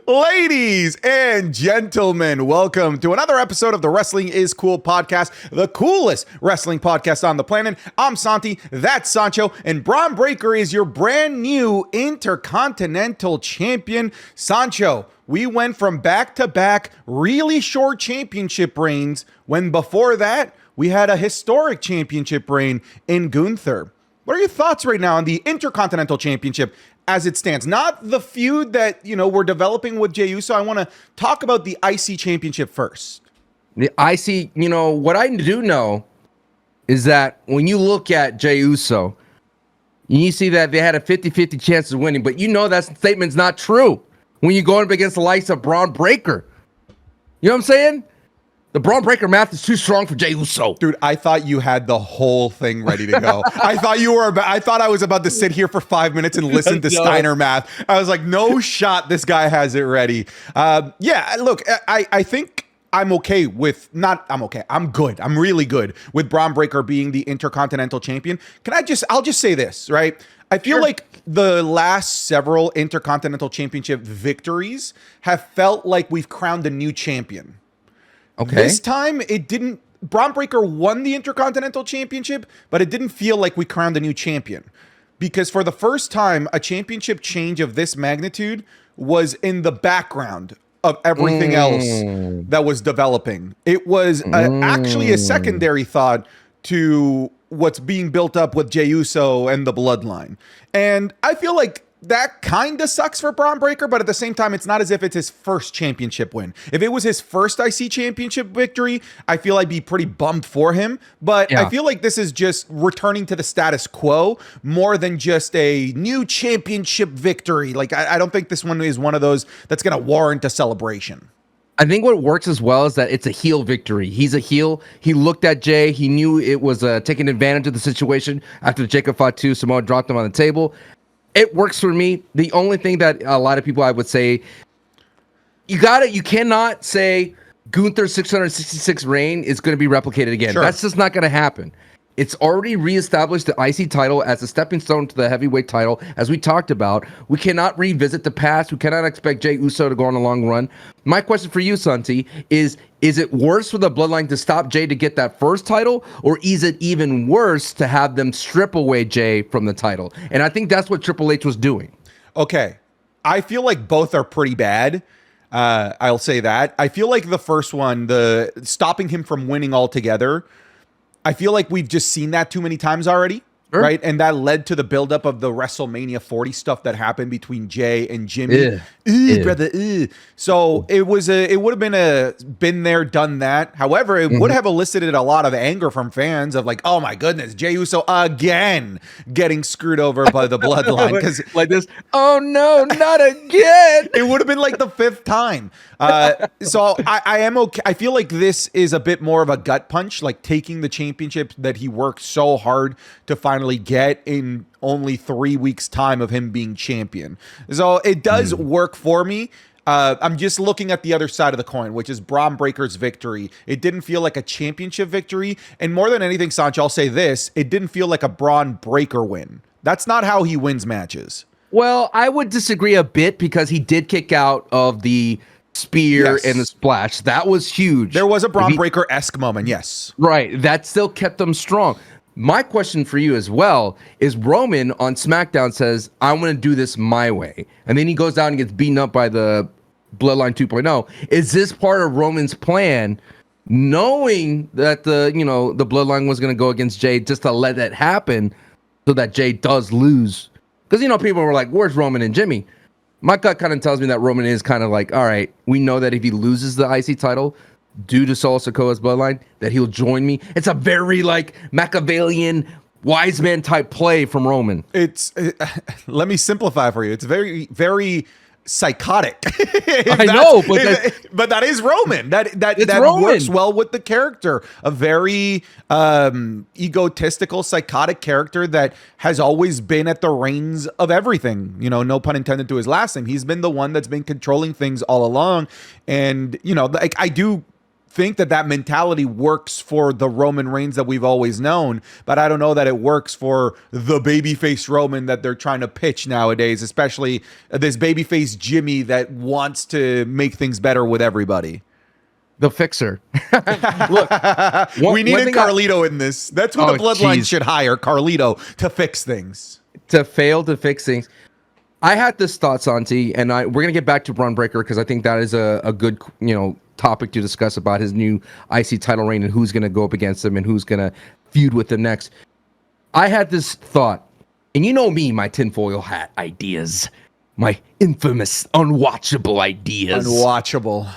Ladies and gentlemen, welcome to another episode of the Wrestling is Cool podcast, the coolest wrestling podcast on the planet. I'm Santi, that's Sancho, and Bron Brekker is your brand new Intercontinental Champion. Sancho, we went from back-to-back really short championship reigns when before that, we had a historic championship reign in Gunther. What are your thoughts right now on the Intercontinental Championship as it stands? Not the feud that, we're developing with Jey Uso. I want to talk about the IC Championship first. The IC, what I do know is that when you look at Jey Uso, you see that they had a 50-50 chance of winning, but that statement's not true when you're going up against the likes of Bron Brekker. You know what I'm saying? The Bron Brekker math is too strong for Jey Uso. Dude, I thought you had the whole thing ready to go. I thought I was about to sit here for 5 minutes and listen to Steiner math. I was like, no shot this guy has it ready. Look, I think I'm okay with, I'm good. I'm really good with Bron Brekker being the Intercontinental Champion. I'll just say this, right? I feel like the last several Intercontinental Championship victories have felt like we've crowned a new champion. Okay. This time, Bron Brekker won the Intercontinental Championship, but it didn't feel like we crowned a new champion. Because for the first time, a championship change of this magnitude was in the background of everything else that was developing. It was actually a secondary thought to what's being built up with Jey Uso and the Bloodline. And I feel like that kind of sucks for Bron Brekker, but at the same time, it's not as if it's his first championship win. If it was his first IC championship victory, I feel I'd be pretty bummed for him. But I feel like this is just returning to the status quo more than just a new championship victory. Like, I don't think this one is one of those that's going to warrant a celebration. I think what works as well is that it's a heel victory. He's a heel. He looked at Jey. He knew it was taking advantage of the situation after Jacob Fatu. Samoa dropped him on the table. It works for me. The only thing that a lot of people I would say, you cannot say Gunther's 666 reign is going to be replicated again. Sure. That's just not going to happen. It's already reestablished the IC title as a stepping stone to the heavyweight title, as we talked about. We cannot revisit the past. We cannot expect Jey Uso to go on a long run. My question for you, Santi, is it worse for the Bloodline to stop Jey to get that first title, or is it even worse to have them strip away Jey from the title? And I think that's what Triple H was doing. Okay. I feel like both are pretty bad. I'll say that. I feel like the first one, the stopping him from winning altogether, I feel like we've just seen that too many times already, right? And that led to the buildup of the WrestleMania 40 stuff that happened between Jey and Jimmy. Brother. So it would have been there, done that. However, it would have elicited a lot of anger from fans of like, oh my goodness, Jey Uso again getting screwed over by the Bloodline. Because like this, oh no, not again. It would have been like the fifth time. So I am okay. I feel like this is a bit more of a gut punch, like taking the championship that he worked so hard to finally get in only 3 weeks time of him being champion. So it does work for me. I'm just looking at the other side of the coin, which is Bron Breakker's victory. It didn't feel like a championship victory. And more than anything, Sancho, I'll say this, it didn't feel like a Bron Brekker win. That's not how he wins matches. Well, I would disagree a bit because he did kick out of the spear and the splash. That was huge. There was a Bron Brekker-esque moment, yes. Right. That still kept them strong. My question for you as well is Roman on SmackDown says, I'm going to do this my way. And then he goes out and gets beaten up by the Bloodline 2.0. Is this part of Roman's plan, knowing that the Bloodline was going to go against Jey, just to let that happen so that Jey does lose? Because, people were like, where's Roman and Jimmy? My gut kind of tells me that Roman is kind of like, all right, we know that if he loses the IC title due to Solo Sikoa's Bloodline, that he'll join me. It's a very Machiavellian, wise man type play from Roman. Let me simplify for you. It's very, very psychotic. I know, but that is Roman. That Roman. Works well with the character. A very egotistical, psychotic character that has always been at the reins of everything. No pun intended to his last name. He's been the one that's been controlling things all along. And I do think that mentality works for the Roman Reigns that we've always known, but I don't know that it works for the babyface Roman that they're trying to pitch nowadays, especially this babyface Jimmy that wants to make things better with everybody. The fixer. Look, we needed Carlito in this. That's what the Bloodline should hire, Carlito, to fix things. To fix things. I had this thought, Santi, and we're going to get back to Bron Brekker because I think that is a good, topic to discuss about his new IC title reign and who's going to go up against him and who's going to feud with him next. I had this thought, and you know me, my tinfoil hat ideas, my infamous unwatchable ideas. Unwatchable.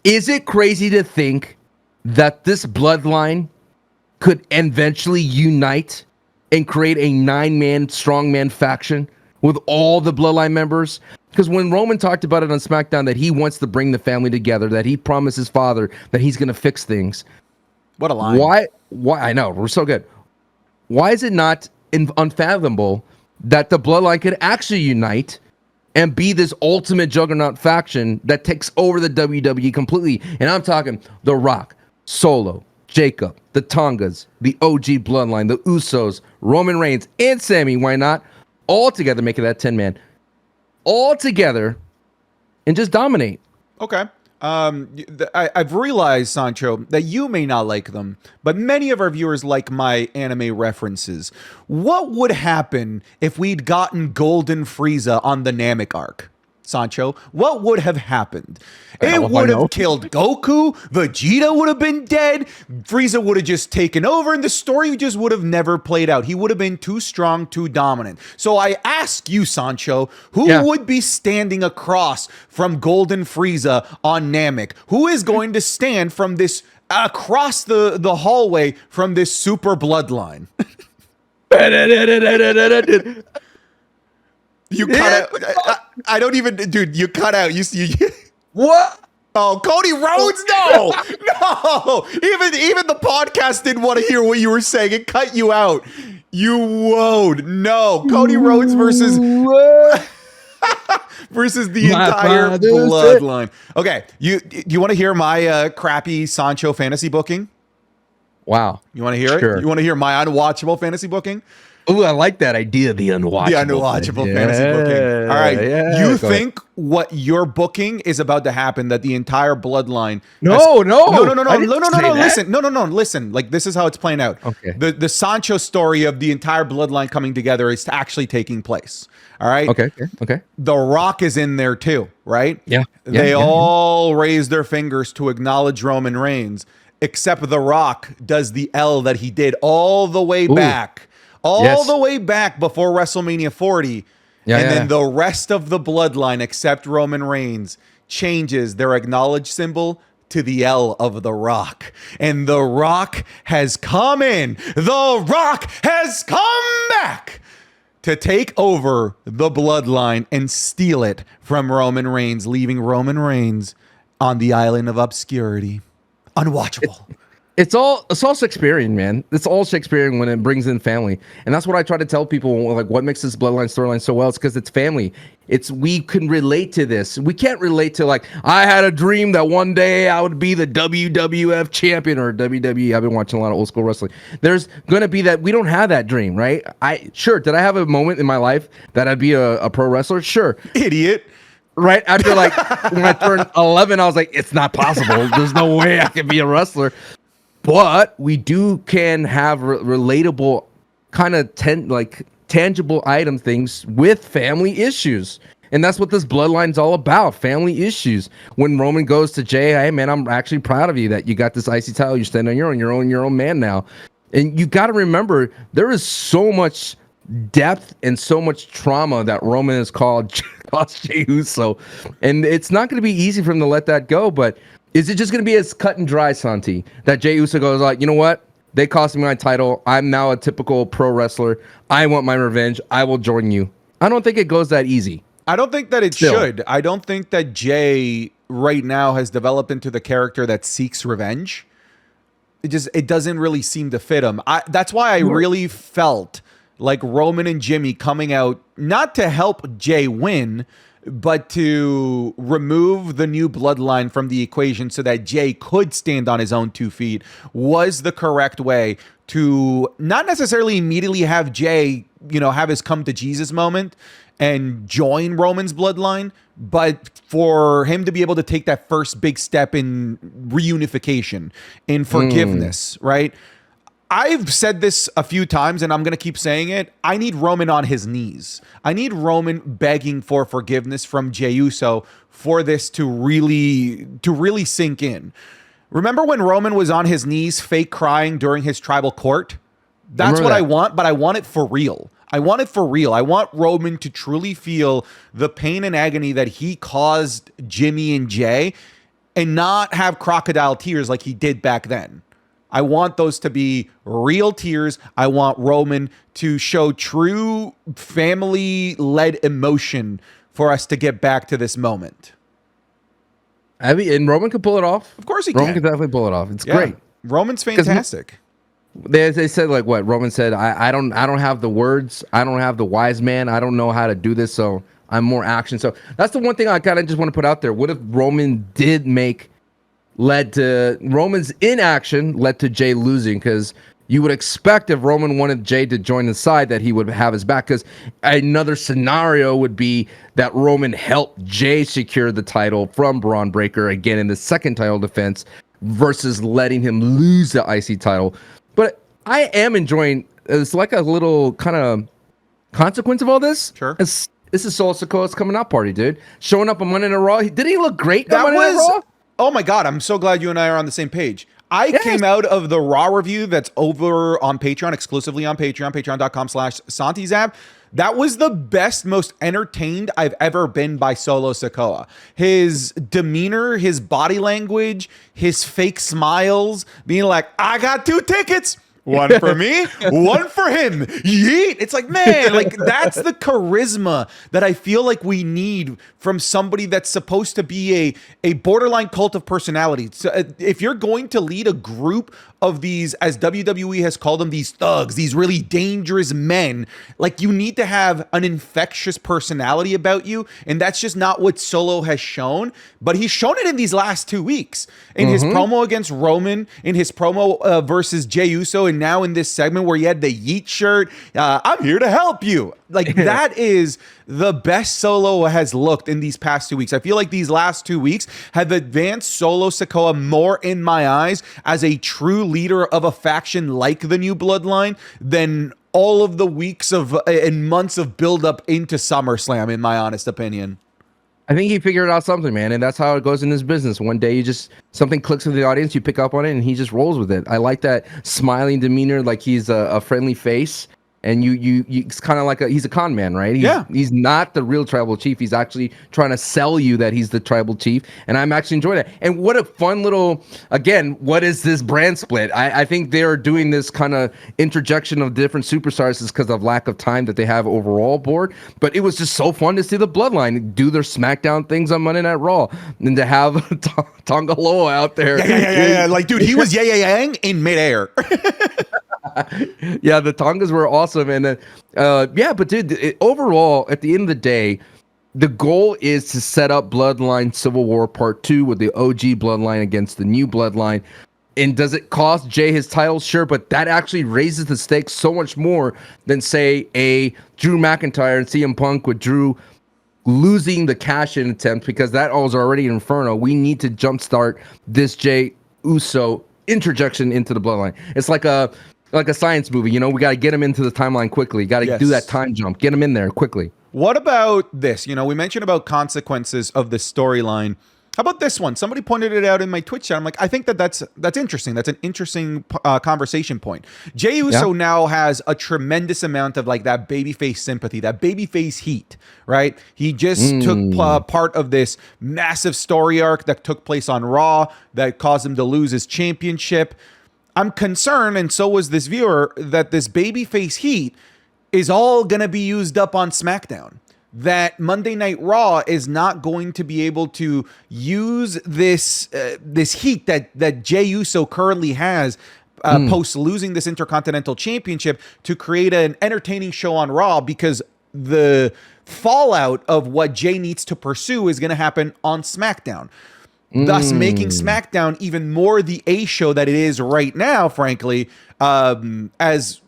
Is it crazy to think that this Bloodline could eventually unite and create a 9-man strongman faction with all the Bloodline members? Because when Roman talked about it on SmackDown that he wants to bring the family together, that he promised his father that he's going to fix things. What a line. Why? I know, we're so good. Why is it not unfathomable that the Bloodline could actually unite and be this ultimate juggernaut faction that takes over the WWE completely? And I'm talking The Rock, Solo, Jacob, the Tongas, the OG Bloodline, the Usos, Roman Reigns, and Sami, why not? All together making that 10-man. All together and just dominate. Okay. I've realized, Sancho, that you may not like them, but many of our viewers like my anime references. What would happen if we'd gotten Golden Frieza on the Namek arc? Sancho, what would have happened? It would have killed Goku, Vegeta would have been dead, Frieza would have just taken over, and the story just would have never played out. He would have been too strong, too dominant. So I ask you, Sancho, who would be standing across from Golden Frieza on Namek? Who is going to stand from this, across the hallway from this super bloodline? You cut out. I don't even, dude. You cut out. You What? Oh, Cody Rhodes, no. Even the podcast didn't want to hear what you were saying. It cut you out. You woed. No, Cody Rhodes versus the entire Bloodline. Okay, you want to hear my crappy Sancho fantasy booking? Wow. You want to hear it? You want to hear my unwatchable fantasy booking? Oh, I like that idea, the unwatchable fantasy booking. All right. You think what your booking is about to happen, that the entire Bloodline... No. Listen. Like, this is how it's playing out. Okay. The Sancho story of the entire Bloodline coming together is actually taking place. All right? Okay. The Rock is in there too, right? Yeah. They all raise their fingers to acknowledge Roman Reigns, except The Rock does the L that he did all the way back. The way back before WrestleMania 40. Then the rest of the Bloodline, except Roman Reigns, changes their acknowledged symbol to the L of The Rock. And The Rock has come in. The Rock has come back to take over the Bloodline and steal it from Roman Reigns, leaving Roman Reigns on the island of obscurity. Unwatchable. It's all Shakespearean, man. It's all Shakespearean when it brings in family. And that's what I try to tell people, like, what makes this Bloodline storyline so well. It's because it's family. We can relate to this. We can't relate to, like, I had a dream that one day I would be the WWF champion or WWE. I've been watching a lot of old school wrestling. There's going to be that. We don't have that dream, right? Did I have a moment in my life that I'd be a pro wrestler? Sure. Idiot. Right? After, like, when I turned 11, I was like, it's not possible. There's no way I can be a wrestler. But we can have relatable kind of tangible item things with family issues. And that's what this Bloodline's all about, family issues. When Roman goes to Jey, hey, man, I'm actually proud of you that you got this IC title. You're standing on your own man now. And you got to remember, there is so much depth and so much trauma that Roman has caused Jey Uso. And it's not going to be easy for him to let that go, but... is it just going to be as cut and dry, Santi, that Jey Uso goes like, you know what? They cost me my title. I'm now a typical pro wrestler. I want my revenge. I will join you. I don't think it goes that easy. I don't think that it should. I don't think that Jey right now has developed into the character that seeks revenge. It doesn't really seem to fit him. That's why I really felt like Roman and Jimmy coming out, not to help Jey win, but to remove the new bloodline from the equation so that Jey could stand on his own 2 feet was the correct way to not necessarily immediately have Jey, have his come to Jesus moment and join Roman's bloodline, but for him to be able to take that first big step in reunification, in forgiveness, right? I've said this a few times and I'm going to keep saying it. I need Roman on his knees. I need Roman begging for forgiveness from Jey Uso for this to really sink in. Remember when Roman was on his knees fake crying during his tribal court? That's what I want, but I want it for real. I want it for real. I want Roman to truly feel the pain and agony that he caused Jimmy and Jey and not have crocodile tears like he did back then. I want those to be real tears. I want Roman to show true family-led emotion for us to get back to this moment. I mean, and Roman can pull it off. Of course he Roman can. can definitely pull it off. It's great. Roman's fantastic. They said like what Roman said. I don't have the words. I don't have the wise man. I don't know how to do this. So I'm more action. So that's the one thing I kind of just want to put out there. What if Roman did led to Roman's inaction led to Jey losing? Because you would expect if Roman wanted Jey to join the side that he would have his back. Because another scenario would be that Roman helped Jey secure the title from Bron Brekker again in the second title defense versus letting him lose the IC title. But I am enjoying. It's like a little kind of consequence of all this. Sure. This is Solo Sikoa's coming out party, dude. Showing up on Monday Night Raw. Did he look great on Monday Night Raw? Oh my God, I'm so glad you and I are on the same page. I came out of the Raw review that's over on Patreon, exclusively on Patreon, patreon.com/SantiZab. That was the best, most entertained I've ever been by Solo Sikoa. His demeanor, his body language, his fake smiles, being like, I got 2 tickets. One for me, one for him. Yeet. It's like, man, like that's the charisma that I feel like we need from somebody that's supposed to be a borderline cult of personality. So if you're going to lead a group of these, as WWE has called them, these thugs, these really dangerous men, like you need to have an infectious personality about you. And that's just not what Solo has shown, but he's shown it in these last 2 weeks. In his promo against Roman, in his promo versus Jey Uso, and now in this segment where he had the Yeet shirt, I'm here to help you. Like that is the best Solo has looked in these past 2 weeks. I feel like these last 2 weeks have advanced Solo Sikoa more in my eyes as a true leader of a faction like the New Bloodline than all of the weeks of and months of buildup into SummerSlam, in my honest opinion. I think he figured out something, man, and that's how it goes in this business. One day something clicks with the audience, you pick up on it, and he just rolls with it. I like that smiling demeanor, like he's a friendly face. And it's kind of like he's a con man, right? He's not the real tribal chief. He's actually trying to sell you that he's the tribal chief. And I'm actually enjoying that. And what a fun little, again, what is this brand split? I think they're doing this kind of interjection of different superstars is because of lack of time that they have overall board. But it was just so fun to see the Bloodline do their SmackDown things on Monday Night Raw. And to have Tonga Loa out there. Yeah. Like, dude, he was yang in midair. Yeah, the Tongas were awesome, and but dude, overall, at the end of the day, the goal is to set up Bloodline Civil War Part 2 with the OG Bloodline against the new Bloodline. And does it cost Jey his title? Sure, but that actually raises the stakes so much more than, say, a Drew McIntyre and CM Punk with Drew losing the cash-in attempt, because that was already an inferno. We need to jumpstart this Jey Uso interjection into the Bloodline. It's like a science movie, we got to get him into the timeline quickly. Got to do that time jump, get him in there quickly. What about this? We mentioned about consequences of the storyline. How about this one? Somebody pointed it out in my Twitch chat. I'm like, I think that's interesting. That's an interesting conversation point. Jey Uso now has a tremendous amount of like that babyface sympathy, that babyface heat, right? He just took part of this massive story arc that took place on Raw that caused him to lose his championship. I'm concerned, and so was this viewer, that this babyface heat is all going to be used up on SmackDown. That Monday Night Raw is not going to be able to use this heat that Jey Uso currently has post losing this Intercontinental Championship to create an entertaining show on Raw, because the fallout of what Jey needs to pursue is going to happen on SmackDown. Thus making SmackDown even more the A show that it is right now, frankly, as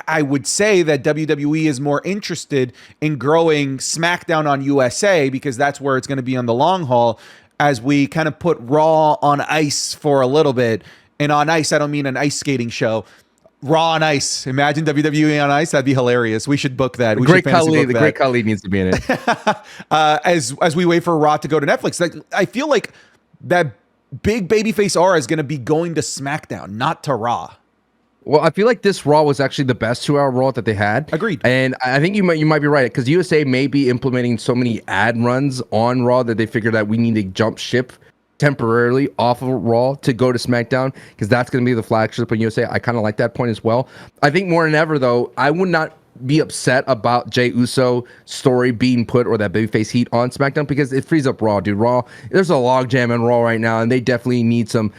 I would say that WWE is more interested in growing SmackDown on USA because that's where it's going to be on the long haul as we kind of put Raw on ice for a little bit. And on ice, I don't mean an ice skating show. Raw on ice. Imagine WWE on ice. That'd be hilarious. We should book that. The Great Khali needs to be in it. As we wait for Raw to go to Netflix. Like, I feel like that big babyface aura is going to be going to SmackDown, not to Raw. Well, I feel like this Raw was actually the best 2-hour Raw that they had. Agreed. And I think you might be right because USA may be implementing so many ad runs on Raw that they figured that we need to jump ship temporarily off of Raw to go to SmackDown because that's going to be the flagship on USA. I kind of like that point as well. I think more than ever, though, I would not be upset about Jey Uso story being put or that babyface heat on SmackDown because it frees up Raw, dude. Raw, there's a logjam in Raw right now, and they definitely need some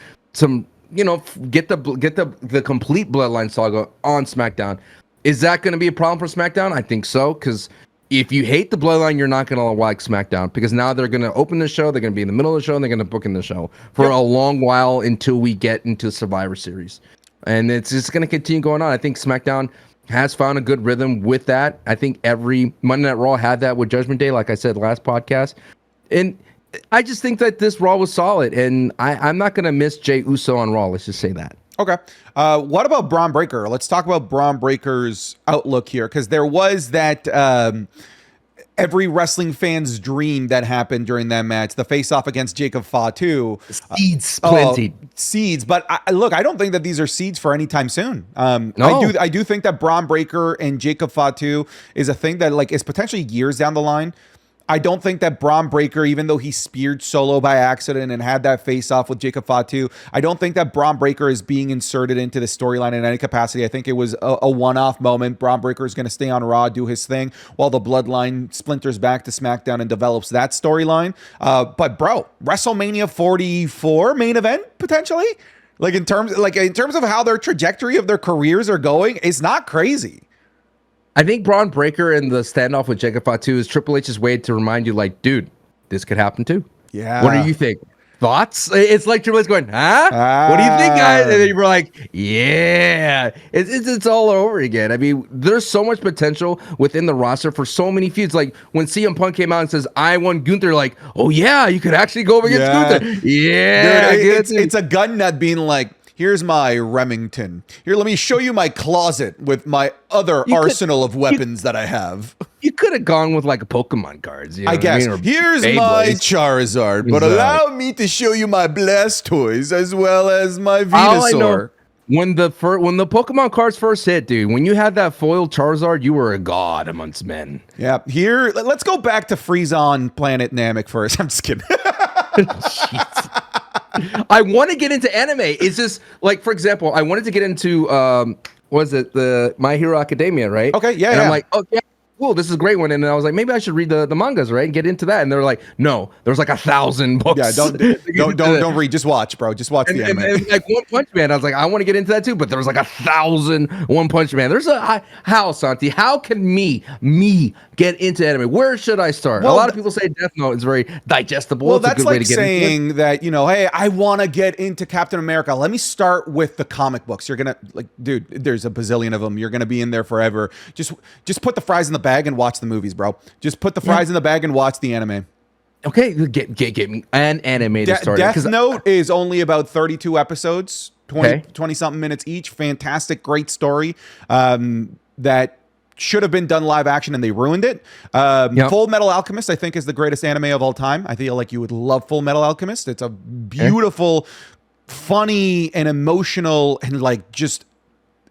get the complete Bloodline saga on SmackDown. Is that going to be a problem for SmackDown? I think so, because if you hate the Bloodline, you're not going to like SmackDown because now they're going to open the show, they're going to be in the middle of the show, and they're going to book in the show for a long while until we get into Survivor Series. And it's just going to continue going on. I think SmackDown has found a good rhythm with that. I think every Monday Night Raw had that with Judgment Day, like I said last podcast. And I just think that this Raw was solid, and I'm not going to miss Jey Uso on Raw. Let's just say that. Okay. What about Bron Brekker? Let's talk about Bron Brekker's outlook here, because there was that every wrestling fan's dream that happened during that match, the face-off against Jacob Fatu. Seeds, plenty. Seeds. But look, I don't think that these are seeds for any time soon. No. I do think that Bron Brekker and Jacob Fatu is a thing that is potentially years down the line. I don't think that Bron Brekker, even though he speared Solo by accident and had that face-off with Jacob Fatu, I don't think that Bron Brekker is being inserted into the storyline in any capacity. I think it was a one-off moment. Bron Brekker is going to stay on Raw, do his thing, while the Bloodline splinters back to SmackDown and develops that storyline. But bro, WrestleMania 44 main event potentially, in terms of how their trajectory of their careers are going, it's not crazy. I think Bron Brekker and the standoff with Jacob Fatu is Triple H's way to remind you, dude, this could happen too. Yeah. What do you think? Thoughts? It's like Triple H going, huh? What do you think, guys? And then you're like, yeah. It's all over again. I mean, there's so much potential within the roster for so many feuds. Like when CM Punk came out and says, I won Gunther, oh yeah, you could actually go up against Gunther. Yeah. Dude, it's a gun nut being like, here's my Remington. Here, let me show you my closet with my other arsenal of weapons that I have. You could have gone with a Pokemon cards. I guess. Here's my Charizard, but allow me to show you my Blastoise as well as my Venusaur. When the Pokemon cards first hit, dude, when you had that foil Charizard, you were a god amongst men. Yeah. Here, let's go back to Frieza on planet Namek first. I'm just kidding. I want to get into anime. It's just for example, I wanted to get into the My Hero Academia, right? Okay, yeah. And I'm like, oh yeah, cool, this is a great one. And then I was like, maybe I should read the mangas, right? And get into that. And they're like, no, there's 1,000 books. Yeah, don't read, just watch, bro. Just watch the anime. And One Punch Man, I was like, I want to get into that too, but there was 1,000 One Punch Man. There's how, Santi? How can me get into anime? Where should I start? Well, a lot of people say Death Note is very digestible. Well, it's that's a good way to get saying that, hey, I want to get into Captain America. Let me start with the comic books. You're going to dude, there's a bazillion of them. You're going to be in there forever. Just put the fries in the bag and watch the movies, bro. Just put the fries in the bag and watch the anime. Okay, get me an anime to start. Death Note is only about 32 episodes, 20 something minutes each. Fantastic, great story that should have been done live action and they ruined it. Full Metal Alchemist, I think, is the greatest anime of all time. I feel like you would love Full Metal Alchemist. It's a beautiful, funny, and emotional, and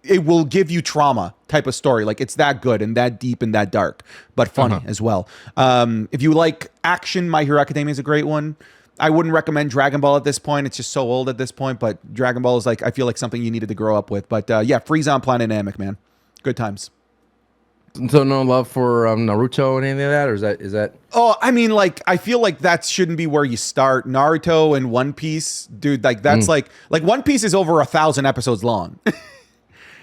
it will give you trauma type of story. It's that good and that deep and that dark, but funny as well. If you like action, My Hero Academia is a great one. I wouldn't recommend Dragon Ball at this point. It's just so old at this point, but Dragon Ball is I feel like something you needed to grow up with. But Frieza on Planet Namek, man. Good times. So no love for Naruto and anything like that, or is that? Oh, I mean, I feel like that shouldn't be where you start. Naruto and One Piece, dude. That's One Piece is over 1,000 episodes long.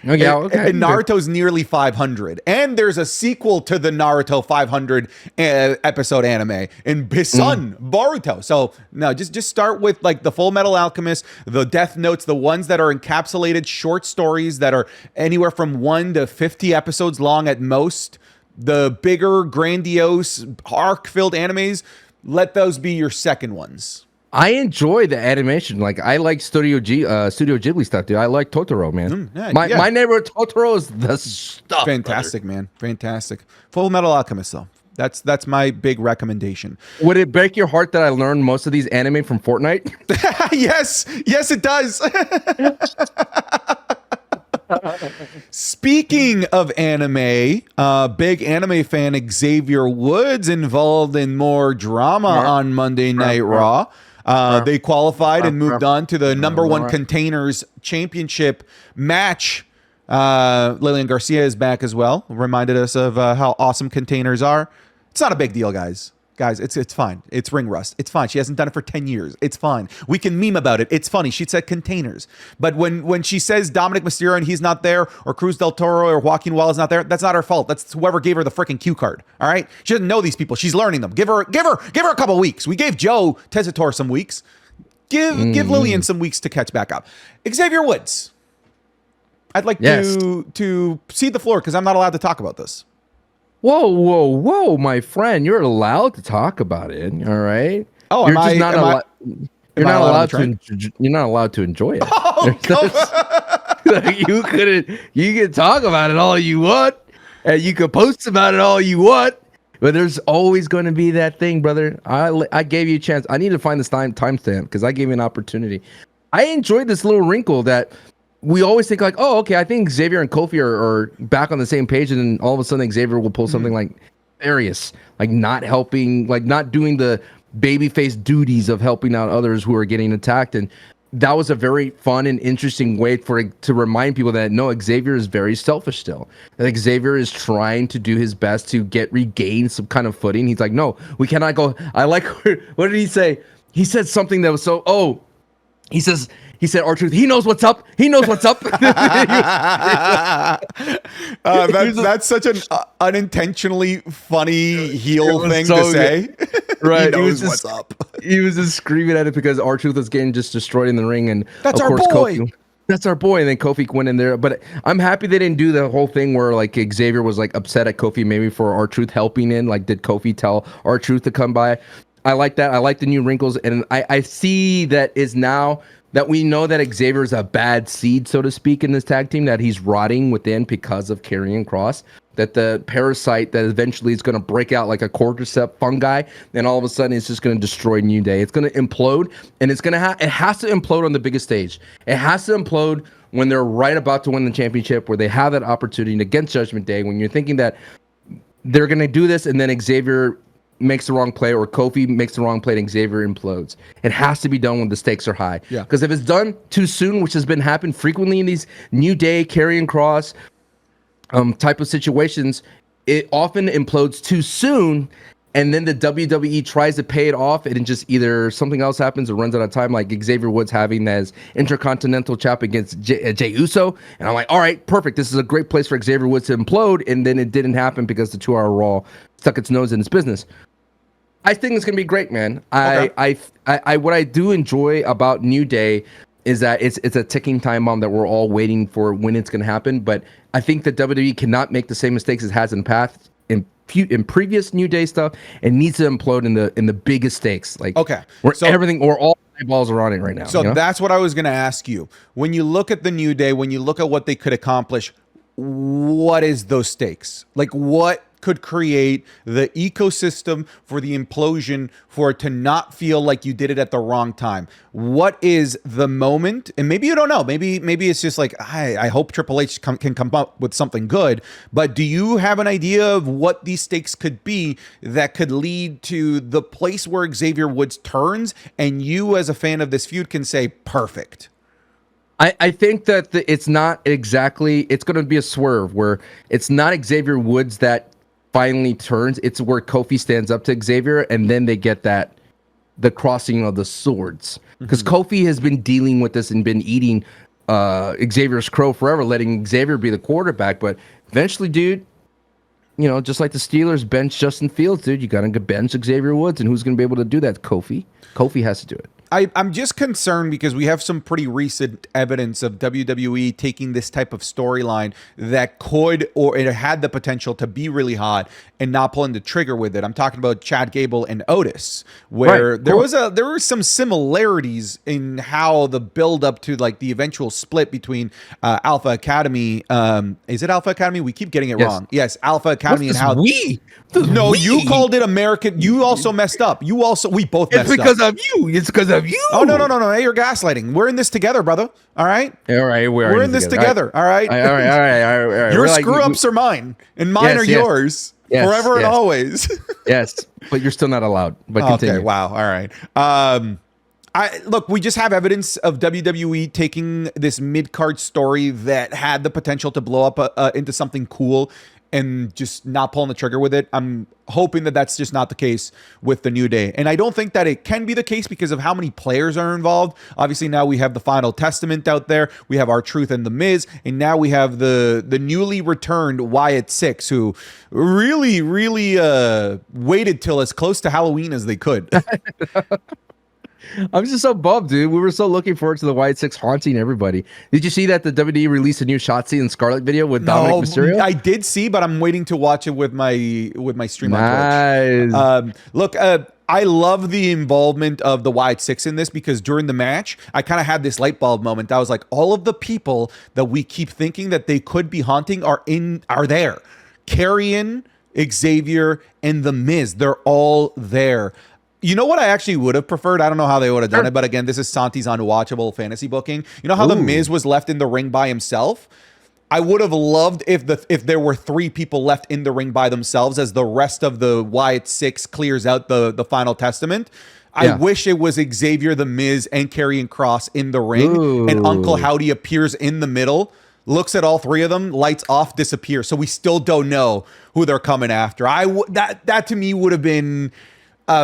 Okay, okay. And Naruto's nearly 500, and there's a sequel to the Naruto 500 episode anime in his son Boruto. So no, just start with like the Full Metal Alchemist, the Death Notes, the ones that are encapsulated short stories that are anywhere from 1 to 50 episodes long at most. The bigger, grandiose, arc-filled animes, let those be your second ones. I enjoy the animation. Like I like Studio Ghibli stuff, dude. I like Totoro, man. My neighbor Totoro is the stuff. Fantastic, brother. man. Fantastic. Full Metal Alchemist, though. That's my big recommendation. Would it break your heart that I learned most of these anime from Fortnite? Yes, it does. Speaking of anime, big anime fan Xavier Woods involved in more drama on Monday Night Raw. They qualified and moved on to the number 1 Containers Championship match. Lillian Garcia is back as well. Reminded us of how awesome Containers are. It's not a big deal, guys. It's fine. It's ring rust. It's fine. She hasn't done it for 10 years. It's fine. We can meme about it. It's funny. She said Containers. But when she says Dominic Mysterio and he's not there, or Cruz del Toro or Joaquin Wilde not there, that's not her fault. That's whoever gave her the freaking cue card. All right? She doesn't know these people. She's learning them. Give her a couple weeks. We gave Joe Tessitore some weeks. Give Lillian some weeks to catch back up. Xavier Woods. I'd like to cede the floor because I'm not allowed to talk about this. Whoa, my friend! You're allowed to talk about it. All right. Oh, you're not allowed to enjoy it. You can talk about it all you want, and you can post about it all you want. But there's always going to be that thing, brother. I gave you a chance. I need to find this timestamp because I gave you an opportunity. I enjoyed this little wrinkle that. We always think like, oh, okay, I think Xavier and Kofi are back on the same page, and then all of a sudden Xavier will pull something like nefarious, like not helping, like not doing the babyface duties of helping out others who are getting attacked. And that was a very fun and interesting way to remind people that no, Xavier is very selfish still. That Xavier is trying to do his best to regain some kind of footing. He's like, no, we cannot go. I like, what did he say? He said something that was so, he said, R-Truth, he knows what's up. He knows what's up. That's such an unintentionally funny heel thing to say. Right. He knows what's up. He was just screaming at it because R-Truth was getting just destroyed in the ring. And that's of our course, boy. That's our boy. And then Kofi went in there. But I'm happy they didn't do the whole thing where like Xavier was like upset at Kofi maybe for R-Truth helping in. Like, did Kofi tell R-Truth to come by? I like that. I like the new wrinkles. And I see that is now... that we know that Xavier is a bad seed, so to speak, in this tag team, that he's rotting within because of Karrion Kross, that the parasite that eventually is going to break out like a cordyceps fungi, and all of a sudden it's just going to destroy New Day. It's going to implode, and it has to implode on the biggest stage. It has to implode when they're right about to win the championship, where they have that opportunity against Judgment Day, when you're thinking that they're going to do this, and then Xavier makes the wrong play, or Kofi makes the wrong play and Xavier implodes. It has to be done when the stakes are high. Yeah. Because if it's done too soon, which has been happened frequently in these New Day, Karrion Kross type of situations, it often implodes too soon, and then the WWE tries to pay it off, and it just either something else happens or runs out of time, like Xavier Woods having as Intercontinental Champ against Jey Uso. And I'm like, all right, perfect. This is a great place for Xavier Woods to implode, and then it didn't happen because the 2-hour Raw stuck its nose in its business. I think it's gonna be great, man. Okay. What I do enjoy about New Day is that it's a ticking time bomb that we're all waiting for when it's gonna happen. But I think that WWE cannot make the same mistakes it has in the past in previous New Day stuff, and needs to implode in the biggest stakes, like where all eyeballs are on it right now. So that's what I was gonna ask you. When you look at the New Day, when you look at what they could accomplish, what is those stakes? Like, what could create the ecosystem for the implosion, for it to not feel like you did it at the wrong time? What is the moment? And maybe you don't know. Maybe it's just like, I hope Triple H can come up with something good. But do you have an idea of what these stakes could be that could lead to the place where Xavier Woods turns, and you as a fan of this feud can say, perfect? I think that it's not exactly, it's going to be a swerve where it's not Xavier Woods that finally turns. It's where Kofi stands up to Xavier, and then they get the crossing of the swords. Because Kofi has been dealing with this and been eating Xavier's crow forever, letting Xavier be the quarterback. But eventually, dude, you know, just like the Steelers bench Justin Fields, dude, you got to bench Xavier Woods. And who's going to be able to do that? Kofi. Kofi has to do it. I'm just concerned because we have some pretty recent evidence of WWE taking this type of storyline that could, or it had the potential to be really hot and not pulling the trigger with it. I'm talking about Chad Gable and Otis, where there were some similarities in how the build up to like the eventual split between Alpha Academy. Is it Alpha Academy? We keep getting it wrong. Yes, Alpha Academy. What's and how we? No, you called it American. You also messed up. We both messed up. It's because of you. It's because of you. Oh, no. Hey, you're gaslighting. We're in this together, brother. All right? All right. We're in this together. All right? All right. Your screw-ups are mine, and mine are yours. Yes, forever and always. Yes, but you're still not allowed. But continue. Okay, wow. All right. Look, we just have evidence of WWE taking this mid-card story that had the potential to blow up into something cool and just not pulling the trigger with it. I'm hoping that that's just not the case with the New Day. And I don't think that it can be the case because of how many players are involved. Obviously, now we have the Final Testament out there. We have R-Truth and The Miz. And now we have the newly returned Wyatt Six, who really waited till as close to Halloween as they could. I'm just so bummed, dude. We were so looking forward to the Wyatt Six haunting everybody. Did you see that the WWE released a new Shotzi and Scarlet video with Dominic Mysterio? I did see, but I'm waiting to watch it with my stream on Twitch. Look, I love the involvement of the Wyatt Six in this because during the match, I kind of had this light bulb moment. I was like, all of the people that we keep thinking that they could be haunting are there. Karrion, Xavier, and The Miz, they're all there. You know what I actually would have preferred? I don't know how they would have done it, but again, this is Santi's unwatchable fantasy booking. You know how The Miz was left in the ring by himself? I would have loved if there were 3 people left in the ring by themselves as the rest of the Wyatt Six clears out the Final Testament. I wish it was Xavier, The Miz, and Karrion Kross in the ring, and Uncle Howdy appears in the middle, looks at all 3 of them, lights off, disappears. So we still don't know who they're coming after. That to me would have been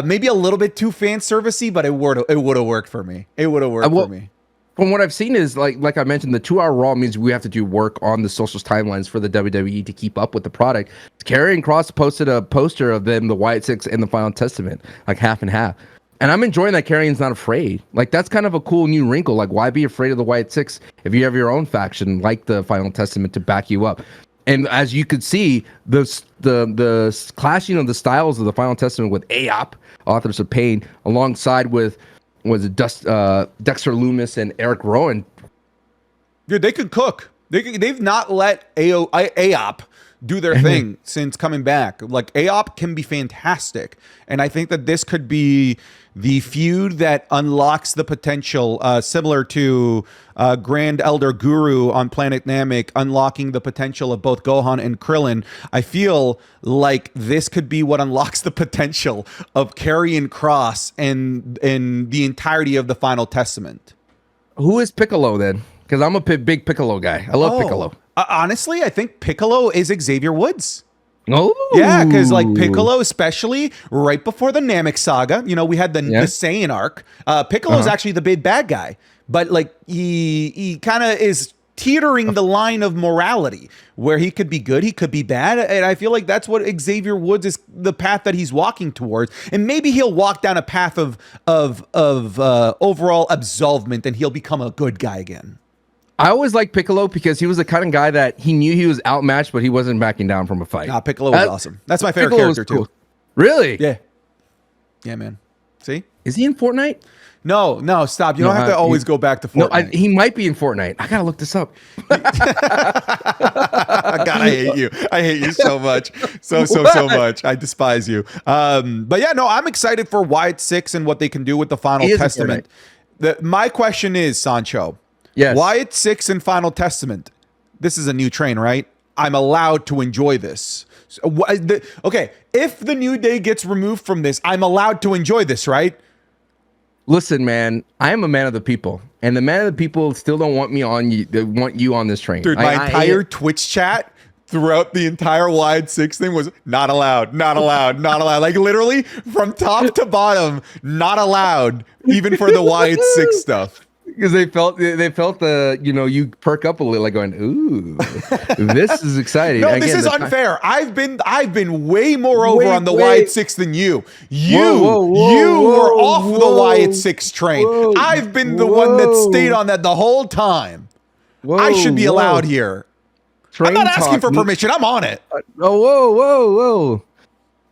maybe a little bit too fan servicey, but it would have worked for me. It would have worked for me. From what I've seen is like I mentioned, the 2-hour Raw means we have to do work on the socials timelines for the WWE to keep up with the product. Karrion Kross posted a poster of them, the Wyatt Six, and the Final Testament, like half and half. And I'm enjoying that Karrion's not afraid. Like, that's kind of a cool new wrinkle. Like, why be afraid of the Wyatt Six if you have your own faction like the Final Testament to back you up? And as you could see, the clashing of the styles of the Final Testament with AOP, Authors of Pain, alongside with Dexter Lumis and Eric Rowan. Dude, they could cook. They've not let AOP do their thing since coming back. Like, AOP can be fantastic. And I think that this could be the feud that unlocks the potential, similar to Grand Elder Guru on Planet Namek, unlocking the potential of both Gohan and Krillin. I feel like this could be what unlocks the potential of Karrion Kross and the entirety of the Final Testament. Who is Piccolo then? Because I'm a big Piccolo guy. I love Piccolo. Honestly, I think Piccolo is Xavier Woods. Oh, yeah, because like Piccolo, especially right before the Namek saga, you know, we had the Saiyan arc. Piccolo's actually the big bad guy, but like he kind of is teetering the line of morality where he could be good, he could be bad, and I feel like that's what Xavier Woods is, the path that he's walking towards. And maybe he'll walk down a path of overall absolvement, and he'll become a good guy again. I always liked Piccolo because he was the kind of guy that he knew he was outmatched, but he wasn't backing down from a fight. Nah, Piccolo was awesome. That's my favorite character too. Really? Yeah. Yeah, man. See? Is he in Fortnite? No, stop. You don't have to always go back to Fortnite. No, he might be in Fortnite. I gotta look this up. God, I hate you. I hate you so much. So much. I despise you. But yeah, no, I'm excited for Wyatt Six and what they can do with the Final Testament. My question is, Sancho. Yes. Wyatt Six and Final Testament. This is a new train, right? I'm allowed to enjoy this. Okay, if the New Day gets removed from this, I'm allowed to enjoy this, right? Listen, man, I am a man of the people, and the man of the people still don't want me on you. They want you on this train. Dude, my entire Twitch chat throughout the entire Wyatt Six thing was not allowed, not allowed, not allowed. Like literally from top to bottom, not allowed, even for the Wyatt Six stuff. Because they felt the you perk up a little, like going, ooh, this is exciting. No, Again, this is unfair. I've been way more over on the Wyatt Six than you. You were off the Wyatt Six train. I've been the one that stayed on that the whole time. I should be allowed here. I'm not asking for permission. I'm on it. Whoa.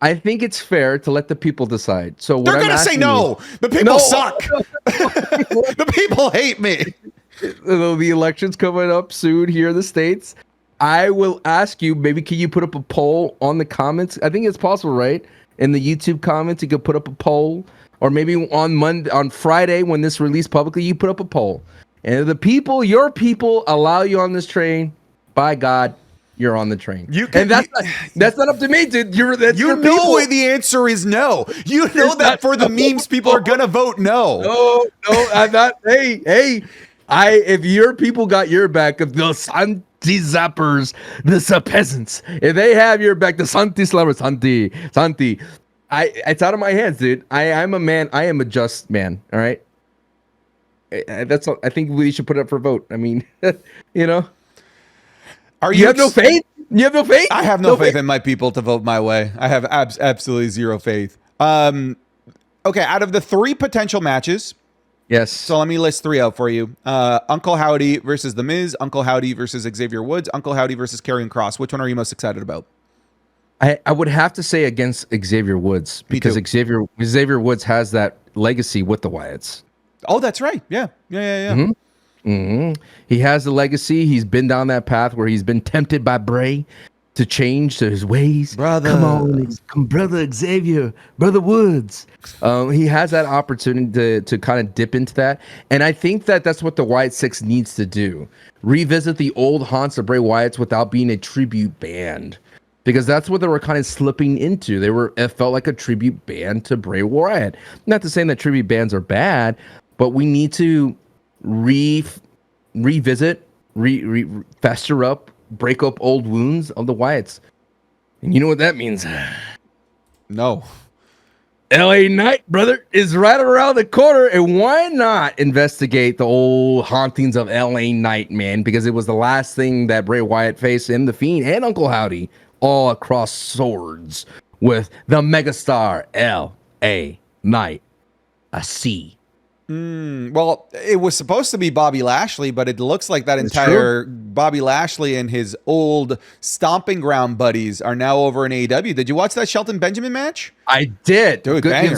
I think it's fair to let the people decide. So what they're going to say no. The people suck. The people hate me. The election's coming up soon here in the States. I will ask you, maybe can you put up a poll on the comments? I think it's possible, right? In the YouTube comments, you could put up a poll. Or maybe on Friday, when this released publicly, you put up a poll. And if the people, your people, allow you on this train, by God, you're on the train. That's not up to me, dude. The answer is no. You know that for the memes, people are gonna vote no. No, I'm not. Hey, if your people got your back, if the Santi Zappers, the peasants, if they have your back, the Santi Slammers, Santi, it's out of my hands, dude. I'm a man. I am a just man. All right. That's all. I think we should put it up for a vote. I mean, You have no faith? You have no faith? I have no faith in my people to vote my way. I have absolutely zero faith. Okay, out of the 3 potential matches, yes. So let me list 3 out for you. Uncle Howdy versus The Miz, Uncle Howdy versus Xavier Woods, Uncle Howdy versus Karrion Kross. Which one are you most excited about? I would have to say against Xavier Woods because Xavier Woods has that legacy with the Wyatts. Oh, that's right. Yeah. Mm-hmm. Mm-hmm. He has the legacy. He's been down that path where he's been tempted by Bray to change to his ways. Brother, come, brother Xavier, brother Woods. He has that opportunity to kind of dip into that, and I think that's what the Wyatt Six needs to do: revisit the old haunts of Bray Wyatt's without being a tribute band, because that's what they were kind of slipping into. It felt like a tribute band to Bray Wyatt. Not to say that tribute bands are bad, but we need to revisit, fester up, break up old wounds of the Wyatts. And you know what that means? No. LA Knight, brother, is right around the corner, and why not investigate the old hauntings of LA Knight, man? Because it was the last thing that Bray Wyatt faced in The Fiend and Uncle Howdy, all across swords with the megastar LA Knight, a C. Well, it was supposed to be Bobby Lashley, but it looks like that entire Bobby Lashley and his old stomping ground buddies are now over in AEW. Did you watch that Shelton Benjamin match? I did. Dude, banger.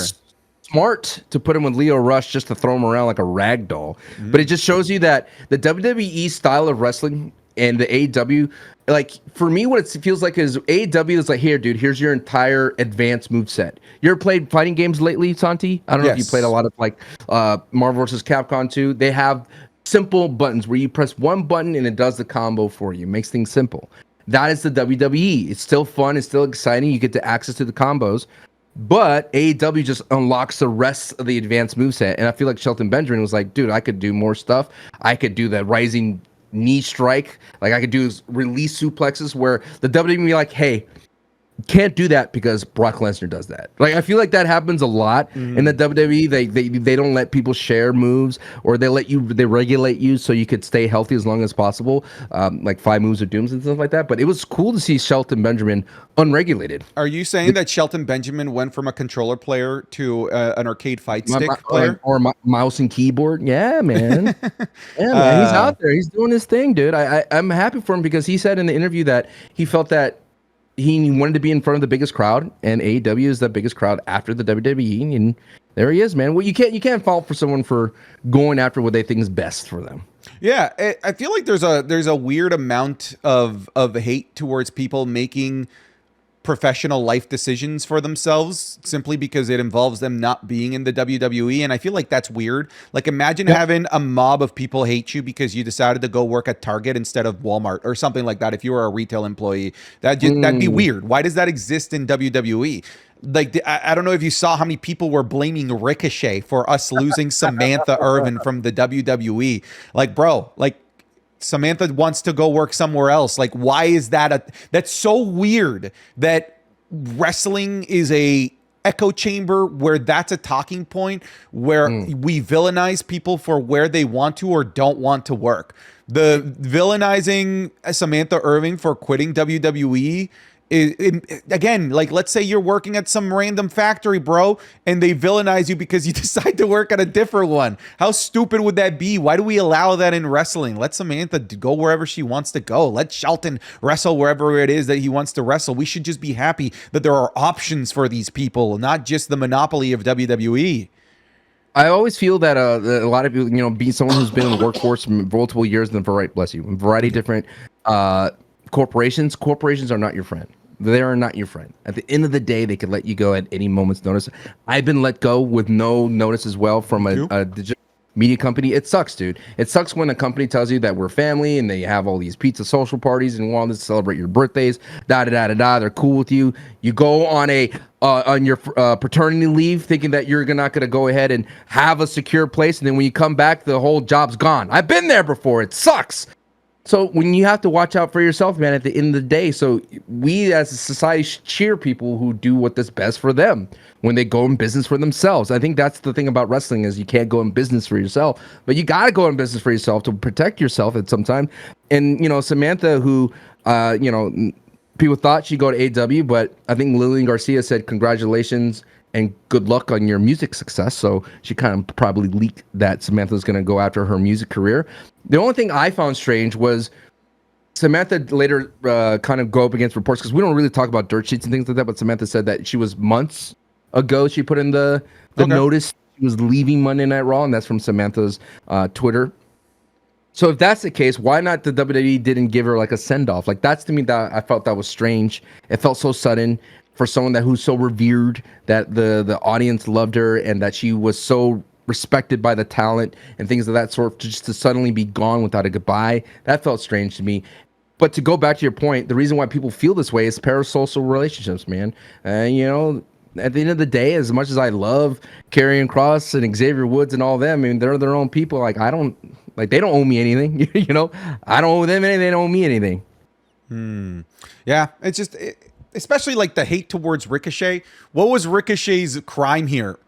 Smart to put him with Leo Rush just to throw him around like a rag doll. But it just shows you that the WWE style of wrestling and the AEW, like for me, what it feels like is AEW is like, here, dude, here's your entire advanced move set. You ever played fighting games lately, Santi? I don't know if you played a lot of like Marvel vs. Capcom 2. They have simple buttons where you press one button and it does the combo for you. Makes things simple. That is the WWE. It's still fun. It's still exciting. You get to access to the combos. But AEW just unlocks the rest of the advanced moveset. And I feel like Shelton Benjamin was like, dude, I could do more stuff. I could do the rising knee strike. Like I could do release suplexes where the WWE be like, hey, can't do that because Brock Lesnar does that. Like I feel like that happens a lot in the WWE. They don't let people share moves, or they regulate you so you could stay healthy as long as possible. Like 5 moves of dooms and stuff like that. But it was cool to see Shelton Benjamin unregulated. Are you saying that Shelton Benjamin went from a controller player to an arcade fight stick player? Or mouse and keyboard? Yeah, man. Man. He's out there. He's doing his thing, dude. I'm happy for him because he said in the interview that he felt that he wanted to be in front of the biggest crowd, and AEW is the biggest crowd after the WWE, and there he is, man. Well, you can't fault for someone for going after what they think is best for them. Yeah, I feel like there's a weird amount of hate towards people making professional life decisions for themselves simply because it involves them not being in the WWE. And I feel like that's weird. Like imagine having a mob of people hate you because you decided to go work at Target instead of Walmart or something like that. If you were a retail employee, that'd be weird. Why does that exist in WWE? Like, I don't know if you saw how many people were blaming Ricochet for us losing Samantha Irwin from the WWE. Like, bro, like, Samantha wants to go work somewhere else. Like, why is that? That's so weird that wrestling is a echo chamber where that's a talking point where we villainize people for where they want to or don't want to work. The villainizing Samantha Irving for quitting WWE again, like, let's say you're working at some random factory, bro, and they villainize you because you decide to work at a different one. How stupid would that be? Why do we allow that in wrestling? Let Samantha go wherever she wants to go. Let Shelton wrestle wherever it is that he wants to wrestle. We should just be happy that there are options for these people, not just the monopoly of WWE. I always feel that a lot of people, being someone who's been in the workforce for multiple years in a variety of different corporations are not your friend. They are not your friend. At the end of the day, they could let you go at any moment's notice. I've been let go with no notice as well from a digital media company. It sucks, dude. It sucks when a company tells you that we're family and they have all these pizza social parties and want to celebrate your birthdays. They're cool with you. You go on your paternity leave thinking that you're not going to go ahead and have a secure place, and then when you come back, the whole job's gone. I've been there before. It sucks. So when you have to watch out for yourself, man, at the end of the day, so we as a society should cheer people who do what is best for them when they go in business for themselves. I think that's the thing about wrestling is you can't go in business for yourself, but you got to go in business for yourself to protect yourself at some time. And, Samantha, who, people thought she'd go to AEW, but I think Lillian Garcia said, congratulations and good luck on your music success. So she kind of probably leaked that Samantha's going to go after her music career. The only thing I found strange was Samantha later kind of go up against reports, because we don't really talk about dirt sheets and things like that, but Samantha said that she was months ago, she put in the notice she was leaving Monday Night Raw, and that's from Samantha's Twitter. So if that's the case, why not the WWE didn't give her like a send-off? Like, that's to me that I felt that was strange. It felt so sudden for someone who's so revered, that the audience loved her and that she was so respected by the talent and things of that sort, just to suddenly be gone without a goodbye. That felt strange to me. But to go back to your point, the reason why people feel this way is parasocial relationships, man. At the end of the day, as much as I love Karrion Kross and Xavier Woods and all them, I mean, they're their own people. Like, they don't owe me anything. I don't owe them anything. They don't owe me anything. Yeah, it's just, especially like the hate towards Ricochet. What was Ricochet's crime here?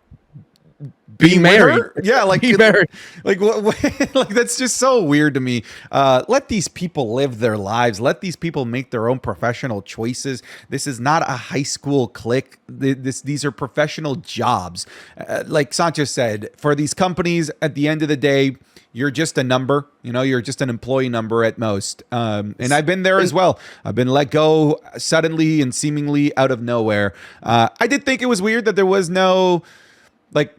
Being married. Yeah, like being married. Like like that's just so weird to me. Let these people live their lives. Let these people make their own professional choices. This is not a high school clique. These are professional jobs. Like Sancho said, for these companies, at the end of the day, you're just a number. You're just an employee number at most. And I've been there as well. I've been let go suddenly and seemingly out of nowhere. I did think it was weird that there was no like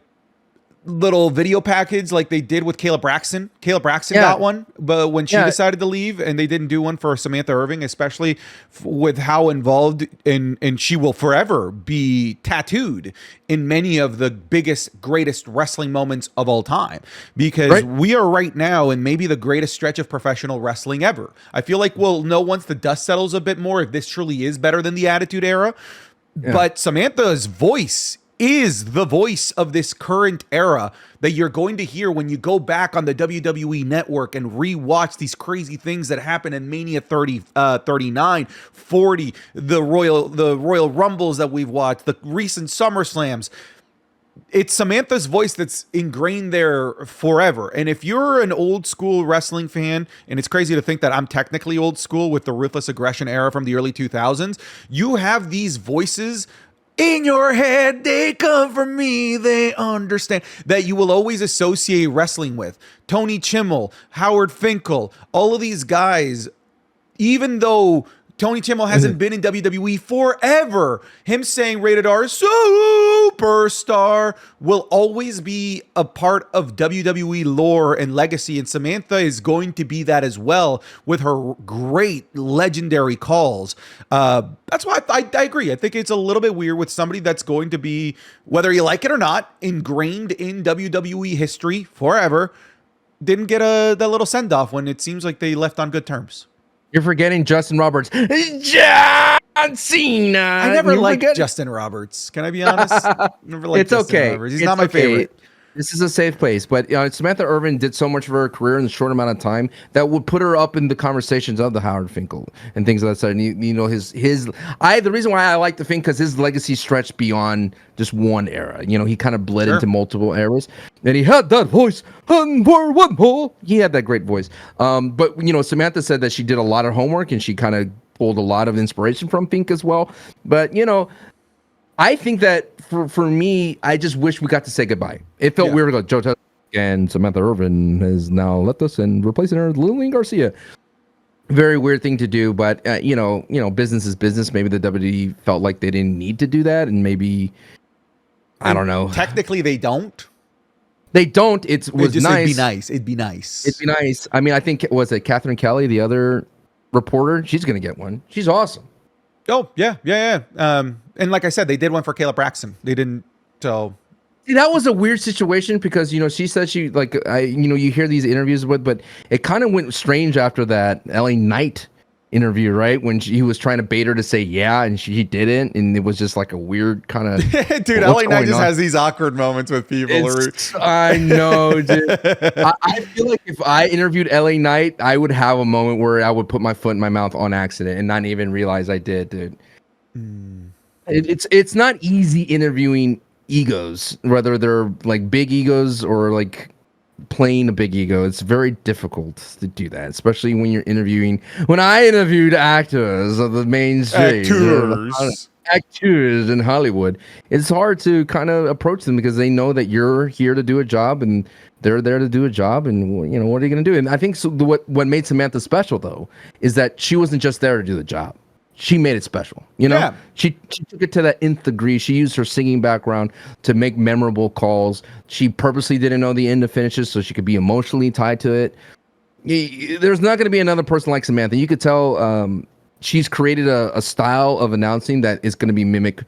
little video package like they did with Kayla Braxton. Kayla Braxton got one, but when she decided to leave, and they didn't do one for Samantha Irving, especially with how involved and she will forever be tattooed in many of the biggest, greatest wrestling moments of all time, because we are right now in maybe the greatest stretch of professional wrestling ever. I feel like we'll know once the dust settles a bit more if this truly is better than the Attitude Era. But Samantha's voice is the voice of this current era that you're going to hear when you go back on the WWE network and rewatch these crazy things that happen in Mania 30, 39, 40, the Royal Rumbles that we've watched, the recent SummerSlams. It's Samantha's voice that's ingrained there forever. And if you're an old school wrestling fan, and it's crazy to think that I'm technically old school with the Ruthless Aggression era from the early 2000s, you have these voices in your head, they come from me, they understand, that you will always associate wrestling with. Tony Chimmel, Howard Finkel, all of these guys, even though Tony Chimmel hasn't been in WWE forever, him saying rated R superstar will always be a part of WWE lore and legacy, and Samantha is going to be that as well with her great legendary calls. That's why I agree. I think it's a little bit weird with somebody that's going to be, whether you like it or not, ingrained in WWE history forever, didn't get that little send-off when it seems like they left on good terms. You're forgetting Justin Roberts. John Cena. I never liked Justin Roberts. Can I be honest? Never liked it's Justin okay. Roberts. He's not my favorite. This is a safe place, but Samantha Irvin did so much for her career in a short amount of time that would put her up in the conversations of the Howard Finkel and things like that. And you know, the reason why I like the thing because his legacy stretched beyond just one era. You know, he kind of bled into multiple eras, and he had that voice. And for one more, he had that great voice. But you know, Samantha said that she did a lot of homework and she kind of pulled a lot of inspiration from Fink as well. But you know, I think that for me, I just wish we got to say goodbye. It felt weird to go, Joe and Samantha Irvin has now left us and replacing her with Lillian Garcia. Very weird thing to do, but you know, business is business. Maybe the WWE felt like they didn't need to do that, and maybe I don't know. Technically, they don't. They don't. It was just, nice. It'd be nice. It'd be nice. I mean, I think was it Catherine Kelly, the other reporter? She's gonna get one. She's awesome. Oh yeah. And like I said, they did one for Kayla Braxton. They didn't. So see, that was a weird situation because you know she said she you hear these interviews with, but it kind of went strange after that LA Knight interview, right? When he was trying to bait her to say yeah, and she didn't, and it was just like a weird kind of dude. LA Knight just has these awkward moments with people. I know, dude. I feel like if I interviewed LA Knight, I would have a moment where I would put my foot in my mouth on accident and not even realize I did, dude. It's not easy interviewing egos, whether they're like big egos or like playing a big ego. It's very difficult to do that, especially when you're interviewing. When I interviewed actors of the main stage, actors in Hollywood, it's hard to kind of approach them because they know that you're here to do a job and they're there to do a job, and you know what are you going to do? And I think what made Samantha special though is that she wasn't just there to do the job. She made it special, you know. She took it to that nth degree. She used her singing background to make memorable calls. She purposely didn't know the end of finishes so she could be emotionally tied to it. There's not going to be another person like Samantha. You could tell she's created a style of announcing that is going to be mimic.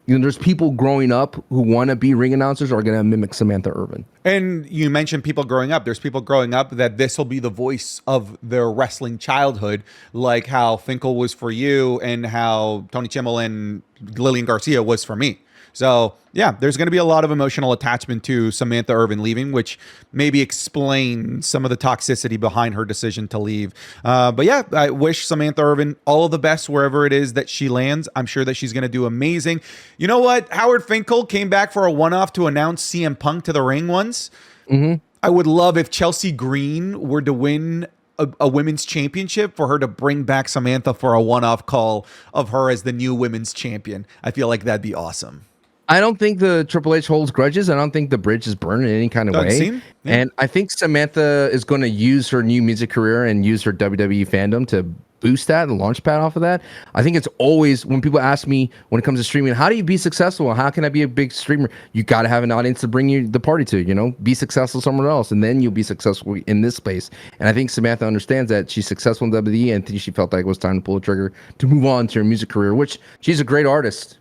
You know, there's people growing up who want to be ring announcers are going to mimic Samantha Irvin. And you mentioned people growing up. There's people growing up that this will be the voice of their wrestling childhood, like how Finkel was for you and how Tony Chimmel and Lillian Garcia was for me. So, yeah, there's going to be a lot of emotional attachment to Samantha Irvin leaving, which maybe explains some of the toxicity behind her decision to leave. But yeah, I wish Samantha Irvin all of the best wherever it is that she lands. I'm sure that she's going to do amazing. You know what? Howard Finkel came back for a one-off to announce CM Punk to the ring once. I would love if Chelsea Green were to win a women's championship for her to bring back Samantha for a one-off call of her as the new women's champion. I feel like that'd be awesome. I don't think the Triple H holds grudges. I don't think the bridge is burned in any kind of way. And I think Samantha is going to use her new music career and use her WWE fandom to boost that and launch pad off of that. I think it's always when people ask me when it comes to streaming, how do you be successful? How can I be a big streamer? You got to have an audience to bring you the party to, you know, be successful somewhere else. And then you'll be successful in this space. And I think Samantha understands that she's successful in WWE and she felt like it was time to pull the trigger to move on to her music career, which she's a great artist.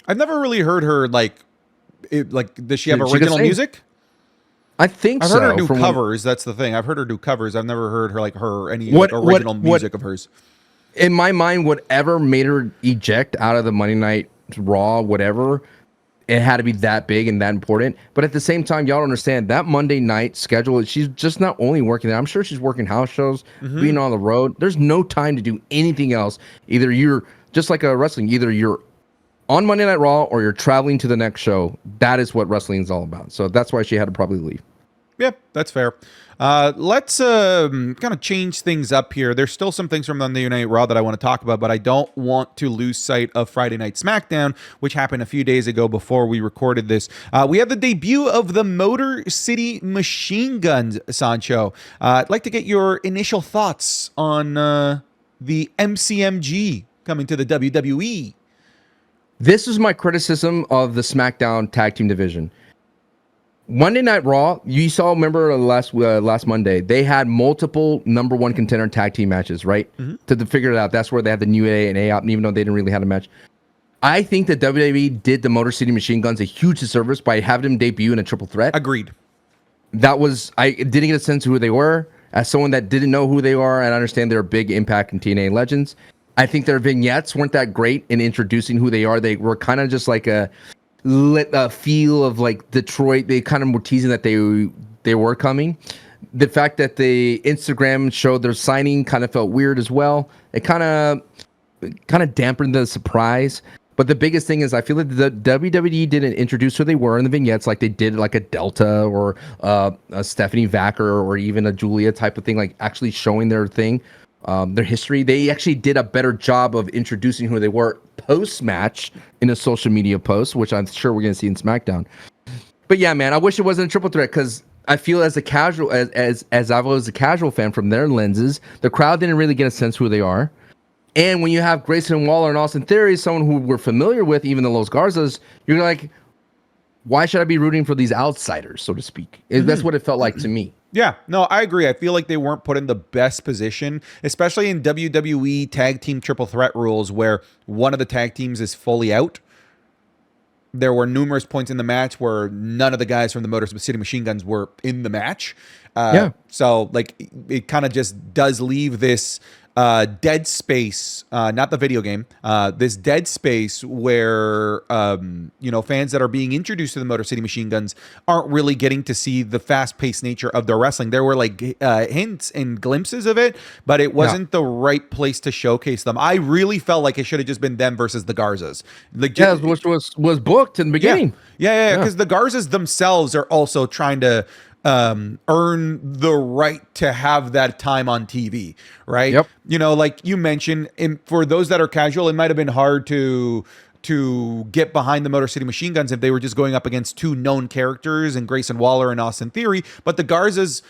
I've never really heard her does she have original music? I think I've so. heard her do covers. That's the thing. I've heard her do covers. I've never heard her original music of hers. In my mind, whatever made her eject out of the Monday Night Raw, whatever, it had to be that big and that important. But at the same time, y'all understand that Monday night schedule, she's just not only working there. I'm sure she's working house shows, being on the road. There's no time to do anything else. Either you're just like a wrestling, either you're on Monday Night Raw or you're traveling to the next show. That is what wrestling is all about. So that's why she had to probably leave. Yep, that's fair. Let's kind of change things up here. There's still some things from Monday Night Raw that I want to talk about, but I don't want to lose sight of Friday Night SmackDown, which happened a few days ago before we recorded this. We had the debut of the Motor City Machine Guns, Sancho. I'd like to get your initial thoughts on the MCMG coming to the WWE. This is my criticism of the SmackDown tag team division. Monday Night Raw, you saw, remember last Monday, they had multiple number one contender tag team matches, right? To figure it out. That's where they had the New Day and A-Op, even though they didn't really have a match. I think that WWE did the Motor City Machine Guns a huge disservice by having them debut in a triple threat. Agreed. I didn't get a sense of who they were. As someone that didn't know who they are, and I understand they're big Impact and TNA legends, I think their vignettes weren't that great in introducing who they are. They were kind of just like feel of like Detroit. They kind of were teasing that they were coming. The fact that the Instagram showed their signing kind of felt weird as well. It kind of dampened the surprise. But the biggest thing is I feel like the WWE didn't introduce who they were in the vignettes like they did like a Delta or a Stephanie Vacker or even a Julia type of thing, like actually showing their thing, their history. They actually did a better job of introducing who they were post-match in a social media post, which I'm sure we're going to see in SmackDown. But yeah, man, I wish it wasn't a triple threat because I feel as a casual, as I was a casual fan from their lenses, the crowd didn't really get a sense who they are. And when you have Grayson Waller and Austin Theory, someone who we're familiar with, even the Los Garzas, you're like, why should I be rooting for these outsiders, so to speak? That's what it felt like to me. Yeah, no, I agree. I feel like they weren't put in the best position, especially in WWE tag team triple threat rules where one of the tag teams is fully out. There were numerous points in the match where none of the guys from the Motor City Machine Guns were in the match. So like it kind of just does leave this dead space, not the video game, this dead space where, fans that are being introduced to the Motor City Machine Guns aren't really getting to see the fast-paced nature of their wrestling. There were like hints and glimpses of it, but it wasn't the right place to showcase them. I really felt like it should have just been them versus the Garzas. Like, which was booked in the beginning. Yeah, because the Garzas themselves are also trying to earn the right to have that time on TV, right? Yep. Like you mentioned, for those that are casual, it might have been hard to get behind the Motor City Machine Guns if they were just going up against two known characters and Grayson Waller and Austin Theory, but the Garzas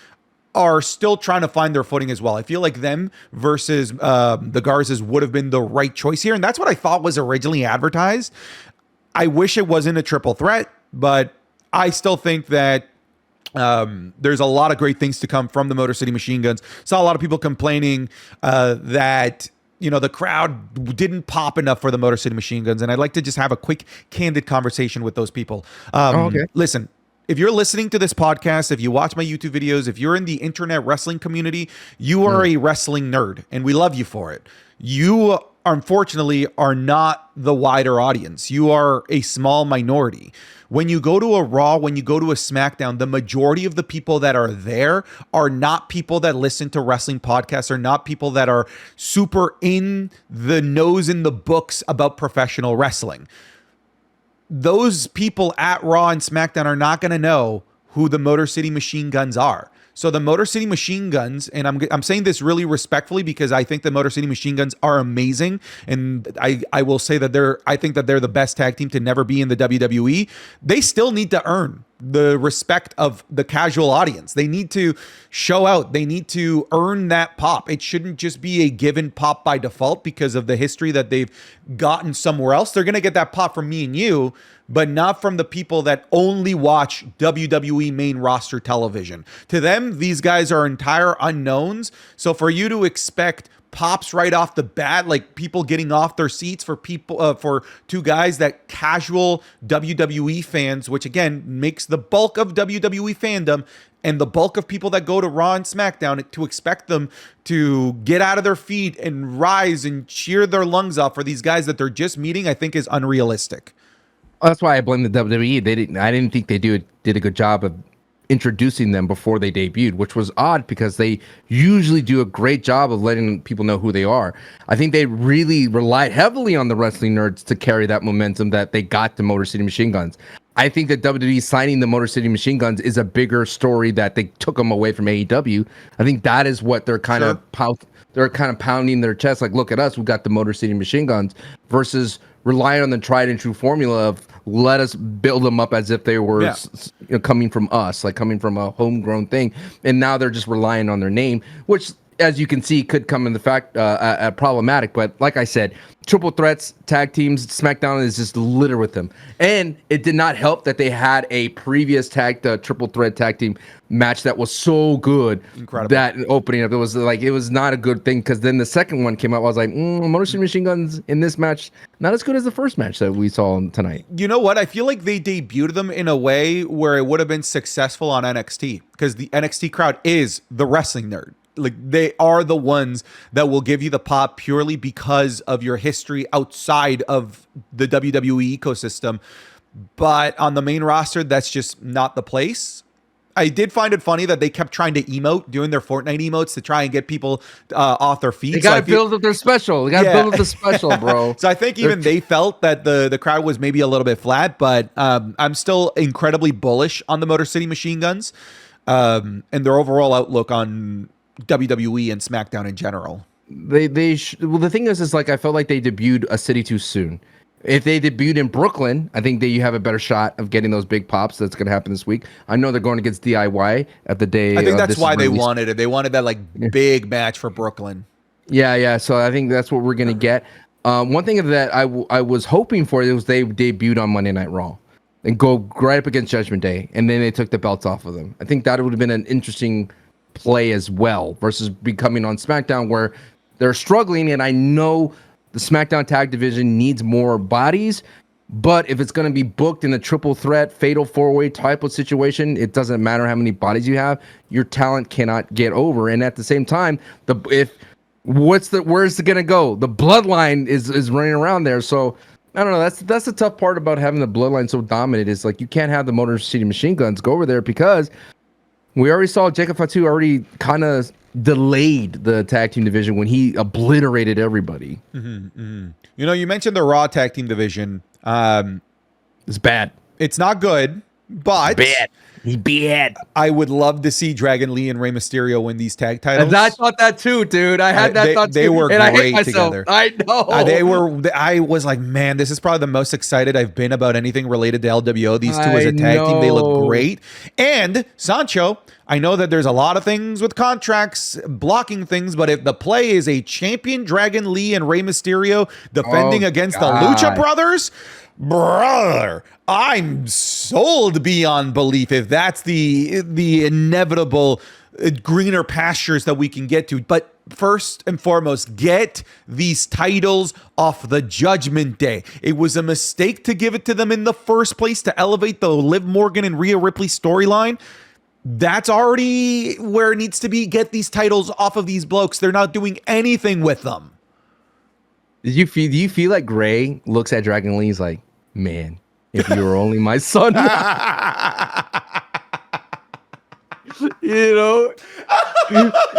are still trying to find their footing as well. I feel like them versus the Garzas would have been the right choice here, and that's what I thought was originally advertised. I wish it wasn't a triple threat, but I still think that there's a lot of great things to come from the Motor City Machine Guns. Saw a lot of people complaining that the crowd didn't pop enough for the Motor City Machine Guns, and I'd like to just have a quick, candid conversation with those people. Okay. Listen, if you're listening to this podcast, if you watch my YouTube videos, if you're in the internet wrestling community, you are a wrestling nerd, and we love you for it. You, unfortunately, are not the wider audience. You are a small minority. When you go to a Raw, when you go to a SmackDown, the majority of the people that are there are not people that listen to wrestling podcasts, are not people that are super in the nose in the books about professional wrestling. Those people at Raw and SmackDown are not going to know who the Motor City Machine Guns are. So the Motor City Machine Guns, and I'm saying this really respectfully because I think the Motor City Machine Guns are amazing, and I will say that I think that they're the best tag team to never be in the WWE. They still need to earn the respect of the casual audience. They need to show out. They need to earn that pop. It shouldn't just be a given pop by default because of the history that they've gotten somewhere else. They're going to get that pop from me and you, but not from the people that only watch WWE main roster television. To them, these guys are entire unknowns. So for you to expect pops right off the bat, like people getting off their seats for two guys that casual WWE fans, which again makes the bulk of WWE fandom and the bulk of people that go to Raw and SmackDown, to expect them to get out of their feet and rise and cheer their lungs off for these guys that they're just meeting, I think is unrealistic. That's why I blame the WWE. I didn't think they did a good job of introducing them before they debuted, which was odd because they usually do a great job of letting people know who they are. I think they really relied heavily on the wrestling nerds to carry that momentum that they got to Motor City Machine Guns. I think that WWE signing the Motor City Machine Guns is a bigger story that they took them away from AEW. I think that is what they're kind of pounding their chest, like, look at us, we got the Motor City Machine Guns, versus relying on the tried and true formula of let us build them up as if they were coming from us, like coming from a homegrown thing. And now they're just relying on their name, which, as you can see, could come in the fact problematic. But like I said, triple threats, tag teams, SmackDown is just littered with them. And it did not help that they had a previous triple threat tag team match that was so good. Incredible. That opening up, it was not a good thing, because then the second one came out. I was like, Motor City Machine Guns in this match, not as good as the first match that we saw tonight. You know what? I feel like they debuted them in a way where it would have been successful on NXT, because the NXT crowd is the wrestling nerd. Like, they are the ones that will give you the pop purely because of your history outside of the WWE ecosystem. but on the main roster, that's just not the place. I did find it funny that they kept trying to emote, doing their Fortnite emotes to try and get people off their feet. They got to build up their special. They got to build up the special, bro. So I think even they felt that the crowd was maybe a little bit flat, but I'm still incredibly bullish on the Motor City Machine Guns and their overall outlook on WWE and SmackDown in general. Well, the thing is like I felt like they debuted a city too soon. If they debuted in Brooklyn, I think that you have a better shot of getting those big pops. That's going to happen this week. I know they're going against DIY at the day. I think that's why they wanted it. They wanted that like big match for Brooklyn. Yeah. So I think that's what we're going to get. One thing that I was hoping for was they debuted on Monday Night Raw and go right up against Judgment Day, and then they took the belts off of them. I think that would have been an interesting play as well versus becoming on SmackDown where they're struggling, and I know the SmackDown tag division needs more bodies, but if it's going to be booked in a triple threat, fatal four-way type of situation, it doesn't matter how many bodies you have. Your talent cannot get over. And at the same time, where's it going to go? The bloodline is running around there. So I don't know. That's the tough part about having the bloodline so dominant is like you can't have the Motor City Machine Guns go over there because we already saw Jacob Fatu already kind of delayed the tag team division when he obliterated everybody. You know, you mentioned the Raw tag team division. It's bad. It's not good, but He's bad. I would love to see Dragon Lee and Rey Mysterio win these tag titles. And I thought that too, dude. I had that thought too. They were and great together. I know. I was like, man, this is probably the most excited I've been about anything related to LWO. These two as a tag team, they look great. And Sancho, I know that there's a lot of things with contracts blocking things, but if the play is a champion Dragon Lee and Rey Mysterio defending against the Lucha Brothers, brother, I'm sold beyond belief if that's the inevitable greener pastures that we can get to. But first and foremost, get these titles off the Judgment Day. It was a mistake to give it to them in the first place to elevate the Liv Morgan and Rhea Ripley storyline. That's already where it needs to be. Get these titles off of these blokes. They're not doing anything with them. Do you feel like Gray looks at Dragon Lee? He's like, man, if you were only my son. You know,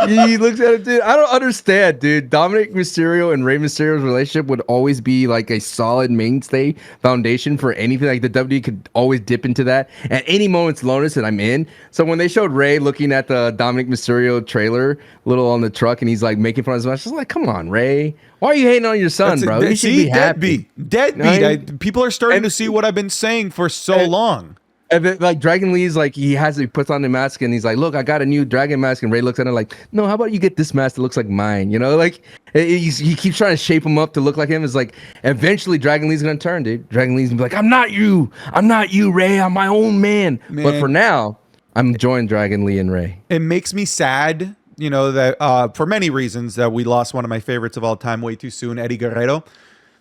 he looks at it, dude. I don't understand, dude. Dominic Mysterio and Rey Mysterio's relationship would always be like a solid mainstay foundation for anything. Like the WWE could always dip into that at any moment's notice, and I'm in. So when they showed Rey looking at the Dominic Mysterio trailer, little on the truck, and he's like making fun of his match, I was like, come on, Rey. Why are you hating on your son, bro? You should be happy. Deadbeat. People are starting to see what I've been saying for so long. And then, like Dragon Lee's like he puts on the mask and he's like, look, I got a new dragon mask, and Ray looks at him like, no, how about you get this mask that looks like mine? You know, like he keeps trying to shape him up to look like him. It's like eventually Dragon Lee's gonna turn, dude. Dragon Lee's gonna be like, I'm not you, Ray, I'm my own man. But for now, I'm enjoying Dragon Lee and Ray. It makes me sad, you know, that for many reasons that we lost one of my favorites of all time way too soon, Eddie Guerrero.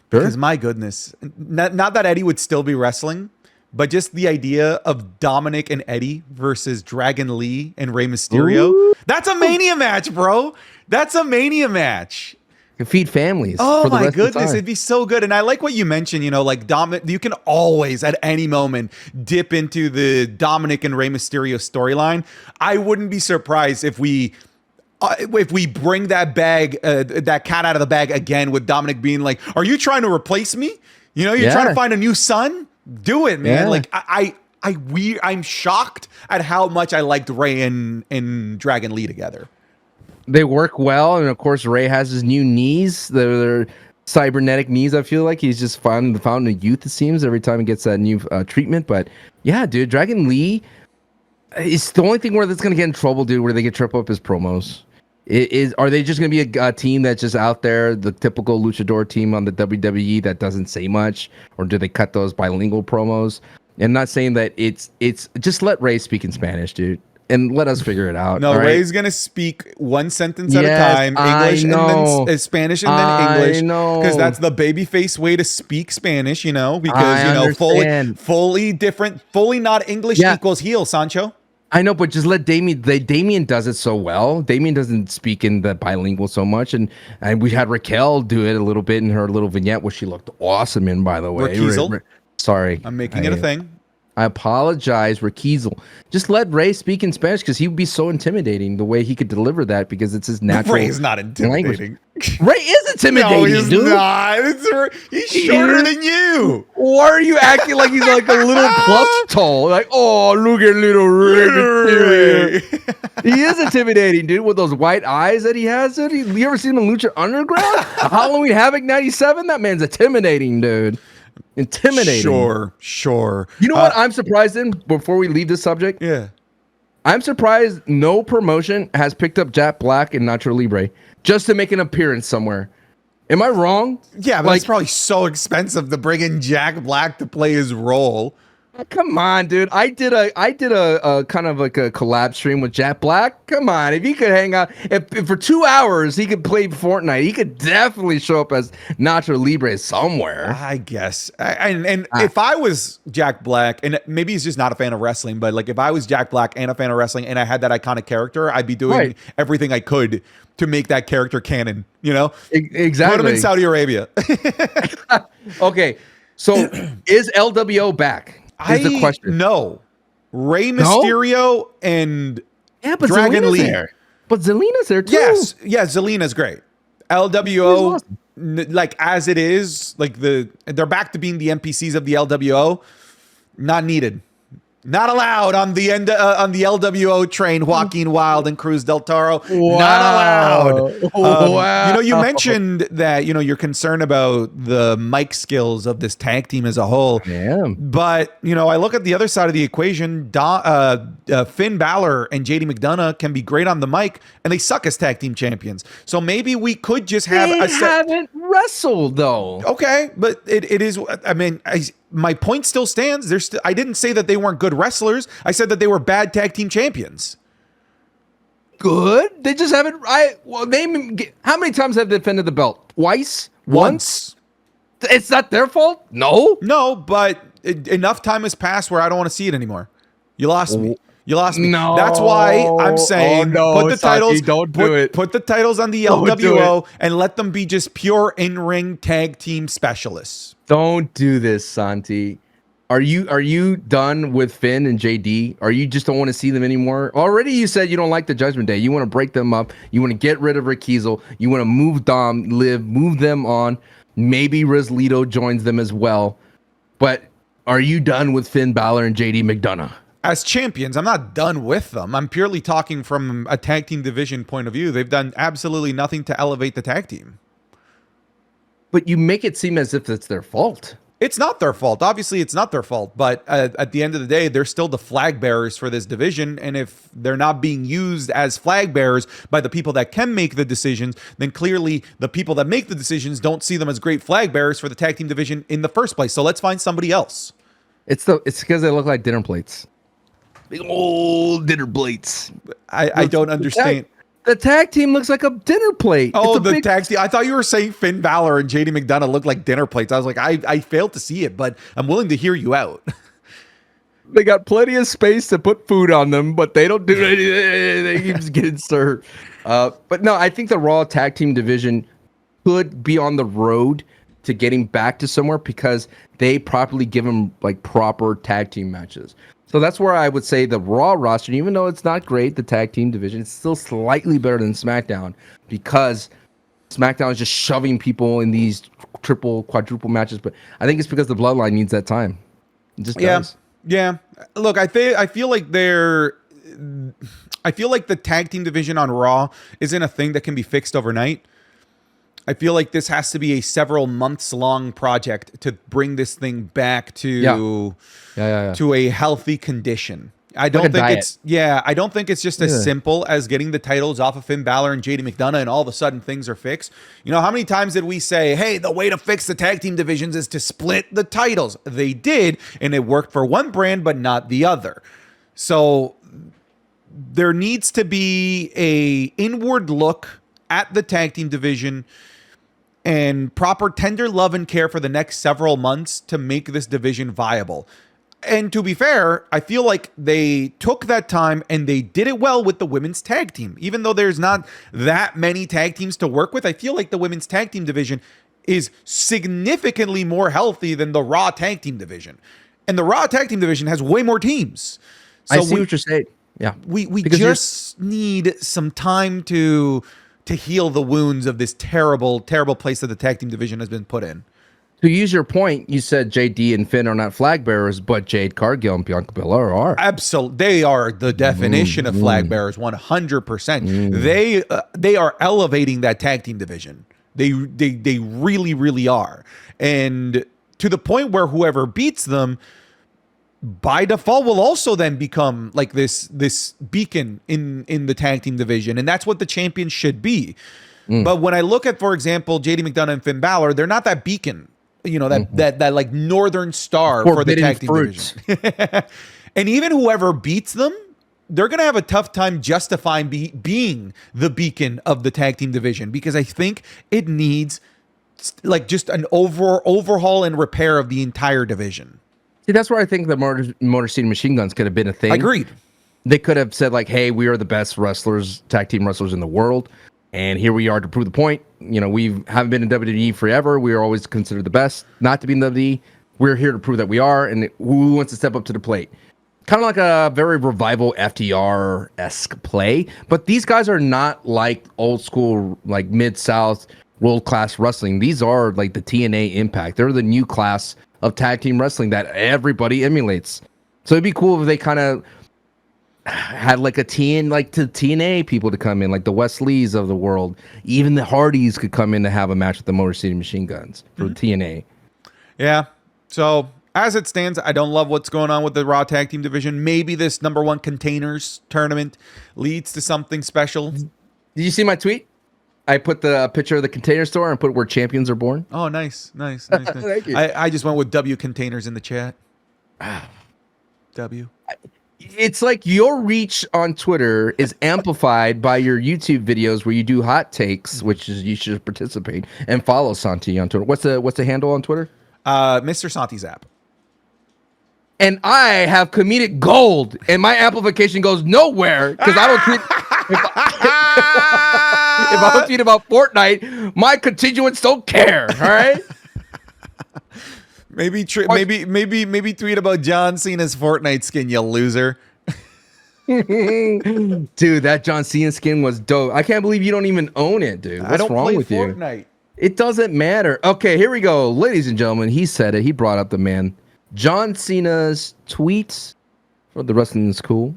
Because my goodness, not that Eddie would still be wrestling, but just the idea of Dominic and Eddie versus Dragon Lee and Rey Mysterio. Ooh. That's a Mania match, bro. That's a Mania match. You feed families. Oh my goodness, it'd be so good. And I like what you mentioned, you know, like Dominic, you can always at any moment dip into the Dominic and Rey Mysterio storyline. I wouldn't be surprised if we bring that that cat out of the bag again with Dominic being like, are you trying to replace me? You know, you're trying to find a new son? Do it, man. Like I'm shocked at how much I liked Ray and Dragon Lee together. They work well, and of course Ray has his new knees. They're cybernetic knees. I feel like he's just found the youth, it seems, every time he gets that new treatment. But yeah, dude, Dragon Lee is the only thing where that's gonna get in trouble, dude, where they get trip up his promos. Are they just going to be a team that's just out there, the typical luchador team on the WWE that doesn't say much, or do they cut those bilingual promos? And I'm not saying that it's just let Ray speak in Spanish, dude, and let us figure it out. No, Ray's going to speak one sentence at a time, English and then Spanish and then English, because that's the babyface way to speak Spanish, you know, because fully different, fully not English equals heel, Sancho. I know, but just let Damian. Damian does it so well. Damian doesn't speak in the bilingual so much, and we had Raquel do it a little bit in her little vignette, which she looked awesome in, by the way. Sorry. I'm making it a thing. I apologize, Rakizel. Just let Ray speak in Spanish because he would be so intimidating the way he could deliver that because it's his natural Ray is not intimidating. Ray is intimidating, No, he's dude. not. He's shorter than you. Why are you acting like he's like a little plus tall? Like, oh, look at little Ray. He is intimidating, dude, with those white eyes that he has. Dude. You ever seen him in Lucha Underground? Halloween Havoc 97? That man's intimidating, dude. Intimidating. Sure. You know what I'm surprised in before we leave this subject? Yeah. I'm surprised no promotion has picked up Jack Black and Nacho Libre just to make an appearance somewhere. Am I wrong? Yeah, but it's probably so expensive to bring in Jack Black to play his role. Come on, dude. I did a kind of like a collab stream with Jack Black. Come on, if he could hang out, if for 2 hours he could play Fortnite, he could definitely show up as Nacho Libre somewhere. I guess. If I was Jack Black, and maybe he's just not a fan of wrestling, but like if I was Jack Black and a fan of wrestling and I had that iconic character, I'd be doing everything I could to make that character canon, you know? Exactly. Put him in Saudi Arabia. Okay, so is LWO back? Is the question. No. Rey Mysterio and but Dragon Zelina's Lee. there. But Zelina's there too. Yes. Yeah, Zelina's great. LWO, like as it is, like they're back to being the NPCs of the LWO. Not needed. Not allowed on the LWO train, Joaquin Wilde and Cruz del Toro. Wow. Not allowed. Wow. You know, you mentioned that, you know, you're concerned about the mic skills of this tag team as a whole. Yeah. But, you know, I look at the other side of the equation. Finn Balor and JD McDonough can be great on the mic, and they suck as tag team champions. So maybe we could just have they haven't wrestled, though. Okay, but it is, I mean, my point still stands. I didn't say that they weren't good wrestlers. I said that they were bad tag team champions. Good? They just haven't. How many times have they defended the belt? Twice? Once? It's not their fault? No, but enough time has passed where I don't want to see it anymore. You lost me. No. That's why I'm saying put the titles. Put the titles on the LWO and let them be just pure in-ring tag team specialists. Don't do this, Santi. Are you done with Finn and JD? Or you just don't want to see them anymore? Already you said you don't like the Judgment Day. You want to break them up. You want to get rid of Rakizel. You want to move Dom, move them on. Maybe Rizlito joins them as well. But are you done with Finn Balor and JD McDonough? As champions, I'm not done with them. I'm purely talking from a tag team division point of view. They've done absolutely nothing to elevate the tag team. But you make it seem as if it's their fault. It's not their fault. Obviously, it's not their fault. But at the end of the day, they're still the flag bearers for this division. And if they're not being used as flag bearers by the people that can make the decisions, then clearly the people that make the decisions don't see them as great flag bearers for the tag team division in the first place. So let's find somebody else. It's because they look like dinner plates. Big old dinner plates. I don't understand. The tag team looks like a dinner plate. Oh, the tag team. I thought you were saying Finn Balor and JD McDonough look like dinner plates. I was like, I failed to see it, but I'm willing to hear you out. They got plenty of space to put food on them, but they don't do anything. They keep getting served. But no, I think the Raw tag team division could be on the road to getting back to somewhere because they properly give them like proper tag team matches. So that's where I would say the Raw roster, even though it's not great, the tag team division, it's still slightly better than SmackDown because SmackDown is just shoving people in these triple, quadruple matches. But I think it's because the Bloodline needs that time. It just does. Yeah. Look, I feel like the tag team division on Raw isn't a thing that can be fixed overnight. I feel like this has to be a several months long project to bring this thing back to to a healthy condition. I don't think it's just as simple as getting the titles off of Finn Balor and JD McDonough and all of a sudden things are fixed. You know, how many times did we say, hey, the way to fix the tag team divisions is to split the titles? They did, and it worked for one brand, but not the other. So there needs to be a inward look at the tag team division and proper tender love and care for the next several months to make this division viable. And to be fair, I feel like they took that time and they did it well with the women's tag team. Even though there's not that many tag teams to work with, I feel like the women's tag team division is significantly more healthy than the Raw tag team division. And the Raw tag team division has way more teams. So I see what you're saying. Yeah. We just need some time to heal the wounds of this terrible, terrible place that the tag team division has been put in. To use your point, you said JD and Finn are not flag bearers, but Jade Cargill and Bianca Belair are. Absolutely. They are the definition of flag bearers, 100%. They are elevating that tag team division. They really, really are. And to the point where whoever beats them, by default, will also then become like this beacon in the tag team division. And that's what the champions should be. But when I look at, for example, JD McDonough and Finn Balor, they're not that beacon. You know, that like northern star for the tag team division. And even whoever beats them, they're going to have a tough time justifying being the beacon of the tag team division, because I think it needs like just an overhaul and repair of the entire division. See, that's where I think the Motor City Machine Guns could have been a thing. Agreed. They could have said like, hey, we are the best tag team wrestlers in the world. And here we are to prove the point. You know, we haven't been in WWE forever. We are always considered the best not to be in WWE. We're here to prove that we are. And who wants to step up to the plate? Kind of like a very revival FTR-esque play. But these guys are not like old school, like Mid-South, world-class wrestling. These are like the TNA Impact. They're the new class of tag team wrestling that everybody emulates. So it'd be cool if they kind of had like to TNA people to come in, like the Wesleys of the world. Even the Hardys could come in to have a match with the Motor City Machine Guns for TNA. Yeah. So as it stands, I don't love what's going on with the Raw tag team division. Maybe this #1 containers tournament leads to something special. Did you see my tweet? I put the picture of the container store and put where champions are born. Oh, nice. Thank you. I just went with W containers in the chat. W. It's like your reach on Twitter is amplified by your YouTube videos where you do hot takes, which is you should participate and follow Santi on Twitter. What's the handle on Twitter? Mr. Santi's app. And I have comedic gold, and my amplification goes nowhere because I don't tweet. If I don't tweet about Fortnite, my constituents don't care. All right. Maybe tweet about John Cena's Fortnite skin, you loser. Dude, that John Cena skin was dope. I can't believe you don't even own it, dude. What's wrong with Fortnite. You? It doesn't matter. Okay, here we go. Ladies and gentlemen, he said it. He brought up the man. John Cena's tweets for the wrestling school.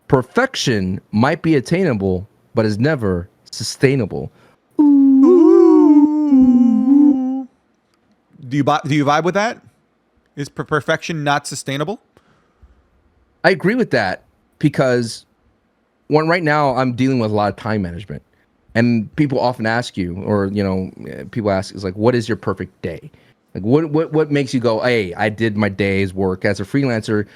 Perfection might be attainable, but is never sustainable. Ooh. Do you vibe with that? Is perfection not sustainable? I agree with that because right now I'm dealing with a lot of time management, and people often ask you, or people ask, is like, what is your perfect day? Like, what makes you go, hey, I did my day's work as a freelancer?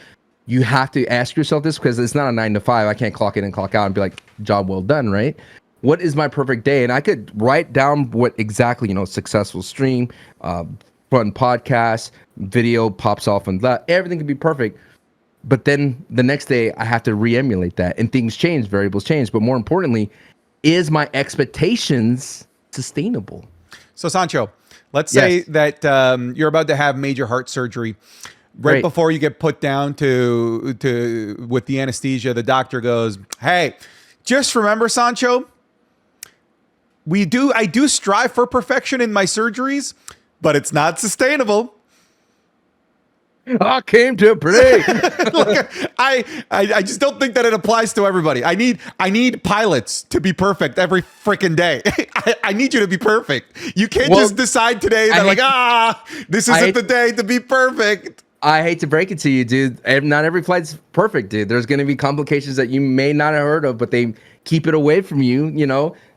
You have to ask yourself this because it's not a 9 to 5. I can't clock in and clock out and be like, job well done, right? What is my perfect day? And I could write down what exactly, successful stream, fun podcast, video pops off and that. Everything could be perfect. But then the next day I have to re-emulate that, and things change, variables change. But more importantly, is my expectations sustainable? So Sancho, let's say that you're about to have major heart surgery. Right before you get put down to with the anesthesia, the doctor goes, "Hey, just remember, Sancho, I do strive for perfection in my surgeries, but it's not sustainable." I came to play. Look, I just don't think that it applies to everybody. I need pilots to be perfect every freaking day. I need you to be perfect. You can't just decide today that this isn't the day to be perfect. I hate to break it to you, dude. Not every flight's perfect, dude. There's going to be complications that you may not have heard of, but they keep it away from you.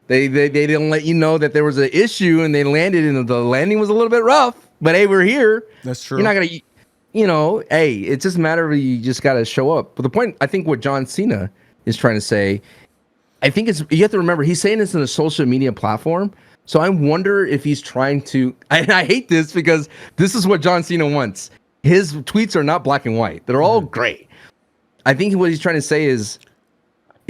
They don't let you know that there was an issue and they landed, and the landing was a little bit rough. But hey, we're here. That's true. You're not gonna, hey, it's just a matter of you just got to show up. But the point, I think, what John Cena is trying to say, I think you have to remember he's saying this in a social media platform. So I wonder if he's trying to. And I hate this because this is what John Cena wants. His tweets are not black and white. They're all gray. I think what he's trying to say is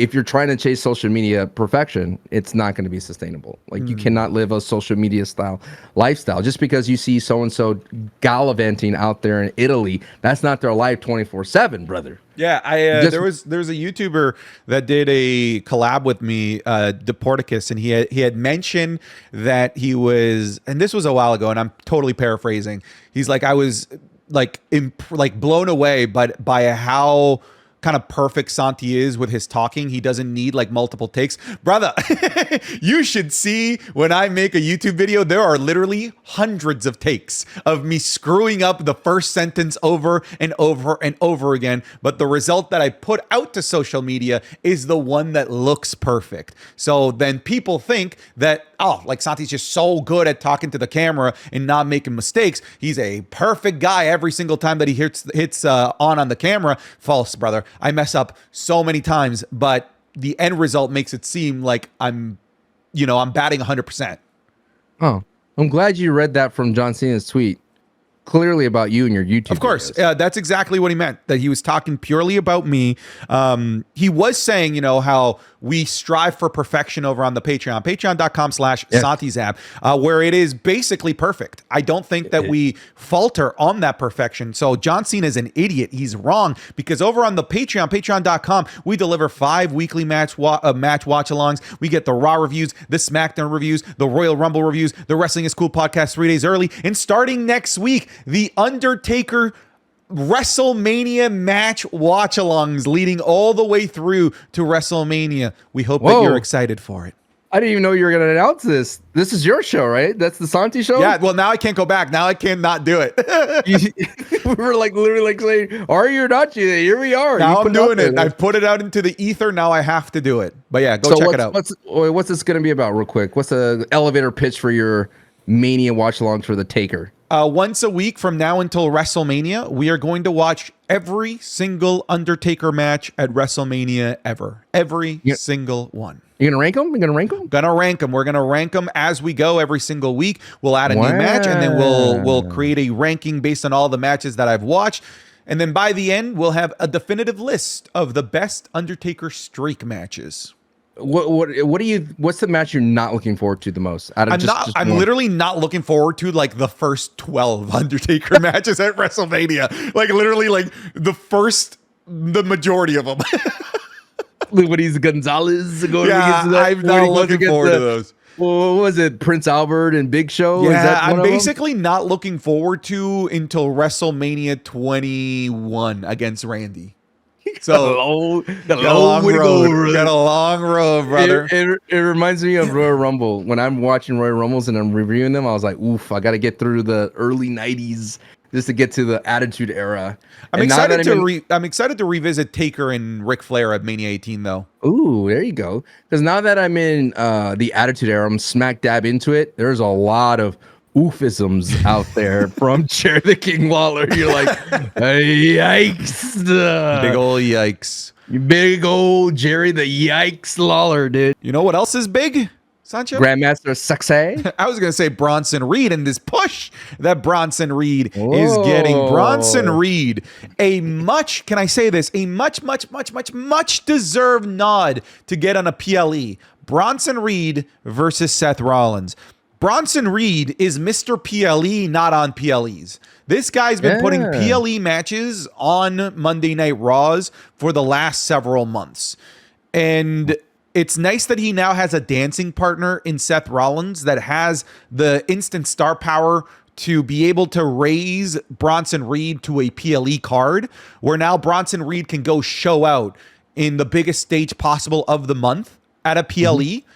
if you're trying to chase social media perfection, it's not going to be sustainable. Like you cannot live a social media style lifestyle just because you see so and so gallivanting out there in Italy. That's not their life 24/7, brother. Yeah, there was a YouTuber that did a collab with me, Deporticus, and he had mentioned that he was, and this was a while ago, and I'm totally paraphrasing. He's like, I was like blown away, but by how kind of perfect Santi is with his talking. He doesn't need like multiple takes. Brother, you should see when I make a YouTube video, there are literally hundreds of takes of me screwing up the first sentence over and over and over again. But the result that I put out to social media is the one that looks perfect. So then people think that, oh, like Santi's just so good at talking to the camera and not making mistakes. He's a perfect guy every single time that he hits on the camera. False, brother. I mess up so many times, but the end result makes it seem like I'm batting 100%. Oh, I'm glad you read that from John Cena's tweet. Clearly about you and your YouTube. Of course. That's exactly what he meant, that he was talking purely about me. He was saying, how we strive for perfection over on the Patreon, patreon.com/SantiZap, where it is basically perfect. I don't think that we falter on that perfection. So John Cena is an idiot. He's wrong, because over on the Patreon, patreon.com, we deliver 5 weekly match watch-alongs. We get the Raw reviews, the SmackDown reviews, the Royal Rumble reviews, the Wrestling is Cool podcast 3 days early. And starting next week, the Undertaker WrestleMania match watch-alongs leading all the way through to WrestleMania. We hope that you're excited for it. I didn't even know you were going to announce this. This is your show, right? That's the Santi show? Yeah, well, now I can't go back. Now I cannot do it. We were like literally like saying, are you or not you? Here we are. Now I'm doing it. I've put it out into the ether. Now I have to do it. But yeah, go check it out. What's this going to be about real quick? What's the elevator pitch for your Mania watch-along for the Taker? Once a week from now until WrestleMania, we are going to watch every single Undertaker match at WrestleMania ever. Every single one. You're going to rank them? You're going to rank them? Gonna rank them. We're going to rank them as we go every single week. We'll add a new match, and then we'll create a ranking based on all the matches that I've watched. And then by the end, we'll have a definitive list of the best Undertaker streak matches. What's the match you're not looking forward to the most? I'm literally not looking forward to like the first 12 Undertaker matches at WrestleMania. Like literally like the majority of them. When he's Gonzalez going I'm not looking forward to those. What was it? Prince Albert and Big Show? Yeah, I'm basically not looking forward to until WrestleMania 21 against Randy. So got a long road, brother. It reminds me of Royal Rumble. When I'm watching Royal Rumbles and I'm reviewing them, I was like, oof, I got to get through the early 90s just to get to the Attitude Era. I'm excited to revisit Taker and Ric Flair at Mania 18 though. Ooh, there you go. Because now that I'm in the Attitude Era, I'm smack dab into it. There's a lot of oofisms out there from Chair the King Lawler. You're like, yikes. Big old yikes. You big old Jerry the Yikes Lawler, dude. You know what else is big, Sancho? Grandmaster Success. I was going to say Bronson Reed, and this push that Bronson Reed is getting. Bronson Reed, can I say this? A much deserved nod to get on a PLE. Bronson Reed versus Seth Rollins. Bronson Reed is Mr. PLE, not on PLEs. This guy's been putting PLE matches on Monday Night Raws for the last several months. And it's nice that he now has a dancing partner in Seth Rollins that has the instant star power to be able to raise Bronson Reed to a PLE card, where now Bronson Reed can go show out in the biggest stage possible of the month at a PLE. Mm-hmm.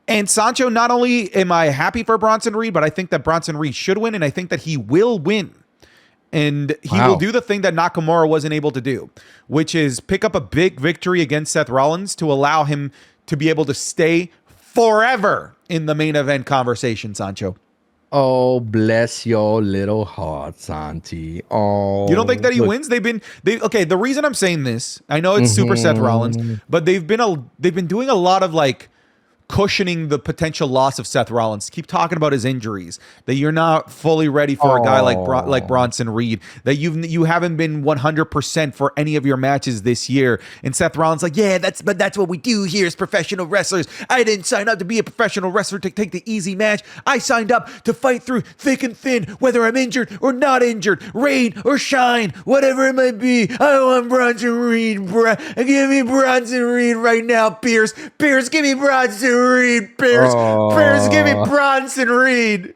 And Sancho, not only am I happy for Bronson Reed, but I think that Bronson Reed should win, and I think that he will win. And he will do the thing that Nakamura wasn't able to do, which is pick up a big victory against Seth Rollins to allow him to be able to stay forever in the main event conversation, Sancho. Oh, bless your little heart, Santi. Oh, you don't think that he wins? Okay, the reason I'm saying this, I know it's super Seth Rollins, but they've been doing a lot of like cushioning the potential loss of Seth Rollins. Keep talking about his injuries, that you're not fully ready for a guy like Bronson Reed, that you haven't been 100% for any of your matches this year. And Seth Rollins like, yeah, that's what we do here as professional wrestlers. I didn't sign up to be a professional wrestler to take the easy match. I signed up to fight through thick and thin, whether I'm injured or not injured, rain or shine, whatever it might be. I want Bronson Reed, give me Bronson Reed right now, Pierce. Pierce, give me Bronson Reed. Pierce, Pierce, give me Bronson Reed.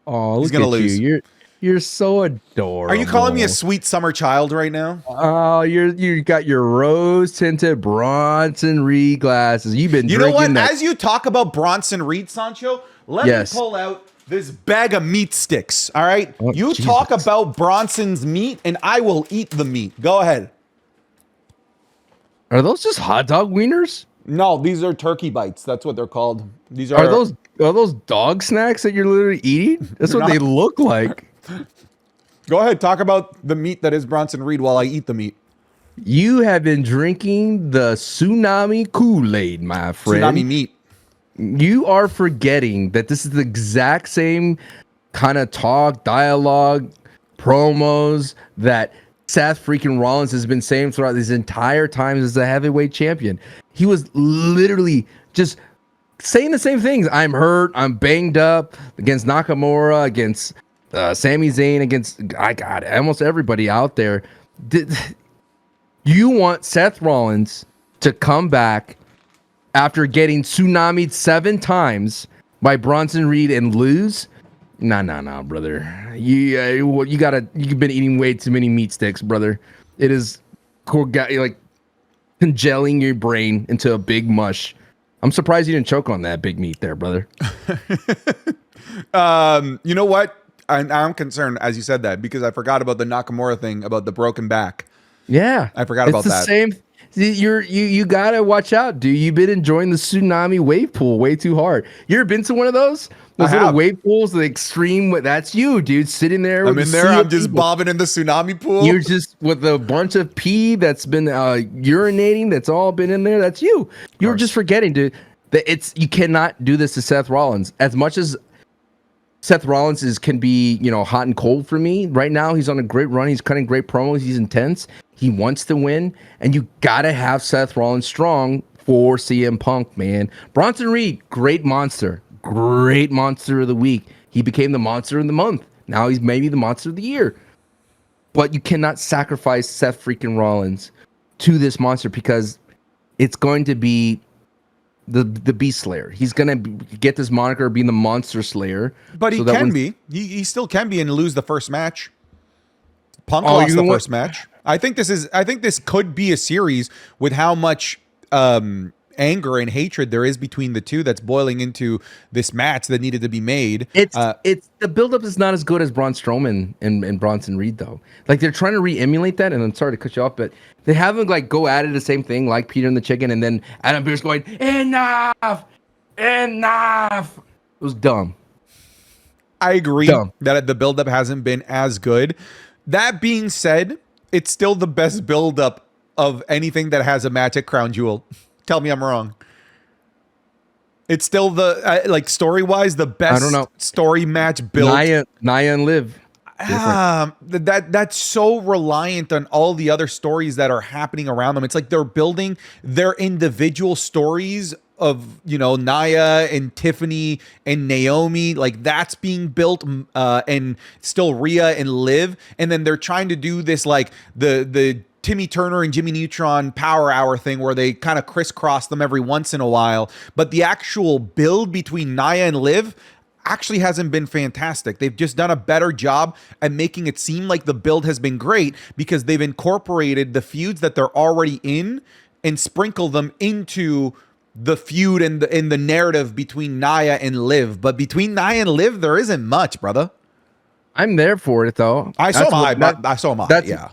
Oh, he's gonna lose. You're so adorable. Are you calling me a sweet summer child right now? Oh, you got your rose tinted Bronson Reed glasses. You've been. You know what? As you talk about Bronson Reed, Sancho, let me pull out this bag of meat sticks. All right, you talk about Bronson's meat, and I will eat the meat. Go ahead. Are those just hot dog wieners? No, these are turkey bites. That's what they're called. These are those dog snacks that you're literally eating? That's what they look like. Go ahead, talk about the meat that is Bronson Reed while I eat the meat. You have been drinking the tsunami Kool-Aid, my friend. Tsunami meat. You are forgetting that this is the exact same kind of talk, dialogue, promos that Seth freaking Rollins has been saying throughout these entire times as a heavyweight champion. He was literally just saying the same things. I'm hurt. I'm banged up against Nakamura, against Sami Zayn, against almost everybody out there. You want Seth Rollins to come back after getting tsunamied 7 times by Bronson Reed and lose? Nah, brother. You've been eating way too many meat sticks, brother. It is like congealing your brain into a big mush. I'm surprised you didn't choke on that big meat there, brother. You know what? I'm concerned as you said that because I forgot about the Nakamura thing about the broken back. Yeah, I forgot about that. Same. You gotta watch out, dude. You've been enjoying the tsunami wave pool way too hard. You ever been to one of those little wave pools, the extreme? That's you, dude, sitting there. I'm in there. I'm just bobbing in the tsunami pool. You're just with a bunch of pee that's been urinating. That's all been in there. That's you. You were just forgetting, dude. That you cannot do this to Seth Rollins. As much as Seth Rollins can be, hot and cold for me right now. He's on a great run. He's cutting great promos. He's intense. He wants to win, and you gotta have Seth Rollins strong for CM Punk, man. Bronson Reed, great monster of the week. He became the monster of the month. Now he's maybe the monster of the year. But you cannot sacrifice Seth freaking Rollins to this monster because it's going to be the Beast Slayer. He's gonna get this moniker of being the Monster Slayer. But he can be. He still can be and lose the first match. Punk lost the first match. I think this could be a series with how much anger and hatred there is between the two that's boiling into this match that needed to be made. It's the buildup is not as good as Braun Strowman and Bronson Reed though. Like they're trying to re-emulate that, and I'm sorry to cut you off, but they haven't go at it the same thing like Peter and the Chicken, and then Adam Pearce going enough. It was dumb. I agree that the buildup hasn't been as good. That being said, it's still the best buildup of anything that has a match at Crown Jewel. Tell me I'm wrong. It's still the story-wise the best story match built. Nia and Liv. That's so reliant on all the other stories that are happening around them. It's like they're building their individual stories of Nia and Tiffany and Naomi, like that's being built, and still Rhea and Liv, and then they're trying to do this like the Timmy Turner and Jimmy Neutron Power Hour thing where they kind of crisscross them every once in a while, but the actual build between Nia and Liv actually hasn't been fantastic. They've just done a better job at making it seem like the build has been great because they've incorporated the feuds that they're already in and sprinkled them into the feud and the narrative between Nia and Liv. But between Nia and Liv, there isn't much, brother. I'm there for it though. I saw my.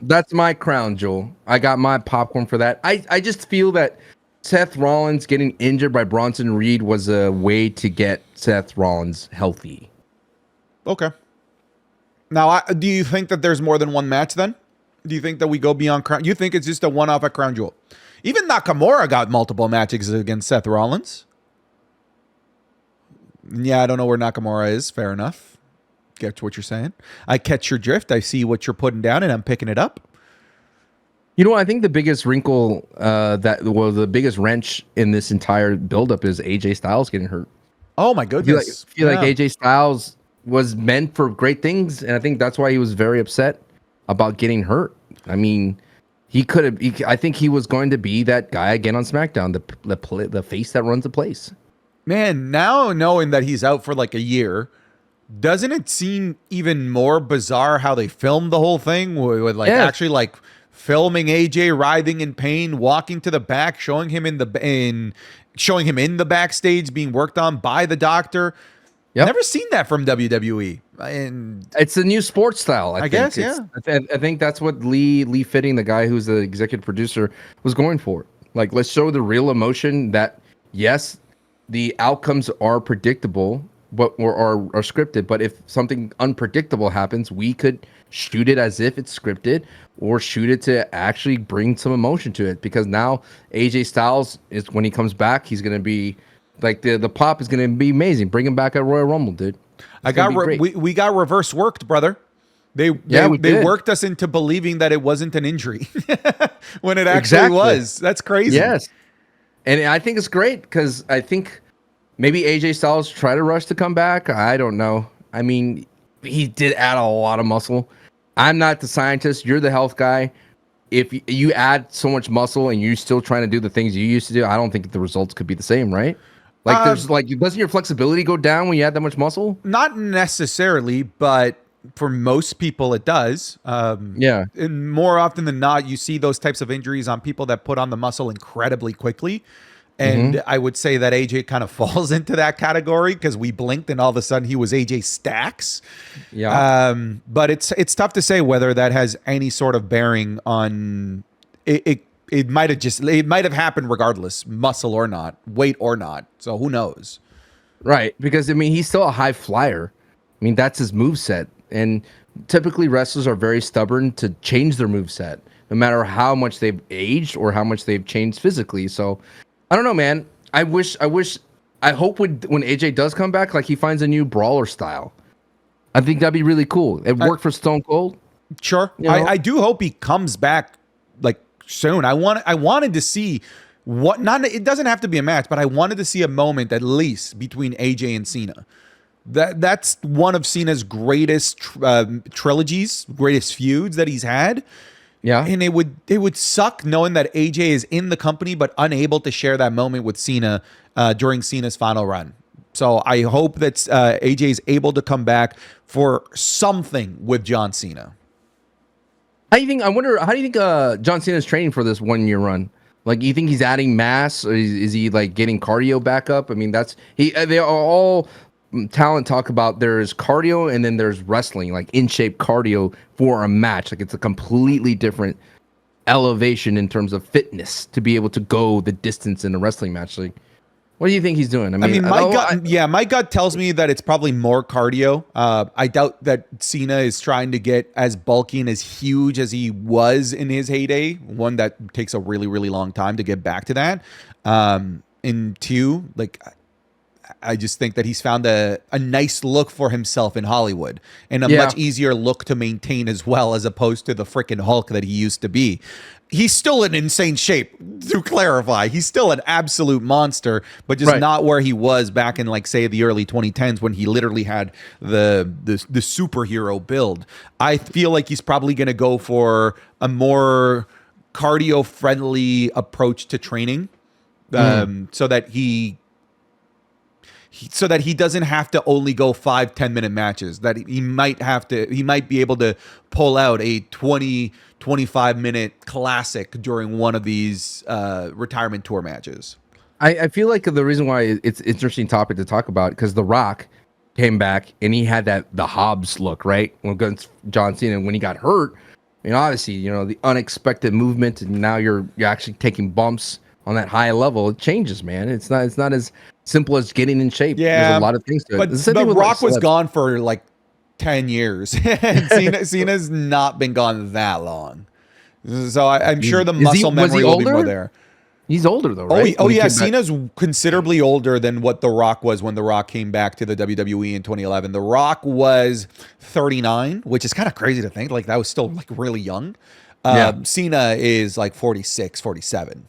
That's my crown jewel. I got my popcorn for that. I just feel that Seth Rollins getting injured by Bronson Reed was a way to get Seth Rollins healthy. Okay. Now, do you think that there's more than one match then? Do you think that we go beyond Crown? You think it's just a one-off at Crown Jewel? Even Nakamura got multiple matches against Seth Rollins. Yeah, I don't know where Nakamura is. Fair enough. Get what you're saying. I catch your drift. I see what you're putting down, and I'm picking it up. You know, I think the biggest wrinkle, the biggest wrench in this entire buildup is AJ Styles getting hurt. Oh my goodness! I feel like AJ Styles was meant for great things, and I think that's why he was very upset about getting hurt. I mean, he could have. I think he was going to be that guy again on SmackDown, the face that runs the place. Man, now knowing that he's out for like a year, doesn't it seem even more bizarre how they filmed the whole thing with like actually like filming AJ writhing in pain, walking to the back, showing him in the backstage being worked on by the doctor. Yep. Never seen that from WWE. And it's a new sports style. I guess, yeah. I think that's what Lee Fitting, the guy who's the executive producer, was going for. Like, let's show the real emotion that, yes, the outcomes are predictable, but are scripted. But if something unpredictable happens, we could shoot it as if it's scripted, or shoot it to actually bring some emotion to it. Because now AJ Styles is, when he comes back, he's gonna be like the pop is gonna be amazing. Bring him back at Royal Rumble, dude. We got reverse worked, brother. They worked us into believing that it wasn't an injury when it actually was. That's crazy. Yes. And I think it's great because I think maybe AJ Styles try to rush to come back. I don't know. I mean, he did add a lot of muscle. I'm not the scientist. You're the health guy. If you add so much muscle and you're still trying to do the things you used to do, I don't think the results could be the same, right? Like, doesn't your flexibility go down when you add that much muscle? Not necessarily, but for most people it does. Yeah. And more often than not, you see those types of injuries on people that put on the muscle incredibly quickly. And I would say that AJ kind of falls into that category because we blinked and all of a sudden he was AJ Stacks. Yeah. But it's tough to say whether that has any sort of bearing on it. It might have happened regardless, muscle or not, weight or not. So who knows? Right. Because I mean, he's still a high flyer. I mean, that's his moveset. And typically wrestlers are very stubborn to change their moveset, no matter how much they've aged or how much they've changed physically. So I don't know, man. I hope when AJ does come back, like he finds a new brawler style. I think that'd be really cool. It worked for Stone Cold. Sure. You know? I do hope he comes back like soon. I wanted to see it doesn't have to be a match, but I wanted to see a moment at least between AJ and Cena. That's one of Cena's greatest trilogies, greatest feuds that he's had. Yeah. And it would suck knowing that AJ is in the company but unable to share that moment with Cena during Cena's final run. So I hope that AJ is able to come back for something with John Cena. How do you think John Cena's training for this 1 year run? Like, you think he's adding mass, or is he like getting cardio back up? I mean, they are all talent talk about there's cardio and then there's wrestling, like in shape cardio for a match. Like, it's a completely different elevation in terms of fitness to be able to go the distance in a wrestling match. Like, what do you think he's doing? My gut tells me that it's probably more cardio. I doubt that Cena is trying to get as bulky and as huge as he was in his heyday. One, that takes a really, really long time to get back to that. And two, like, I just think that he's found a nice look for himself in Hollywood and a much easier look to maintain as well, as opposed to the freaking Hulk that he used to be. He's still in insane shape, to clarify. He's still an absolute monster, but just not where he was back in, like, say, the early 2010s when he literally had the superhero build. I feel like he's probably going to go for a more cardio-friendly approach to training, so that he doesn't have to only go 5-10 minute matches, that he might be able to pull out a 20-25 minute classic during one of these retirement tour matches. I feel like the reason why it's an interesting topic to talk about, because The Rock came back and he had the Hobbs look, right? Against John Cena when he got hurt. I mean, obviously, the unexpected movement, and now you're actually taking bumps on that high level. It changes, man. It's not as simple as getting in shape. Yeah, there's a lot of things to it. But The Rock was gone for like 10 years. And Cena's not been gone that long. So I'm sure the muscle memory will be more there. He's older though, Oh, right? yeah, Cena's considerably older than what The Rock was when The Rock came back to the WWE in 2011. The Rock was 39, which is kind of crazy to think. Like, that was still, like, really young. Cena is, like, 46, 47.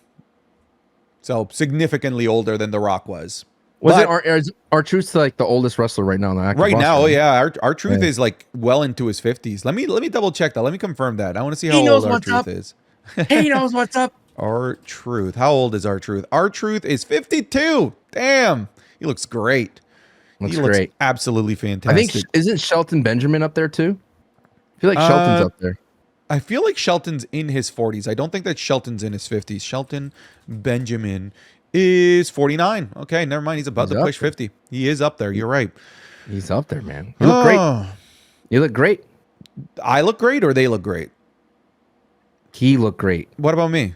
So, significantly older than The Rock was. Is R-Truth like the oldest wrestler right now on the active Right roster, now, right? yeah, R-Truth is, like, well into his 50s. Let me double check that. Let me confirm that. I want to see how old R-Truth is. He knows what's up. R-Truth. How old is R-Truth? R-Truth is 52. Damn. He looks great. Looks He looks great. absolutely I fantastic. think isn't Shelton Benjamin up there too? I feel like Shelton's up there. I feel like Shelton's in his 40s. I don't think that Shelton's in his 50s. Shelton Benjamin is 49. Okay, never mind. He's about to push 50. He is up there. You're right. He's up there, man. You look great. You look great. I look great or they look great? He looked great. What about me?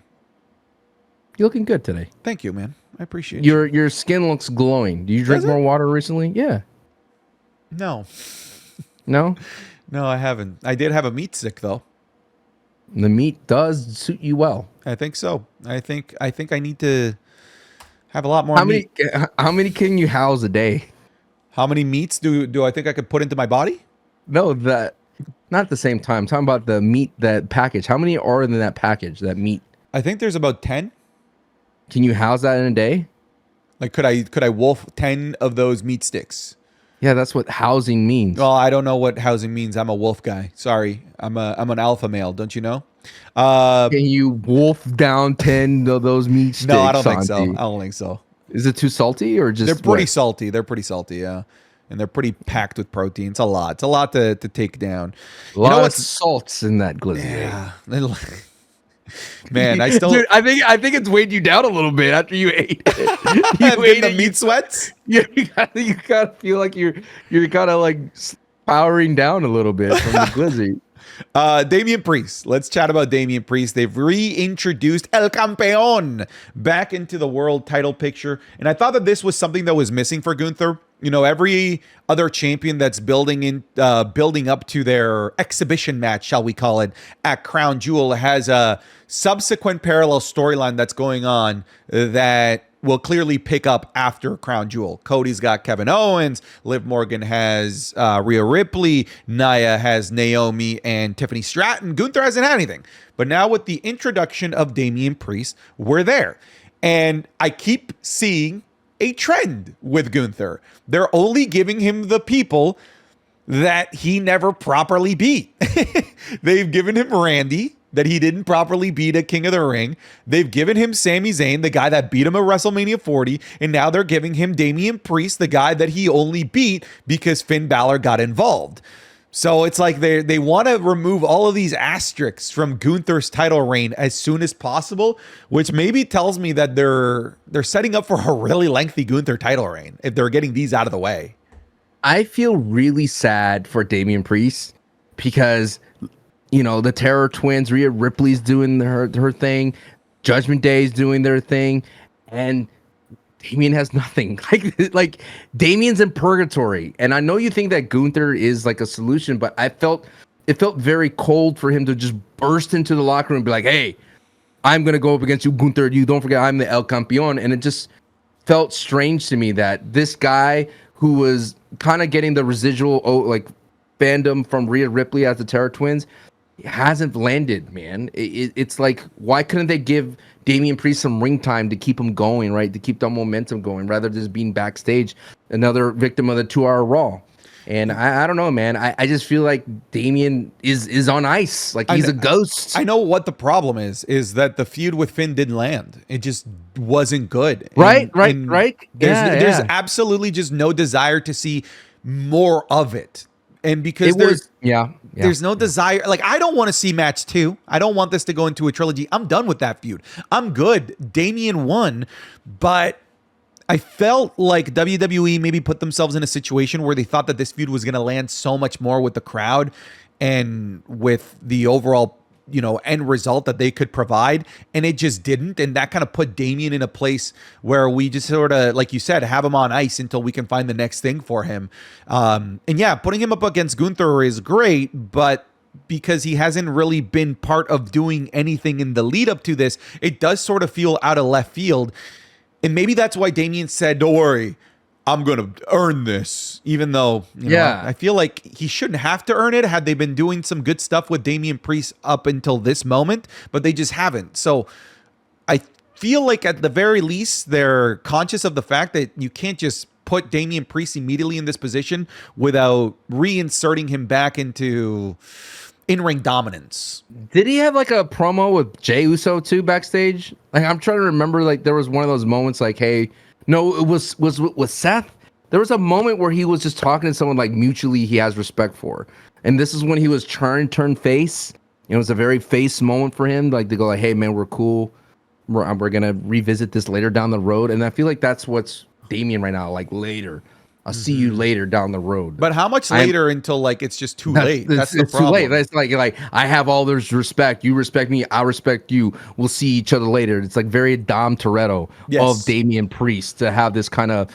You're looking good today. Thank you, man. I appreciate you. Your skin looks glowing. Do you drink more water recently? Yeah. No. No? No, I haven't. I did have a meat stick though. The meat does suit you well. I think so. I think I need to have a lot more meat. How many can you house a day? How many meats do I think I could put into my body? No, not at the same time. I'm talking about the meat, that package. How many are in that package, that meat? I think there's about 10. Can you house that in a day? Like, could I wolf 10 of those meat sticks? Yeah, that's what housing means. Well, I don't know what housing means. I'm a wolf guy. Sorry. I'm an alpha male. Don't you know? Can you wolf down 10 of those meat sticks? No, I don't think so. I don't think so. Is it too salty or just? They're pretty salty. They're pretty salty, yeah. And they're pretty packed with protein. It's a lot. It's a lot to take down. A lot of salts in that glizzy. Yeah. Man, I still. Dude, I think it's weighed you down a little bit after you ate it. You ate the meat sweats. Yeah, you gotta feel like you're kind of like powering down a little bit from the glizzy. Damian Priest. Let's chat about Damian Priest. They've reintroduced El Campeón back into the world title picture. And I thought that this was something that was missing for Gunther. You know, every other champion that's building up to their exhibition match, shall we call it, at Crown Jewel has a subsequent parallel storyline that's going on that will clearly pick up after Crown Jewel. Cody's got Kevin Owens, Liv Morgan has Rhea Ripley, Nia has Naomi and Tiffany Stratton. Gunther hasn't had anything. But now with the introduction of Damian Priest, we're there. And I keep seeing a trend with Gunther. They're only giving him the people that he never properly beat. They've given him Randy, that he didn't properly beat at King of the Ring. They've given him Sami Zayn, the guy that beat him at WrestleMania 40. And now they're giving him Damian Priest, the guy that he only beat because Finn Balor got involved. So it's like they want to remove all of these asterisks from Gunther's title reign as soon as possible, which maybe tells me that they're setting up for a really lengthy Gunther title reign if they're getting these out of the way. I feel really sad for Damian Priest because, you know, the Terror Twins, Rhea Ripley's doing her thing, Judgment Day's doing their thing, and Damian has nothing. Like Damian's in purgatory. And I know you think that Gunther is like a solution, but it felt very cold for him to just burst into the locker room and be like, hey, I'm going to go up against you, Gunther. You don't forget I'm the El Campeón. And it just felt strange to me that this guy who was kind of getting the residual fandom from Rhea Ripley as the Terror Twins hasn't landed, man. It's like, why couldn't they give Damian Priest some ring time to keep him going, right? To keep the momentum going, rather than just being backstage, another victim of the 2-hour Raw. And I don't know, man. I just feel like Damian is on ice. Like he's a ghost. I know what the problem is that the feud with Finn didn't land. It just wasn't good. Right. There's absolutely just no desire to see more of it. And because there's no desire. Like, I don't want to see match 2. I don't want this to go into a trilogy. I'm done with that feud. I'm good. Damian won, but I felt like WWE maybe put themselves in a situation where they thought that this feud was going to land so much more with the crowd and with the overall, you know, end result that they could provide, and it just didn't. And that kind of put Damian in a place where we just sort of, like you said, have him on ice until we can find the next thing for him. And yeah, putting him up against Gunther is great, but because he hasn't really been part of doing anything in the lead up to this, it does sort of feel out of left field. And maybe that's why Damian said, don't worry, I'm going to earn this, even though, I feel like he shouldn't have to earn it had they been doing some good stuff with Damian Priest up until this moment, but they just haven't. So I feel like at the very least, they're conscious of the fact that you can't just put Damian Priest immediately in this position without reinserting him back into in-ring dominance. Did he have like a promo with Jey Uso too backstage? Like, I'm trying to remember, like there was one of those moments like, hey, no, it was with Seth. There was a moment where he was just talking to someone like mutually he has respect for. And this is when he was turned face. It was a very face moment for him. Like to go like, hey man, we're cool. We're going to revisit this later down the road. And I feel like that's what's Damian right now. Like later. I'll see you later down the road. But how much later until like it's just too late? That's the problem. Too late. That's like I have all this respect. You respect me. I respect you. We'll see each other later. It's like very Dom Toretto of Damian Priest to have this kind of.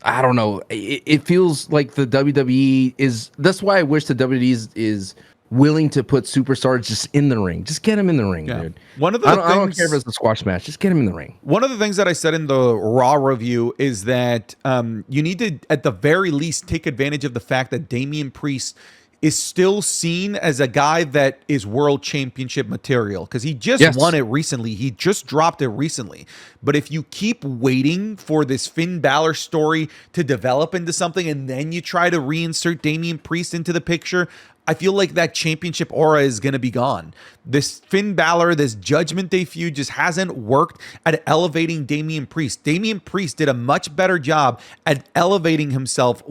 I don't know. It feels like the WWE is. That's why I wish the WWE is willing to put superstars just in the ring. Just get him in the ring, dude. One of the I don't care if it's a squash match. Just get him in the ring. One of the things that I said in the Raw review is that you need to, at the very least, take advantage of the fact that Damian Priest is still seen as a guy that is world championship material because he just won it recently. He just dropped it recently. But if you keep waiting for this Finn Balor story to develop into something and then you try to reinsert Damian Priest into the picture, I feel like that championship aura is going to be gone. This Finn Balor, this Judgment Day feud just hasn't worked at elevating Damian Priest. Damian Priest did a much better job at elevating himself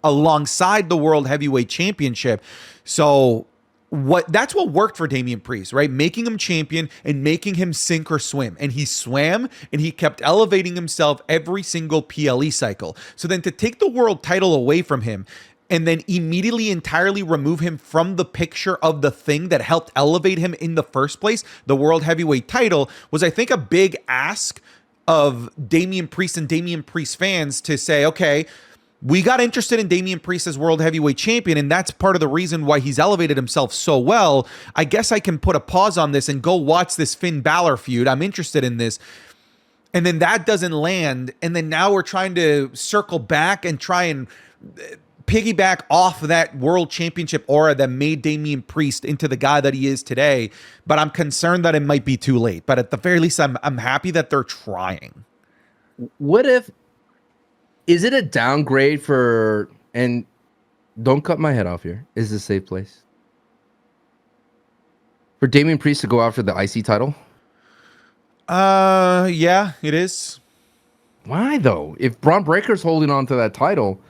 alongside the World Heavyweight Championship. So that's what worked for Damian Priest, right? Making him champion and making him sink or swim. And he swam and he kept elevating himself every single PLE cycle. So then to take the world title away from him and then immediately entirely remove him from the picture of the thing that helped elevate him in the first place, the World Heavyweight title, was, I think, a big ask of Damian Priest and Damian Priest fans to say, okay, we got interested in Damian Priest as World Heavyweight Champion, and that's part of the reason why he's elevated himself so well. I guess I can put a pause on this and go watch this Finn Balor feud. I'm interested in this. And then that doesn't land, and then now we're trying to circle back and try and piggyback off that world championship aura that made Damian Priest into the guy that he is today. But I'm concerned that it might be too late. But at the very least, I'm happy that they're trying. What if, is it a downgrade for, and don't cut my head off here, is this a safe place for Damian Priest to go after the IC title? Yeah, it is. Why though? If Bron Breakker's holding on to that title,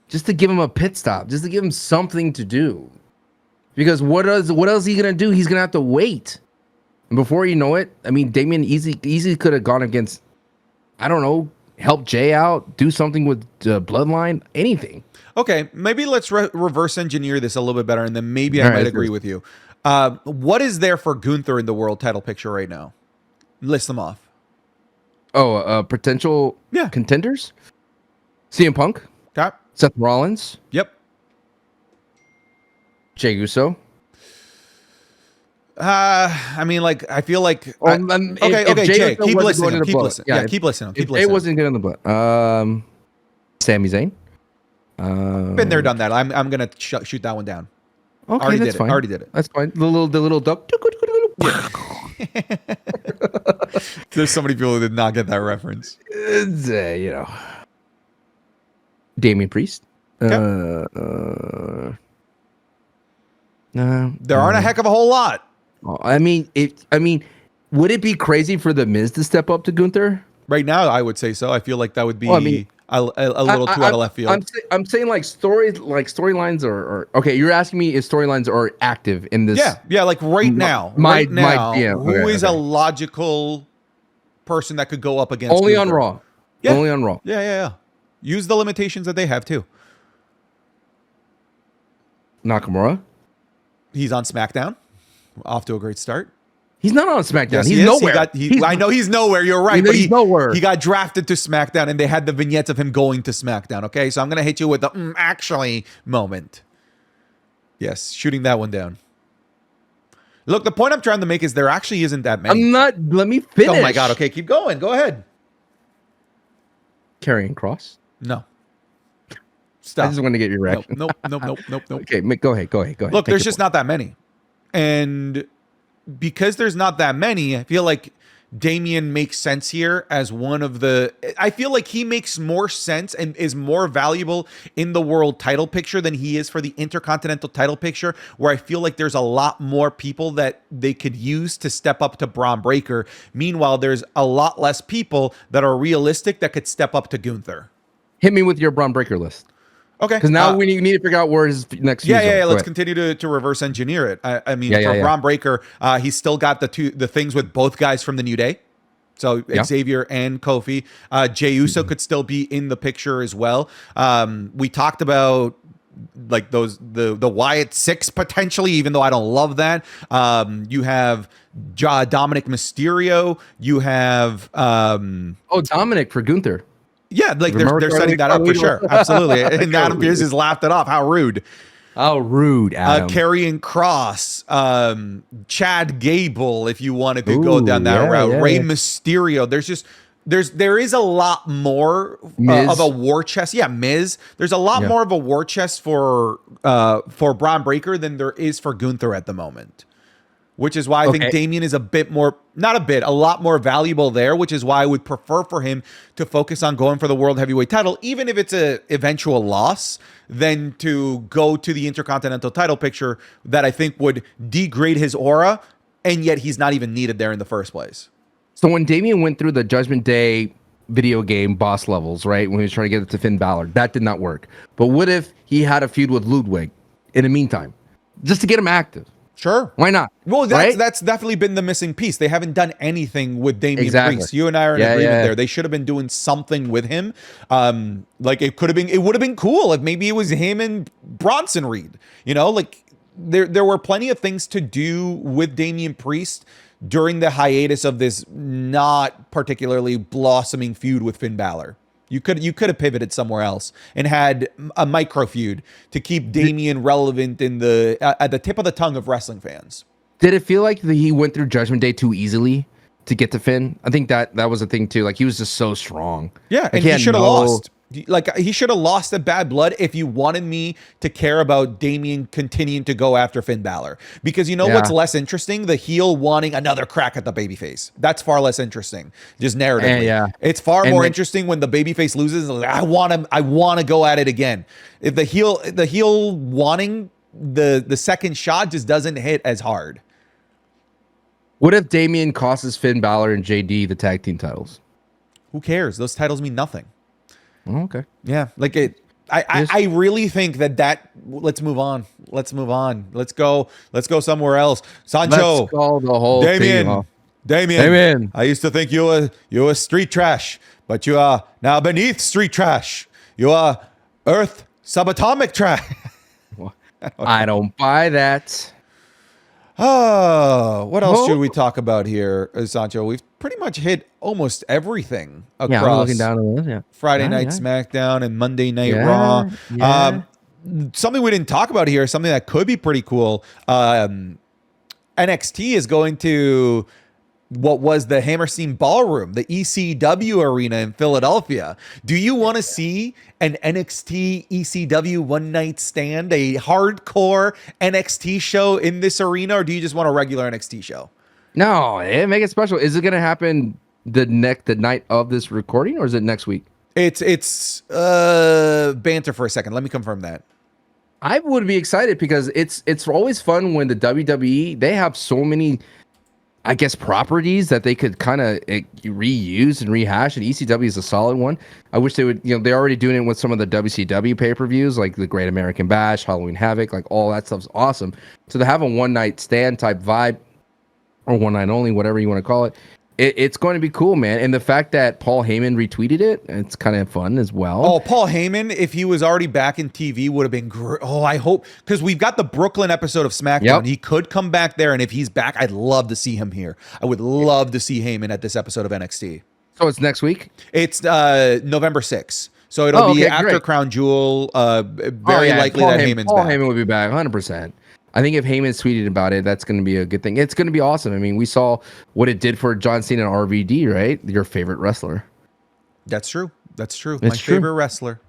just to give him a pit stop, just to give him something to do. Because what else is he gonna do? He's gonna have to wait. And before you know it, I mean, Damian easily could have gone against, I don't know, help Jey out, do something with Bloodline, anything. Okay, maybe let's reverse engineer this a little bit better, and then maybe I might agree with you. What is there for Gunther in the world title picture right now? List them off. Oh, potential contenders? CM Punk. Okay. Seth Rollins. Yep. Jey Uso. I mean, like, I feel like. Okay, Jay, keep listening. Keep listening. Yeah, keep listening. Keep listening. It wasn't good in the blood. Sami Zayn. Been there, done that. I'm gonna shoot that one down. Okay, that's fine. Already did it. That's fine. The little duck. There's so many people who did not get that reference. You know. Damian Priest. There aren't a heck of a whole lot. I mean, would it be crazy for the Miz to step up to Gunther? Right now, I would say so. I feel like that would be a little too out of left field. I'm saying storylines are okay. You're asking me if storylines are active in this. Yeah, like right now. Who is a logical person that could go up against only Gunther? On Raw? Yeah. Only on Raw. Yeah. Use the limitations that they have too. Nakamura. He's on SmackDown. Off to a great start. He's not on SmackDown. Yes, he's nowhere. I know he's nowhere. You're right. He's nowhere. He got drafted to SmackDown, and they had the vignettes of him going to SmackDown. Okay, so I'm gonna hit you with the actually moment. Yes, shooting that one down. Look, the point I'm trying to make is there actually isn't that many. I'm not. Let me finish. Oh my God. Okay, keep going. Go ahead. Karrion Kross. No. Stop. I just want to get your reaction. Nope. Okay, go ahead. Look, there's just not that many. And because there's not that many, I feel like Damian makes sense here as one of the... I feel like he makes more sense and is more valuable in the world title picture than he is for the Intercontinental title picture, where I feel like there's a lot more people that they could use to step up to Bron Brekker. Meanwhile, there's a lot less people that are realistic that could step up to Gunther. Hit me with your Bron Brekker list. Okay. Because now we need to figure out where his next. Yeah. Let's continue to reverse engineer it. I mean, for Bron Brekker, he's still got the things with both guys from the New Day. So Xavier and Kofi. Jey Uso could still be in the picture as well. We talked about like the Wyatt Six potentially, even though I don't love that. You have Dominic Mysterio. You have Dominic for Gunther. Yeah, like they're setting that up for sure. Absolutely. And Adam Pearce has laughed it off. How rude. How rude, Adam. Karrion Kross, Chad Gable, if you wanted to go down that route. Rey Mysterio. There is a lot more of a war chest. Yeah, Miz. There's a lot more of a war chest for Bron Brekker than there is for Gunther at the moment. Which is why I think Damian is a lot more valuable there, which is why I would prefer for him to focus on going for the World Heavyweight title, even if it's a eventual loss, than to go to the Intercontinental title picture that I think would degrade his aura, and yet he's not even needed there in the first place. So when Damian went through the Judgment Day video game boss levels, right, when he was trying to get it to Finn Balor, that did not work. But what if he had a feud with Ludwig in the meantime, just to get him active? Sure. Why not? Well, that's definitely been the missing piece. They haven't done anything with Damian Priest. You and I are in agreement there. They should have been doing something with him. Like it would have been cool if maybe it was him and Bronson Reed. You know, like there were plenty of things to do with Damian Priest during the hiatus of this not particularly blossoming feud with Finn Balor. You could have pivoted somewhere else and had a micro feud to keep Damian relevant in at the tip of the tongue of wrestling fans. Did it feel like he went through Judgment Day too easily to get to Finn? I think that was a thing too. Like he was just so strong. Yeah, and he should have lost. Like he should have lost at Bad Blood if you wanted me to care about Damian continuing to go after Finn Balor. Because you know what's less interesting? The heel wanting another crack at the babyface. That's far less interesting. Just narratively. It's far more interesting when the babyface loses. Like, I want to go at it again. If the heel wanting the second shot just doesn't hit as hard. What if Damian costs Finn Balor and JD the tag team titles? Who cares? Those titles mean nothing. Okay. Yeah, like it. I really think that. Let's move on. Let's go somewhere else. Sancho. Let's call the whole Damian. thing, huh? Damian. I used to think you were street trash, but you are now beneath street trash. You are Earth subatomic trash. I don't buy that. Oh, what else should we talk about here, Sancho? We've pretty much hit almost everything across I'm looking down on this, Friday Night SmackDown and Monday Night Raw. Something we didn't talk about here, something that could be pretty cool. NXT is going to what was the Hammerstein Ballroom, the ECW arena in Philadelphia. Do you want to see an NXT ECW one night stand, a hardcore NXT show in this arena, or do you just want a regular NXT show? No, make it special. Is it going to happen the night of this recording, or is it next week? It's banter for a second. Let me confirm that. I would be excited because it's always fun when the WWE, they have so many, I guess, properties that they could kind of reuse and rehash, and ECW is a solid one. I wish they would, they're already doing it with some of the WCW pay-per-views, like the Great American Bash, Halloween Havoc, like all that stuff's awesome. So to have a one-night stand type vibe, or one night only, whatever you want to call it, it's going to be cool, man. And the fact that Paul Heyman retweeted it, it's kind of fun as well. Oh, Paul Heyman, if he was already back in TV, would have been great. Oh, I hope, because we've got the Brooklyn episode of SmackDown. Yep. He could come back there, and if he's back, I'd love to see him here. I would love to see Heyman at this episode of NXT. So it's next week? It's November 6th. So it'll be okay, after great. Crown Jewel. Very likely Paul that Heyman, Heyman's back. Heyman will be back 100%. I think if Heyman's tweeted about it, that's going to be a good thing. It's going to be awesome. I mean, we saw what it did for John Cena and RVD, right? Your favorite wrestler. That's true. That's true. It's My true. favorite wrestler.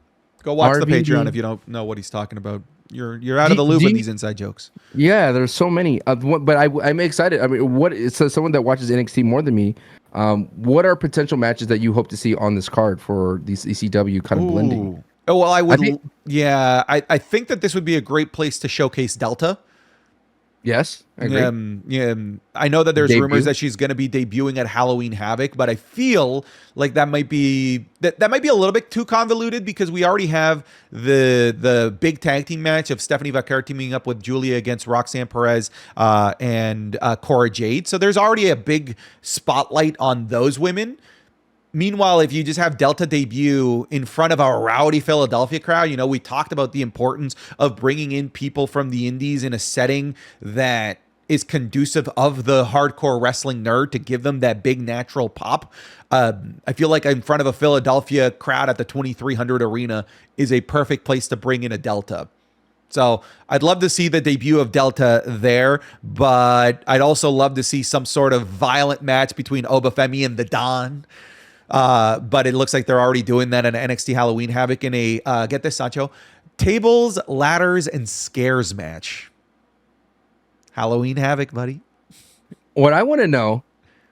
Go watch the RVD. Patreon if you don't know what he's talking about. You're out of the loop with these inside jokes. Yeah, there's so many. But I'm excited. I mean, so someone that watches NXT more than me, what are potential matches that you hope to see on this card for these ECW kind of blending? Oh, well, I would. I think that this would be a great place to showcase Delta. Yes, I agree. I know that there's rumors that she's going to be debuting at Halloween Havoc, but I feel like that might be a little bit too convoluted because we already have the big tag team match of Stephanie Vaquer teaming up with Julia against Roxanne Perez and Cora Jade. So there's already a big spotlight on those women. Meanwhile, if you just have Delta debut in front of a rowdy Philadelphia crowd, we talked about the importance of bringing in people from the indies in a setting that is conducive of the hardcore wrestling nerd to give them that big natural pop. I feel like in front of a Philadelphia crowd at the 2300 Arena is a perfect place to bring in a Delta. So I'd love to see the debut of Delta there, but I'd also love to see some sort of violent match between Obafemi and the Don. But it looks like they're already doing that in NXT Halloween Havoc in a get this, Sancho, tables, ladders, and scares match. Halloween Havoc, buddy. What I want to know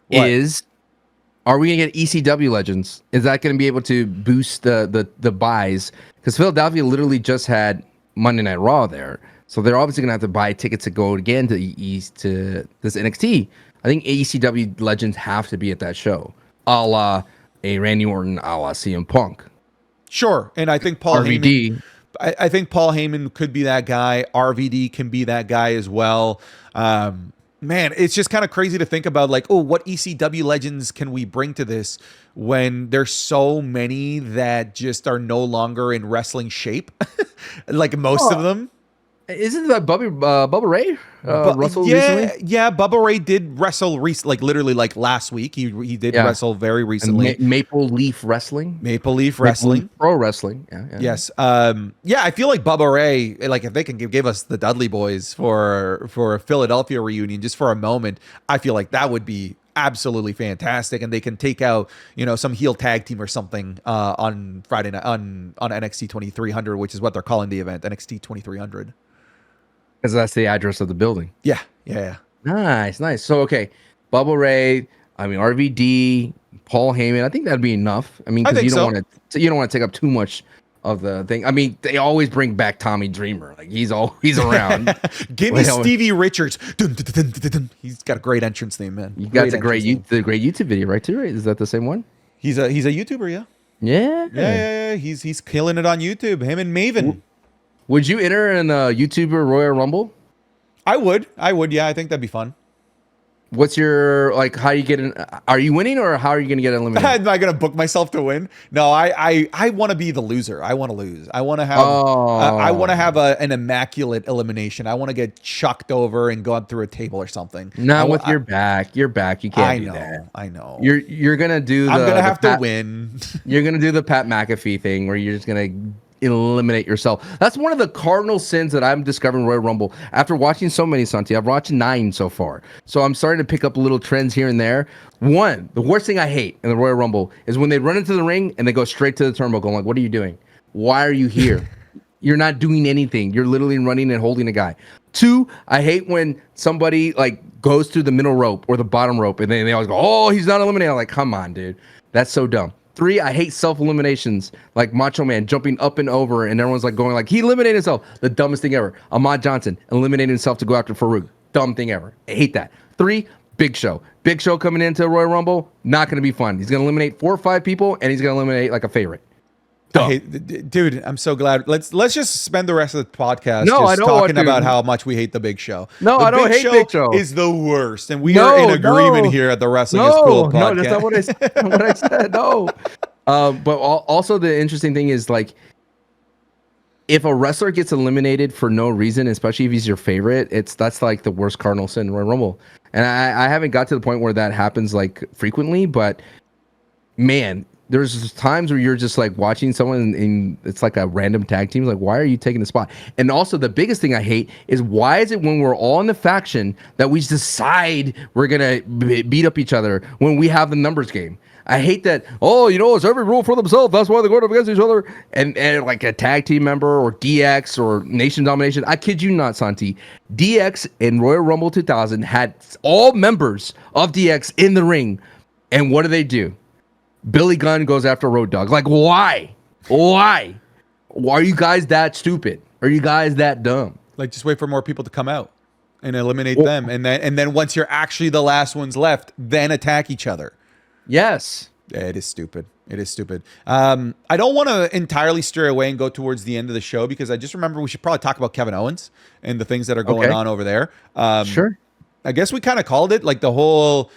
is, are we gonna get ECW legends? Is that gonna be able to boost the buys? Because Philadelphia literally just had Monday Night Raw there, so they're obviously gonna have to buy tickets to go again to this NXT. I think ECW legends have to be at that show, a la a Randy Orton, a la CM Punk. Sure, and I think Paul RVD. Heyman. I think Paul Heyman could be that guy. RVD can be that guy as well. Man, it's just kind of crazy to think about, like, what ECW legends can we bring to this when there's so many that just are no longer in wrestling shape, like most of them. Isn't that Bubba Ray wrestled recently? Yeah, Bubba Ray did wrestle literally last week. He did wrestle very recently. Maple Leaf Wrestling. Pro Wrestling. Yeah. Yes. I feel like Bubba Ray, like if they can give us the Dudley Boys for a Philadelphia reunion just for a moment, I feel like that would be absolutely fantastic, and they can take out some heel tag team or something on Friday night on NXT 2300, which is what they're calling the event, NXT 2300. Because that's the address of the building. Yeah. Nice. So, okay, Bubba Ray, RVD, Paul Heyman. I think that'd be enough. I mean, because you don't want to take up too much of the thing. I mean, they always bring back Tommy Dreamer. Like he's around. Give me Stevie Richards. Dun, dun, dun, dun, dun. He's got a great entrance theme, man. You got the great YouTube video, right? Too, right? Is that the same one? He's a YouTuber, yeah. Yeah. He's killing it on YouTube. Him and Maven. Would you enter in a YouTuber Royal Rumble? I would. Yeah, I think that'd be fun. What's your, how you get in? Are you winning or how are you going to get eliminated? Am I going to book myself to win? No, I want to be the loser. I want to lose. I want to have an immaculate elimination. I want to get chucked over and gone through a table or something. Not with your back. Your back. You can't do that. I know. You're going to do I'm going to have to win. You're going to do the Pat McAfee thing where you're just going to eliminate yourself. That's one of the cardinal sins that I'm discovering Royal Rumble after watching so many, Santi. I've watched 9 so far, so I'm starting to pick up little trends here and there. One, the worst thing I hate in the Royal Rumble is when they run into the ring and they go straight to the turnbuckle. I'm like, what are you doing? Why are you here? You're not doing anything. You're literally running and holding a guy. 2, I hate when somebody goes through the middle rope or the bottom rope and then they always go, oh, he's not eliminated. I'm like, come on, dude. That's so dumb. 3, I hate self-eliminations, like Macho Man jumping up and over, and everyone's going he eliminated himself. The dumbest thing ever. Ahmad Johnson eliminating himself to go after Farouk. Dumb thing ever. I hate that. 3, Big Show. Big Show coming into Royal Rumble, not going to be fun. He's going to eliminate 4 or 5 people, and he's going to eliminate a favorite. Dude, I'm so glad. Let's just spend the rest of the podcast talking about how much we hate the Big Show. No, I don't hate Big Show. Is the worst, and we are in agreement here at the Wrestling is Cool podcast. No, that's not what I said. No. But also the interesting thing is if a wrestler gets eliminated for no reason, especially if he's your favorite, that's the worst cardinal sin in Royal Rumble. And I haven't got to the point where that happens frequently, but man. there's just times where you're just like watching someone and it's like a random tag team. Like, why are you taking the spot? And also the biggest thing I hate is why is it when we're all in the faction that we decide we're gonna beat up each other when we have the numbers game? I hate that. Oh, it's every rule for themselves. That's why they're going up against each other. And like a tag team member or DX or Nation Domination. I kid you not, Santi. DX in Royal Rumble 2000 had all members of DX in the ring. And what do? Billy Gunn goes after Road Dogg. Like, why? Why? Why are you guys that stupid? Are you guys that dumb? Like, just wait for more people to come out and eliminate them, and then once you're actually the last ones left, then attack each other. Yes. It is stupid. It is stupid. I don't want to entirely stray away and go towards the end of the show because I just remember we should probably talk about Kevin Owens and the things that are going on over there. Sure. I guess we kind of called it, like the whole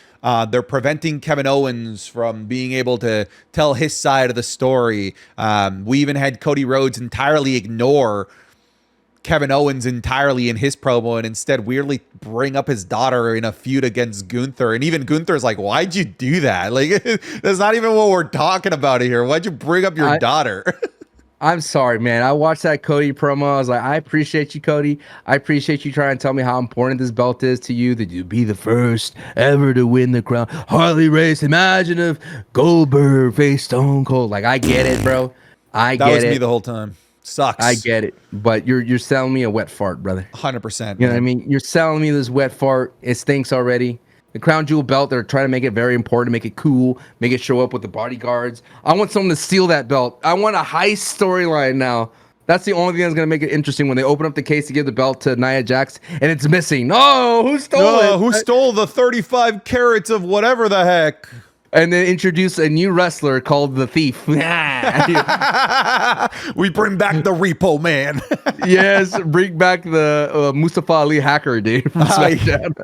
they're preventing Kevin Owens from being able to tell his side of the story. We even had Cody Rhodes entirely ignore Kevin Owens entirely in his promo and instead weirdly bring up his daughter in a feud against Gunther. And even Gunther's like, why'd you do that? Like, that's not even what we're talking about here. Why'd you bring up your daughter? I'm sorry, man. I watched that Cody promo. I was like, I appreciate you, Cody. I appreciate you trying to tell me how important this belt is to you, that you'd be the first ever to win the crown. Harley Race, imagine if Goldberg faced Stone Cold. Like, I get it, bro. That was me the whole time. Sucks. I get it. But you're selling me a wet fart, brother. 100%. You know what I mean? You're selling me this wet fart. It stinks already. The crown jewel belt, they're trying to make it very important, make it cool, make it show up with the bodyguards. I want someone to steal that belt. I want a heist storyline now. That's the only thing that's going to make it interesting when they open up the case to give the belt to Nia Jax and it's missing. Oh, who stole it? Who stole the 35 carats of whatever the heck? And then introduce a new wrestler called the Thief. We bring back the Repo Man. Yes, bring back the Mustafa Ali hacker, dude. From SmackDown.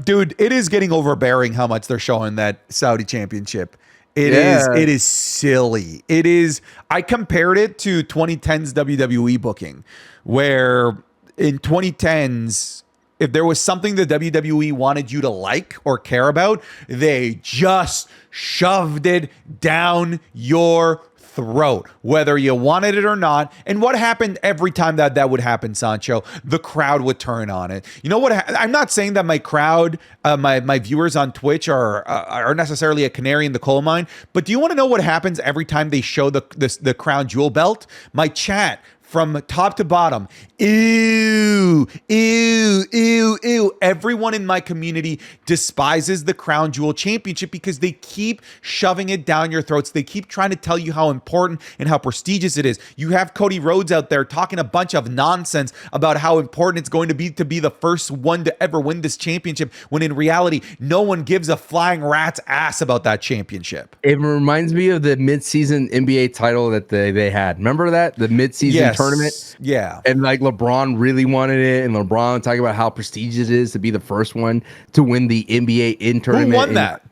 Dude, it is getting overbearing how much they're showing that Saudi championship. It is silly. It is. I compared it to 2010's WWE booking, where in 2010's, if there was something the WWE wanted you to like or care about, they just shoved it down your throat, whether you wanted it or not. And what happened every time that would happen, Sancho? The crowd would turn on it. You know what? I'm not saying that my crowd, my viewers on Twitch are necessarily a canary in the coal mine, but do you want to know what happens every time they show the crown jewel belt? My chat from top to bottom, ew, ew, ew, ew. Everyone in my community despises the Crown Jewel Championship because they keep shoving it down your throats. They keep trying to tell you how important and how prestigious it is. You have Cody Rhodes out there talking a bunch of nonsense about how important it's going to be the first one to ever win this championship, when in reality, no one gives a flying rat's ass about that championship. It reminds me of the mid-season NBA title that they had. Remember that? The mid-season tournament? Yeah. And like LeBron really wanted it, and LeBron talking about how prestigious it is to be the first one to win the NBA in tournament. Who won that?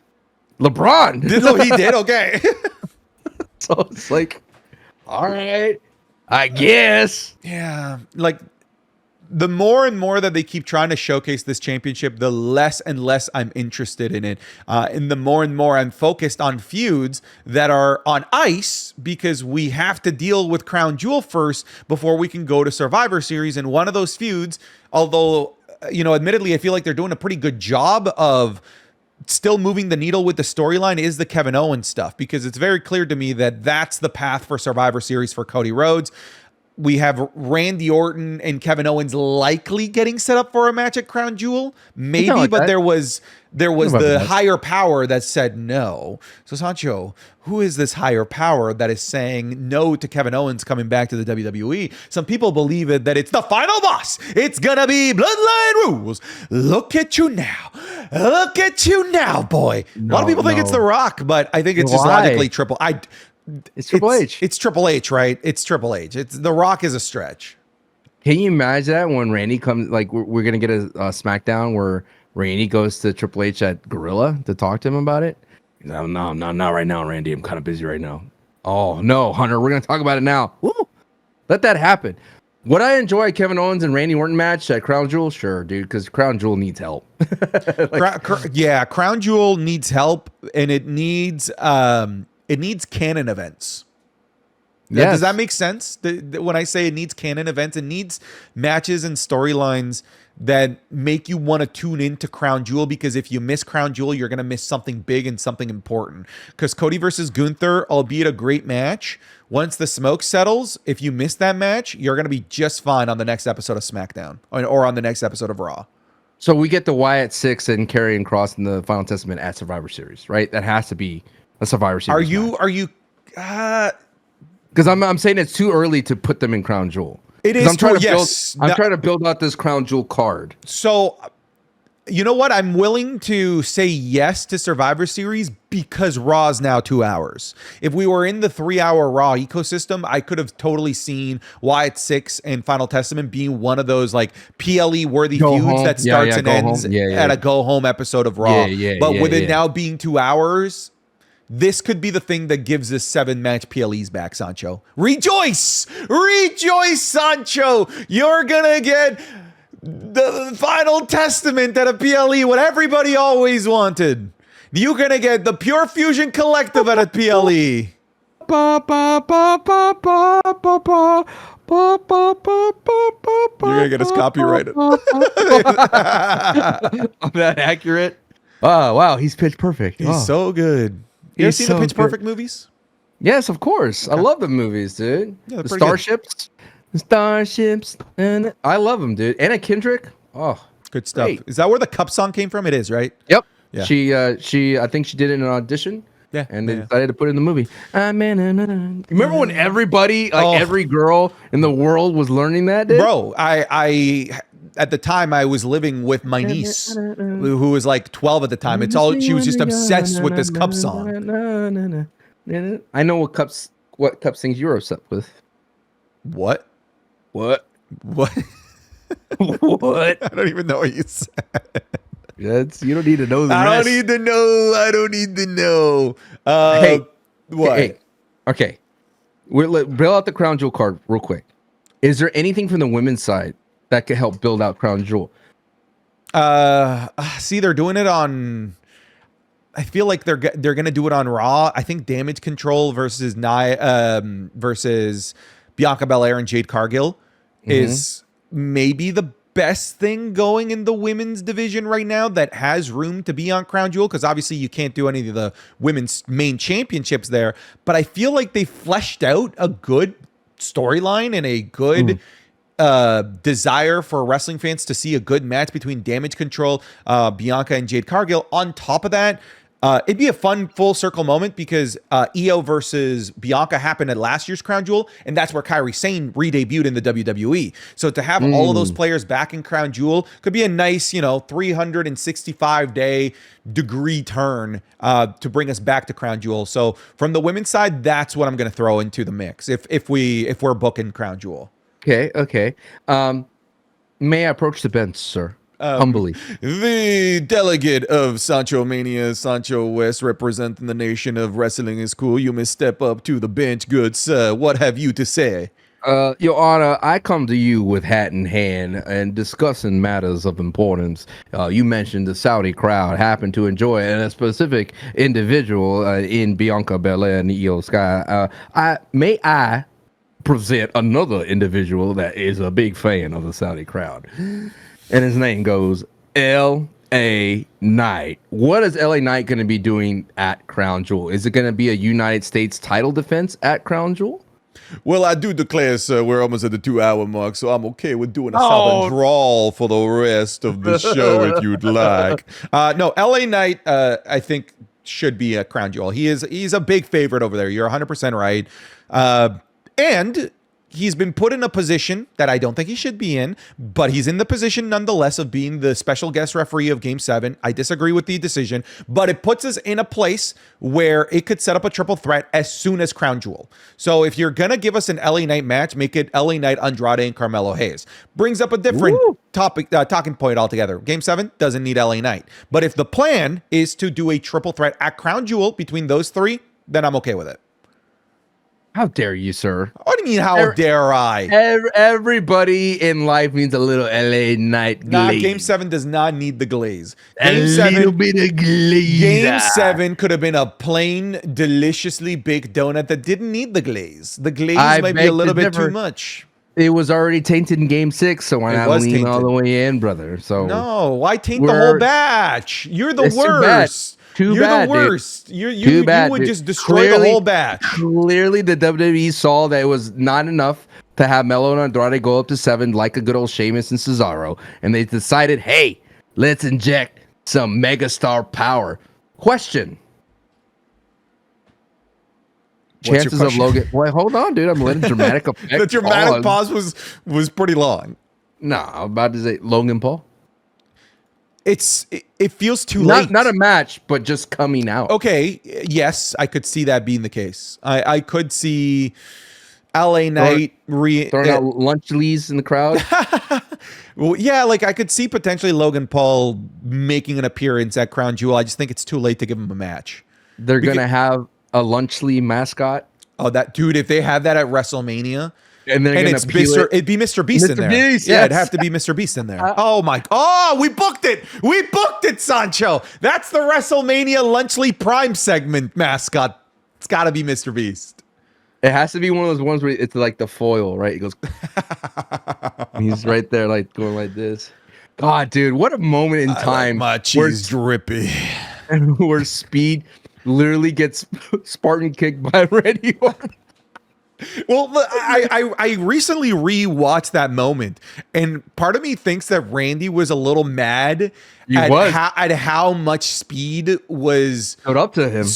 LeBron. He did? Okay. So it's like, all right, I guess. Yeah. Like, the more and more that they keep trying to showcase this championship, the less and less I'm interested in it. And the more and more I'm focused on feuds that are on ice, because we have to deal with Crown Jewel first before we can go to Survivor Series. And one of those feuds, although, admittedly, I feel like they're doing a pretty good job of still moving the needle with the storyline, is the Kevin Owens stuff, because it's very clear to me that that's the path for Survivor Series for Cody Rhodes. We have Randy Orton and Kevin Owens likely getting set up for a match at Crown Jewel, maybe, but there was the higher power that said no. So Sancho, who is this higher power that is saying no to Kevin Owens coming back to the WWE? Some people believe that it's the final boss. It's gonna be Bloodline Rules. Look at you now. Look at you now, boy. A lot of people think it's The Rock, but I think it's just logically It's Triple H. It's Triple H, right? It's Triple H. It's The Rock is a stretch. Can you imagine that when Randy comes? Like, we're gonna get a SmackDown where Randy goes to Triple H at Gorilla to talk to him about it. No, not right now, Randy. I'm kind of busy right now. Oh no, Hunter, we're gonna talk about it now. Woo! Let that happen. Would I enjoy a Kevin Owens and Randy Orton match at Crown Jewel? Sure, dude, because Crown Jewel needs help. Crown Jewel needs help, and it needs canon events. Yes. Does that make sense? When I say it needs canon events, it needs matches and storylines that make you want to tune into Crown Jewel, because if you miss Crown Jewel, you're going to miss something big and something important. Because Cody versus Gunther, albeit a great match, once the smoke settles, if you miss that match, you're going to be just fine on the next episode of SmackDown or on the next episode of Raw. So we get the Wyatt Six and Karrion Kross in the Final Testament at Survivor Series, right? That has to be a Survivor Series. Are you? Because I'm saying it's too early to put them in Crown Jewel. It is. I'm trying to build out this Crown Jewel card. So, you know what? I'm willing to say yes to Survivor Series because Raw is now 2 hours. If we were in the 3-hour Raw ecosystem, I could have totally seen Wyatt Six and Final Testament being one of those like PLE worthy feuds that starts and ends at a go home episode of Raw. But with it now being 2 hours, this could be the thing that gives us 7-match PLEs back, Sancho. Rejoice! Rejoice, Sancho! You're gonna get the Final Testament at a PLE, what everybody always wanted. You're gonna get the Pure Fusion Collective at a PLE. You're gonna get us copyrighted. I'm that accurate. Oh, wow, he's pitch perfect. He's so good. You ever seen the Pitch Perfect movies? Yes, of course. I love the movies, dude. Yeah, the Starships, and I love them, dude. Anna Kendrick. Oh, good stuff. Great. Is that where the Cup song came from? It is, right? Yep. Yeah. She I think she did it in an audition. Yeah. And they decided to put it in the movie. Remember when everybody, every girl in the world was learning that, dude? Bro, I at the time I was living with my niece who was like 12 at the time. She was just obsessed with this Cup song. I know what cup sings you're upset with. What? What? What? I don't even know what you said. You don't need to know the rest. I don't need to know. Hey, what? Hey, okay. Build out the Crown Jewel card real quick. Is there anything from the women's side that could help build out Crown Jewel? See, they're doing it on. I feel like they're gonna do it on Raw. I think Damage Control versus Bianca Belair and Jade Cargill is maybe the best thing going in the women's division right now that has room to be on Crown Jewel, because obviously you can't do any of the women's main championships there. But I feel like they fleshed out a good storyline and a good desire for wrestling fans to see a good match between Damage Control, Bianca and Jade Cargill. On top of that, it'd be a fun full circle moment because Io versus Bianca happened at last year's Crown Jewel, and that's where Kairi Sane re-debuted in the WWE. So to have all of those players back in Crown Jewel could be a nice, 365-day degree turn to bring us back to Crown Jewel. So from the women's side, that's what I'm going to throw into the mix if we're booking Crown Jewel. Okay. May I approach the bench, sir? Humbly. The delegate of Sancho Mania, Sancho West, representing the nation of wrestling is cool. You may step up to the bench, good sir. What have you to say? Your Honor, I come to you with hat in hand and discussing matters of importance. You mentioned the Saudi crowd happened to enjoy it, and a specific individual in Bianca Belair and Io Sky. I present another individual that is a big fan of the Saudi crowd. And his name goes L.A. Knight. What is L.A. Knight going to be doing at Crown Jewel? Is it going to be a United States title defense at Crown Jewel? Well, I do declare, sir, we're almost at the 2-hour mark, so I'm okay with doing a southern drawl for the rest of the show if you'd like. No, L.A. Knight, I think, should be a Crown Jewel. He's a big favorite over there. You're 100% right. And he's been put in a position that I don't think he should be in, but he's in the position nonetheless of being the special guest referee of Game 7. I disagree with the decision, but it puts us in a place where it could set up a triple threat as soon as Crown Jewel. So if you're going to give us an LA Knight match, make it LA Knight, Andrade, and Carmelo Hayes. Brings up a different talking point altogether. Game 7 doesn't need LA Knight. But if the plan is to do a triple threat at Crown Jewel between those three, then I'm okay with it. How dare you, sir? What do you mean, how dare I? Everybody in life needs a little LA night glaze. Game 7 does not need the glaze. Little bit of glaze. Game 7 could have been a plain, deliciously baked donut that didn't need the glaze. The glaze might be a little bit too much. It was already tainted in Game 6, so why not lean all the way in, brother? So no, why taint the whole batch? You're the worst. You're the worst. You would just destroy the whole batch. Clearly, the WWE saw that it was not enough to have Melo and Andrade go up to 7 like a good old Sheamus and Cesaro, and they decided, hey, let's inject some megastar power. Question. Chances of Logan. Wait, hold on, dude. I'm letting dramatic effect. The dramatic pause was pretty long. No, I'm about to say Logan Paul. It feels too late. Not a match, but just coming out. Okay, yes, I could see that being the case. I could see LA Knight throwing out lunch leaves in the crowd. Well, yeah, like I could see potentially Logan Paul making an appearance at Crown Jewel. I just think it's too late to give him a match. They're gonna have a lunch sleeve mascot. Oh, that dude! If they have that at WrestleMania, and it'd be Mr. Beast in there. Beast, yeah, it'd have to be Mr. Beast in there. We booked it. We booked it, Sancho. That's the WrestleMania Lunchley Prime segment mascot. It's got to be Mr. Beast. It has to be one of those ones where it's like the foil, right? He goes, he's right there, like going like this. God, dude, what a moment in time! My cheese drippy. Where Speed literally gets Spartan kicked by Randy Orton. Well, I recently rewatched that moment, and part of me thinks that Randy was a little mad at how much Speed stood up to him.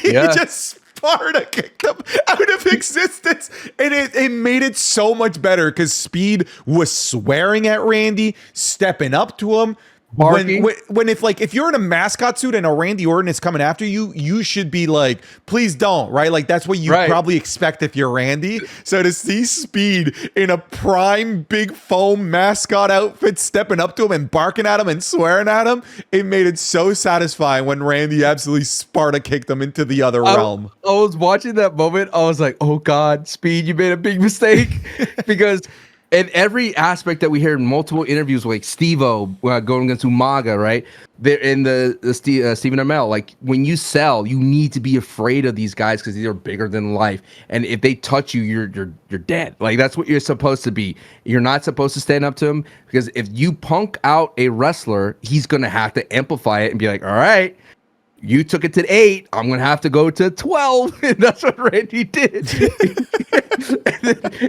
He just Sparta kicked him out of existence, and it made it so much better because Speed was swearing at Randy, stepping up to him. If you're in a mascot suit and a Randy Orton is coming after you, you should be like, please don't, right? Like that's what you probably expect if you're Randy. So to see Speed in a prime big foam mascot outfit stepping up to him and barking at him and swearing at him, it made it so satisfying when Randy absolutely Sparta kicked him into the other realm. I was watching that moment. I was like, oh God, Speed, you made a big mistake. Because in every aspect that we hear in multiple interviews, like Steve-O going against Umaga, right? They're in the Stephen Amell. Like when you sell, you need to be afraid of these guys because these are bigger than life. And if they touch you, you're dead. Like that's what you're supposed to be. You're not supposed to stand up to him because if you punk out a wrestler, he's gonna have to amplify it and be like, all right, you took it to 8. I'm going to have to go to 12. And that's what Randy did.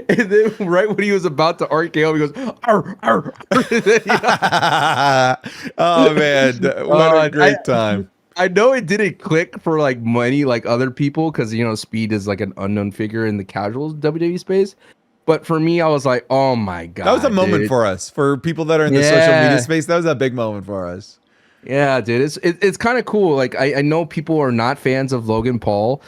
and then right when he was about to RKO, he goes, arr, arr, arr. Oh, man. What a great time. I know it didn't click for like money like other people because, Speed is like an unknown figure in the casual WWE space. But for me, I was like, oh, my God. That was a moment for us. For people that are in the social media space, that was a big moment for us. Yeah, dude, it's kind of cool. Like I know people are not fans of Logan Paul,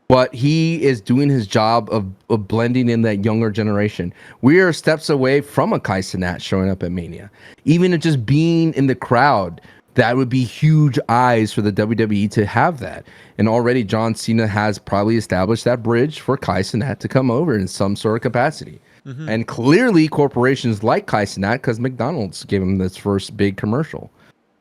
but he is doing his job of blending in that younger generation. We are steps away from a Kai Cenat showing up at Mania. Even just being in the crowd, that would be huge eyes for the WWE to have that. And already John Cena has probably established that bridge for Kai Cenat to come over in some sort of capacity. Mm-hmm. And clearly corporations like Kai Cenat because McDonald's gave him this first big commercial.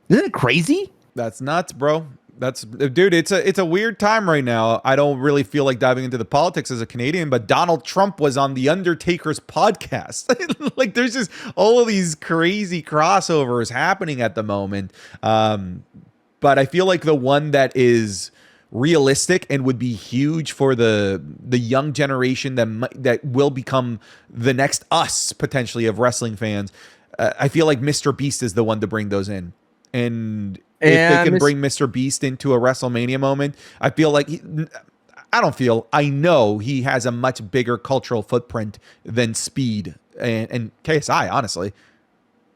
Isn't it crazy? That's nuts, bro. Dude, it's a weird time right now. I don't really feel like diving into the politics as a Canadian, but Donald Trump was on The Undertaker's podcast. Like there's just all of these crazy crossovers happening at the moment. But I feel like the one that is realistic and would be huge for the young generation that will become the next us potentially of wrestling fans. I feel like Mr. Beast is the one to bring those in. And if they can bring Mr. Beast into a WrestleMania moment, I feel like I know he has a much bigger cultural footprint than Speed and KSI, honestly.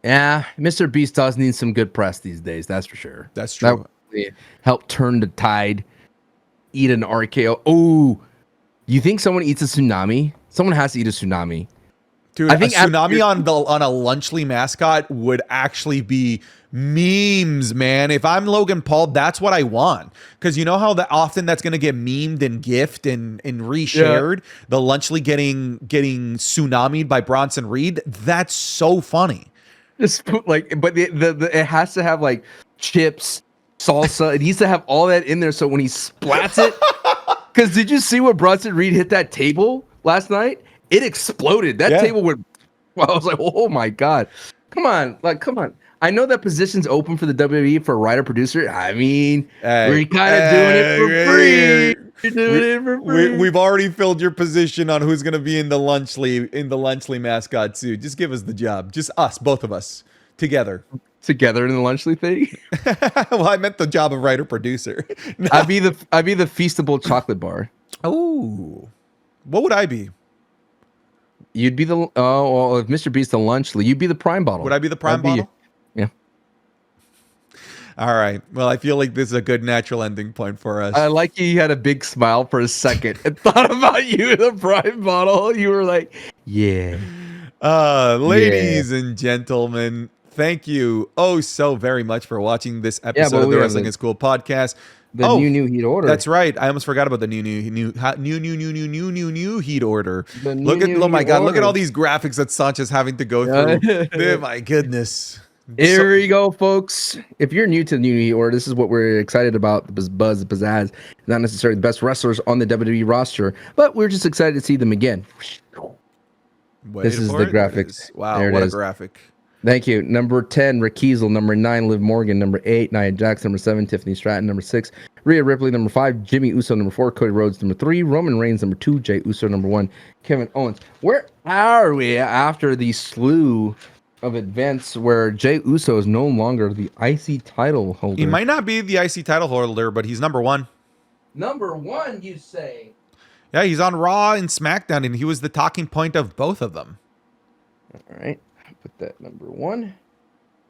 Yeah, Mr. Beast does need some good press these days. That's for sure. That's true. That help turn the tide. Eat an RKO. Oh, you think someone eats a tsunami? Someone has to eat a tsunami. Dude, I think a tsunami on a Lunchley mascot would actually be memes, man. If I'm Logan Paul, that's what I want. Because you know how often that's going to get memed and gifted and reshared? Yeah. The Lunchley getting tsunamied by Bronson Reed. That's so funny. Just put like, but it has to have like chips, salsa. It needs to have all that in there. So when he splats it, because did you see what Bronson Reed hit that table last night? It exploded. That table went. Well, I was like, oh my god, come on. I know that position's open for the WWE for a writer producer. I mean, we're kind of doing it for free. We're doing it for free. We've already filled your position on who's going to be in the Lunchley mascot suit. Just give us the job. Just us, both of us, together in the Lunchley thing. Well, I meant the job of writer producer. No. I'd be the Feastable chocolate bar. Oh, what would I be? You'd be the well, if Mr. Beast's the Lunchley, you'd be the prime bottle. Would I be the prime bottle? Yeah. All right. Well, I feel like this is a good natural ending point for us. I like you had a big smile for a second and thought about you, the prime bottle. You were like, yeah. Ladies and gentlemen, thank you so very much for watching this episode of the Wrestling is Cool podcast. The new heat order. That's right. I almost forgot about the new heat order. Oh my god! Look at all these graphics that Sancho's having to go through. Oh my goodness. Here we go, folks. If you're new to the new heat order, this is what we're excited about. The buzz, the pizzazz. Not necessarily the best wrestlers on the WWE roster, but we're just excited to see them again. This is the graphics. Wow, what a graphic. Thank you. Number 10, Rick Kiesel. Number 9, Liv Morgan. Number 8, Nia Jax. Number 7, Tiffany Stratton. Number 6, Rhea Ripley. Number 5, Jimmy Uso. Number 4, Cody Rhodes. Number 3, Roman Reigns. Number 2, Jey Uso. Number 1, Kevin Owens. Where are we after the slew of events where Jey Uso is no longer the IC title holder? He might not be the IC title holder, but he's number 1. Number 1, you say? Yeah, he's on Raw and SmackDown, and he was the talking point of both of them. All right. Put that number 1.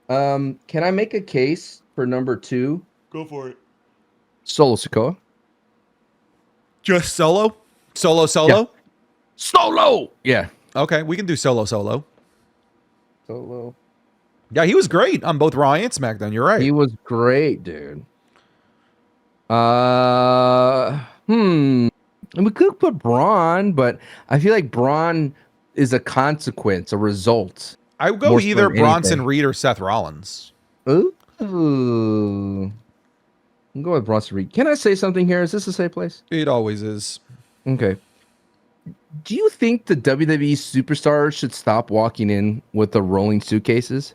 Can I make a case for number 2? Go for it. Solo Sikoa. Just solo? Solo? Yeah. Solo! Yeah. Okay, we can do solo. Yeah, he was great on both Raw and SmackDown. You're right. He was great, dude. We could put Bron, but I feel like Bron is a consequence, a result. I would go either Bronson Reed or Seth Rollins. Ooh. I'll go with Bronson Reed. Can I say something here? Is this a safe place? It always is. Okay. Do you think the WWE superstars should stop walking in with the rolling suitcases?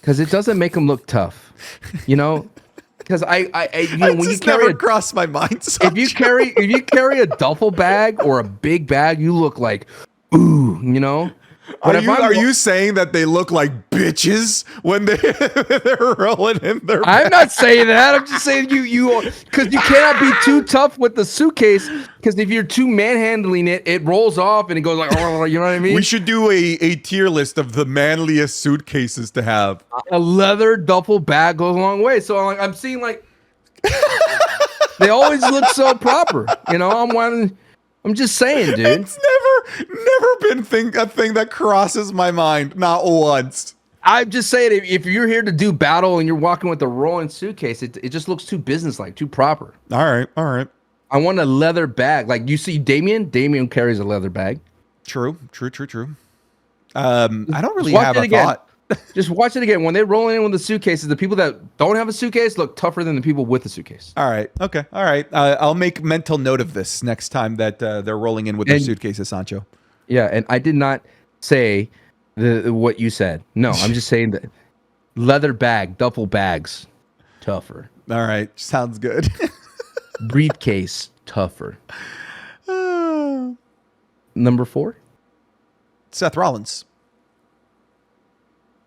Because it doesn't make them look tough, you know. Because when you carry crossed my mind. If you carry a duffel bag or a big bag, you look like, ooh, you know. Are you saying that they look like bitches when they're rolling in their bag? I'm not saying that. I'm just saying you because you cannot be too tough with the suitcase, because if you're too manhandling it, it rolls off and it goes like, oh, you know what I mean? We should do a tier list of the manliest suitcases to have. A leather duffel bag goes a long way. So I'm seeing like they always look so proper. You know, I'm just saying, dude. It's never been a thing that crosses my mind, not once. I'm just saying, if you're here to do battle and you're walking with a rolling suitcase, it just looks too businesslike, too proper. All right. I want a leather bag. Like you see Damian carries a leather bag. True. I don't really have a thought. Just watch it again. When they roll in with the suitcases, the people that don't have a suitcase look tougher than the people with the suitcase. All right. Okay. All right. I'll make mental note of this next time that they're rolling in with their suitcases, Sancho. Yeah, and I did not say what you said. No, I'm just saying that leather bag, duffel bags, tougher. All right. Sounds good. Briefcase, tougher. Number 4? Seth Rollins.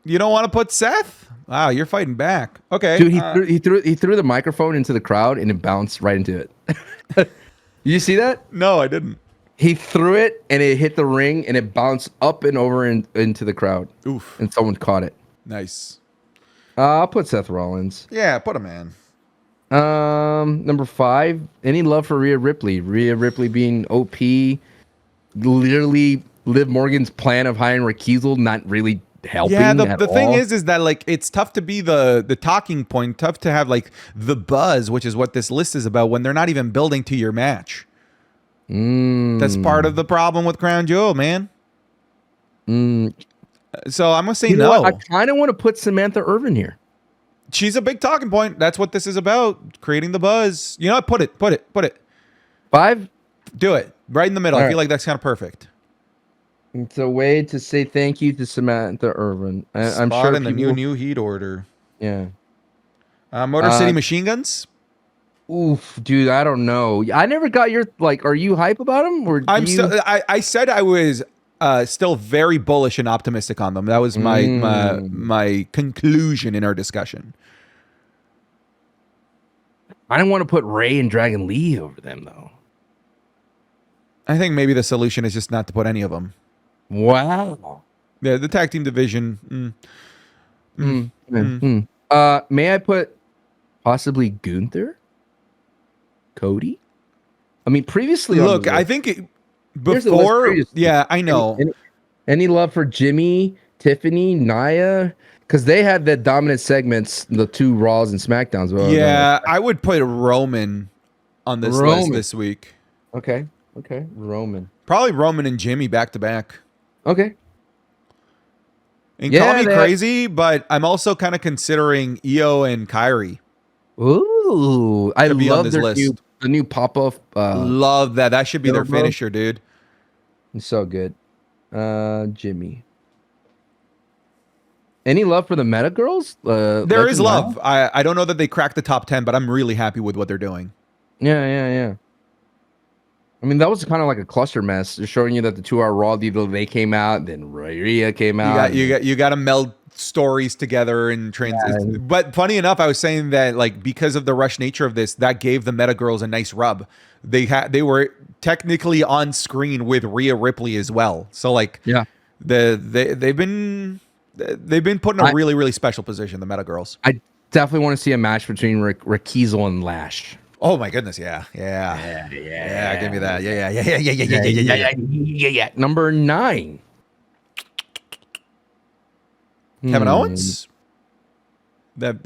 You don't want to put Seth? Wow, you're fighting back. Okay. Dude, he threw the microphone into the crowd and it bounced right into it. You see that? No, I didn't. He threw it and it hit the ring and it bounced up and over into the crowd. Oof. And someone caught it. Nice. I'll put Seth Rollins. Yeah, put him in. Number 5, any love for Rhea Ripley? Rhea Ripley being OP, literally Liv Morgan's plan of hiring Raquel not really helping. Yeah, at the thing all. is that like it's tough to be the talking point, tough to have like the buzz, which is what this list is about when they're not even building to your match. That's part of the problem with Crown Jewel, man. So I'm gonna say You know no. what? I kind of want to put Samantha Irvin here. She's a big talking point. That's what this is about, creating the buzz. You know what? Put it. 5. Do it right in the middle. All I feel right. like that's kind of perfect. It's a way to say thank you to Samantha Irvin. I'm Spot sure in the people, new heat order. Yeah. Motor City Machine Guns. Oof, dude, I don't know. I never got your like. Are you hype about them, or do I'm you? still. I said I was still very bullish and optimistic on them. That was my conclusion in our discussion. I didn't want to put Ray and Dragon Lee over them though. I think maybe the solution is just not to put any of them. Wow. Yeah, the tag team division. May I put possibly Gunther, Cody? I mean, previously. Look, I think Here's the list before. previously. Yeah, I know. Any love for Jimmy, Tiffany, Nia? Because they had the dominant segments, the 2 Raws and SmackDowns. Well, Yeah, I would put Roman on this list this week. Okay. Roman. Probably Roman and Jimmy back to back. Okay. And call me crazy, but I'm also kind of considering Io and Kyrie. Ooh, I to be on love this their list. the new pop-off. Love that. That should be their finisher, dude. It's so good. Jimmy. Any love for the Meta Girls? There is love. I don't know that they cracked the top 10, but I'm really happy with what they're doing. Yeah. I mean, that was kind of like a cluster mess. They're showing you that the 2-hour Raw, they came out, then Rhea came out. You got to meld stories together and But funny enough, I was saying that like because of the rush nature of this, that gave the Meta Girls a nice rub. They were technically on screen with Rhea Ripley as well. So like they've been put in a really, really special position, the Meta Girls. I definitely want to see a match between Raquel and Lash. Oh my goodness, yeah. Give me that. Yeah. Number 9. Kevin Owens. I'm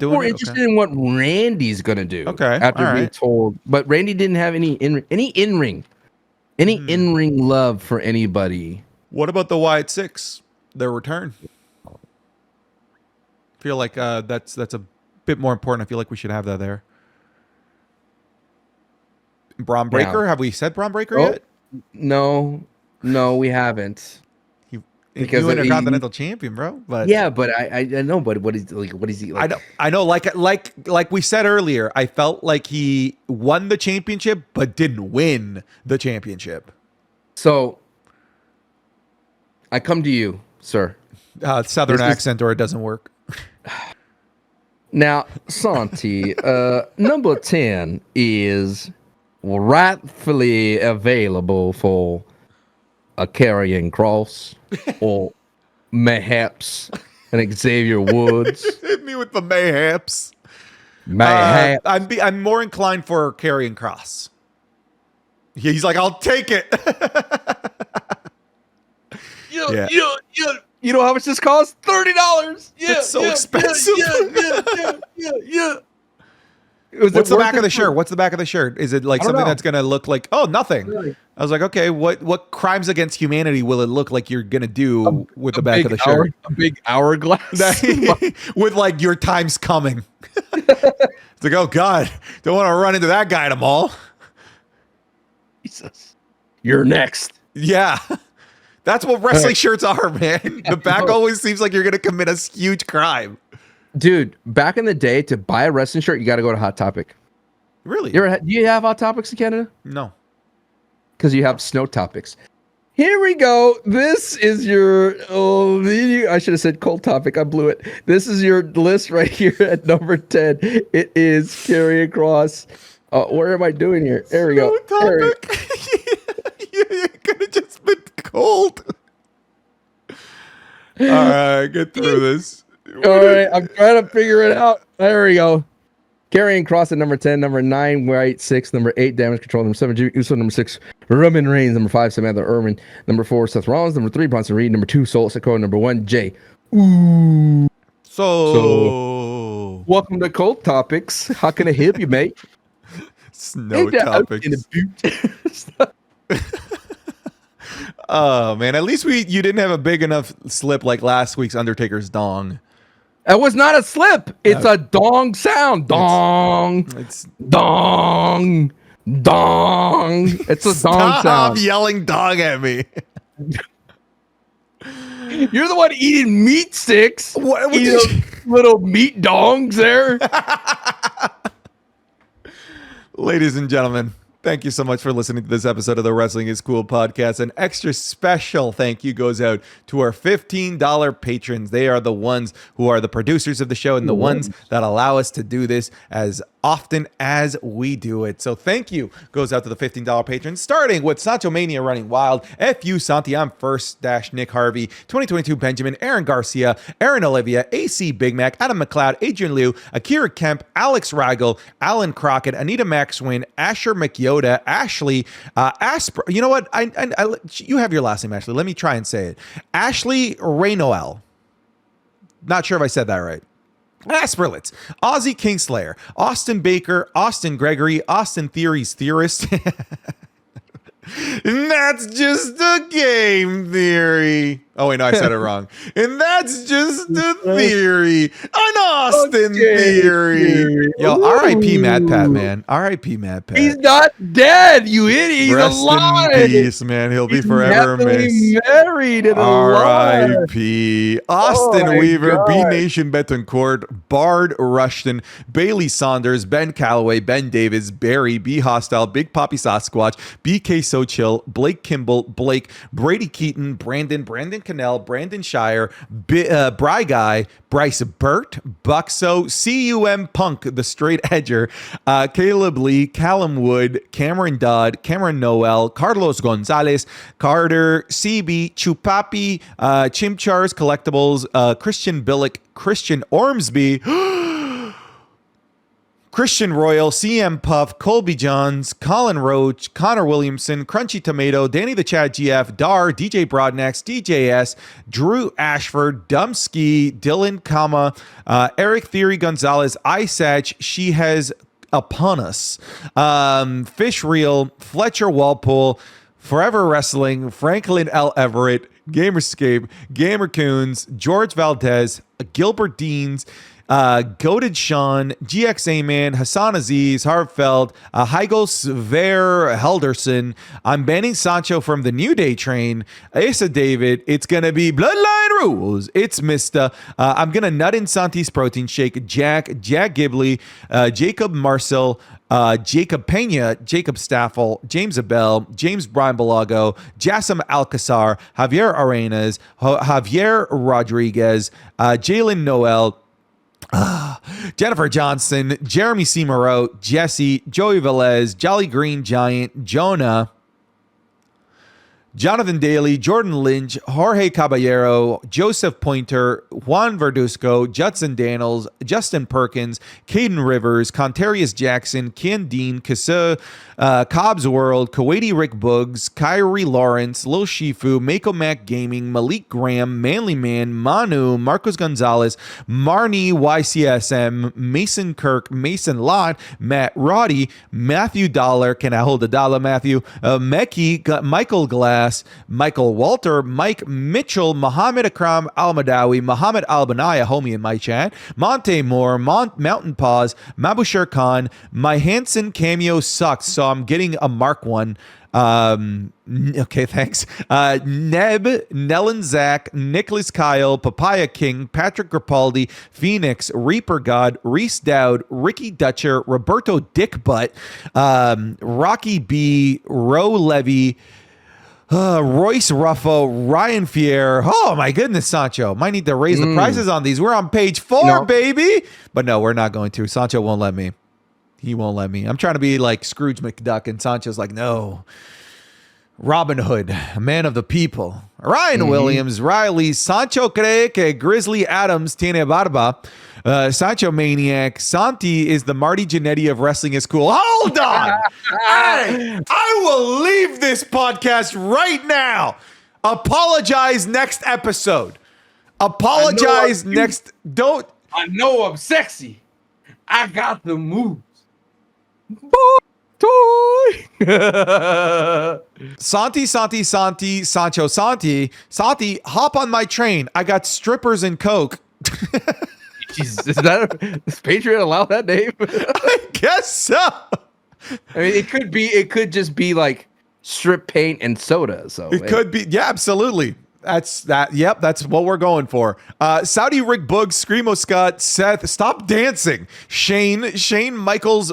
more interested in what Randy's gonna do. Okay, after being told, but Randy didn't have any in-ring love for anybody. What about the Wyatt Six? Their return. Feel like that's a bit more important. I feel like we should have that there. Bron Brekker. Have we said Bron Brekker yet? No, we haven't. Because Intercontinental Champion, bro. But yeah, but I know. But what is he like? I know. Like we said earlier, I felt like he won the championship, but didn't win the championship. So I come to you, sir. Southern accent, or it doesn't work. Now, Santi, number 10 is rightfully available for a Karrion Kross or mayhaps an Xavier Woods. Hit me with the mayhaps. Mayhaps. I'm more inclined for Karrion Kross. He's like, I'll take it. Yeah. You know how much this costs? $30. Yeah, it's so expensive. Yeah. What's the back of the shirt? What's the back of the shirt? Is it like something that's gonna look like nothing? Really? I was like, okay, what crimes against humanity will it look like you're gonna do with the back of the shirt? A big hourglass with like your time's coming. It's like, oh God, don't want to run into that guy at a mall. Jesus, you're next. Yeah. That's what wrestling shirts are, man. The back always seems like you're going to commit a huge crime. Dude, back in the day, to buy a wrestling shirt, you got to go to Hot Topic. Really? Do you have Hot Topics in Canada? No. Because you have Snow Topics. Here we go. This is your... I should have said Cold Topic. I blew it. This is your list right here at number 10. It is Karrion Kross. Where am I doing here? There we go. Snow Topic. You could have just been cold. All right, get through this. All right, I'm trying to figure it out. There we go. Karrion Kross at number 10, number 9, White 6, number 8, Damage Control, number 7, Jey Uso, number 6, Roman Reigns, number 5, Samantha Irwin, number 4, Seth Rollins, number 3, Bronson Reed, number 2, Solo Sikoa, number 1, Jey. Ooh. So, welcome to Cold Topics. How can I help you, mate? Snow topics. Oh man, at least you didn't have a big enough slip like last week's Undertaker's dong. That was not a slip. It's a dong sound. Dong. It's dong. Dong. It's a dong sound. Stop yelling dong at me. You're the one eating meat sticks. What little meat dongs there. Ladies and gentlemen, thank you so much for listening to this episode of the Wrestling is Cool podcast. An extra special thank you goes out to our $15 patrons. They are the ones who are the producers of the show and the ones that allow us to do this as often as we do it. So thank you goes out to the $15 patrons, starting with Sancho Mania Running Wild, FU Santi, I'm First Dash Nick Harvey, 2022 Benjamin, Aaron Garcia, Aaron Olivia, AC Big Mac, Adam McLeod, Adrian Liu, Akira Kemp, Alex Ragel, Alan Crockett, Anita Maxwin, Asher McYoda, Ashley, you know what? You have your last name, Ashley. Let me try and say it. Ashley Raynoel. Not sure if I said that right. Asperlitz, Ozzy Kingslayer, Austin Baker, Austin Gregory, Austin Theories Theorist. And that's just a game theory. Oh, wait, no, I said it wrong. And that's just a theory. An Austin theory. Yo, R.I.P. Mad Pat, man. R.I.P. Mad Pat. He's not dead, you idiot. He's alive. Rest in peace, man. He'll be forever missed. Married and R.I.P. Austin Weaver, B Nation Betancourt, Bard Rushton, Bailey Saunders, Ben Calloway, Ben Davis, Barry, B Hostile, Big Poppy Sasquatch, BK So Chill, Blake Kimball, Blake, Brady Keaton, Brandon Cannell, Brandon Shire, Bry Guy, Bryce Burt, Buxo, CUM Punk, the Straight Edger, Caleb Lee, Callum Wood, Cameron Dodd, Cameron Noel, Carlos Gonzalez, Carter, CB, Chupapi, Chimchars Collectibles, Christian Billick, Christian Ormsby, Christian Royal, CM Puff, Colby Johns, Colin Roach, Connor Williamson, Crunchy Tomato, Danny the Chad GF, Dar, DJ Broadnax, DJS, Drew Ashford, Dumski, Dylan Kama, Eric Theory Gonzalez, Isach, She Has Upon Us, Fish Reel, Fletcher Walpole, Forever Wrestling, Franklin L. Everett, Gamerscape, Gamer Coons, George Valdez, Gilbert Deans, Goated Sean, GXA Man, Hassan Aziz, Harfeld, Heigl Sver Helderson. I'm banning Sancho from the New Day train. Asa David. It's going to be Bloodline Rules. It's Mista. I'm going to nut in Santi's protein shake. Jack Gibley, Jacob Marcel, Jacob Pena, Jacob Staffel, James Abel, James Brian Balago, Jassim Alcazar, Javier Arenas, Javier Rodriguez, Jalen Noel, Jennifer Johnson, Jeremy C. Moreau, Jesse, Joey Velez, Jolly Green Giant, Jonah, Jonathan Daly, Jordan Lynch, Jorge Caballero, Joseph Pointer, Juan Verduzco, Judson Daniels, Justin Perkins, Caden Rivers, Contarius Jackson, Ken Dean, Kasa, Cobb's World, Kuwaiti Rick Boogs, Kyrie Lawrence, Lil Shifu, Mako Mac Gaming, Malik Graham, Manly Man, Manu, Marcos Gonzalez, Marnie YCSM, Mason Kirk, Mason Lott, Matt Roddy, Matthew Dollar, can I hold a dollar, Matthew? Meki, Michael Glass, Michael Walter, Mike Mitchell, Muhammad Akram Al-Madawi, Muhammad Al-Banaya, homie in my chat, Monte Moore, Mountain Paws, Mabushir Khan, my Hanson cameo sucks, so I'm getting a Mark 1. Okay, thanks. Neb, Nellen Zach, Nicholas Kyle, Papaya King, Patrick Grapaldi, Phoenix, Reaper God, Reese Dowd, Ricky Dutcher, Roberto Dickbutt, Rocky B, Ro Levy, Royce Ruffo, Ryan Fier. Oh my goodness, Sancho. Might need to raise the prices on these. We're on page 4, baby. But no, we're not going to. Sancho won't let me. He won't let me. I'm trying to be like Scrooge McDuck, and Sancho's like, no. Robin Hood, a man of the people. Ryan Williams, Riley, Sancho cree que Grizzly Adams tiene barba. Sancho Maniac, Santi is the Marty Jannetty of wrestling is cool. Hold on. Hey, I will leave this podcast right now. Apologize next episode. Apologize next. Don't. I know I'm sexy. I got the moves. Santi, Sancho, Santi, hop on my train. I got strippers and coke. Jesus, does Patriot allow that name? I guess so. I mean, it could just be like strip paint and soda. So it could be, yeah, absolutely. Yep, that's what we're going for. Saudi Rick Boog, Screamo Scott, Seth, stop dancing. Shawn Michaels,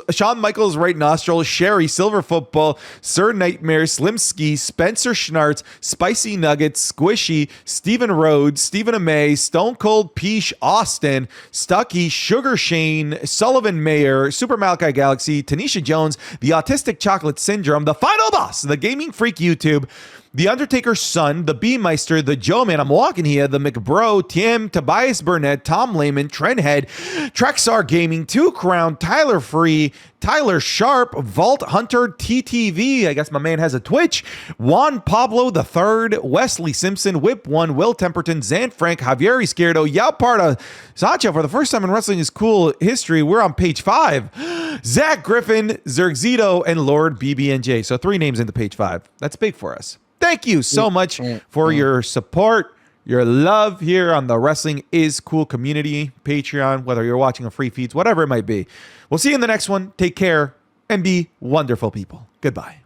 right nostril, Sherry, Silver Football, Sir Nightmare, Slim Ski, Spencer Schnartz, Spicy Nuggets, Squishy, Stephen Rhodes, Stephen Amay, Stone Cold Peach, Austin, Stucky, Sugar Shane, Sullivan Mayer, Super Malachi Galaxy, Tanisha Jones, The Autistic Chocolate Syndrome, The Final Boss, The Gaming Freak YouTube, The Undertaker's Son, The B-Meister, The Joe Man, I'm walking here, The McBro, Tim, Tobias Burnett, Tom Lehman, Trent Head, Trexar Gaming, Two Crown, Tyler Free, Tyler Sharp, Vault Hunter, TTV, I guess my man has a Twitch, Juan Pablo III, Wesley Simpson, Whip One, Will Temperton, Zan Frank, Javier Izquierdo, Yao Parda, Sancho, for the first time in wrestling is cool history, we're on page 5, Zach Griffin, Zergzito, and Lord BBNJ. So 3 names into page 5. That's big for us. Thank you so much for your support, your love here on the Wrestling is Cool community, Patreon, whether you're watching on free feeds, whatever it might be. We'll see you in the next one. Take care and be wonderful people. Goodbye.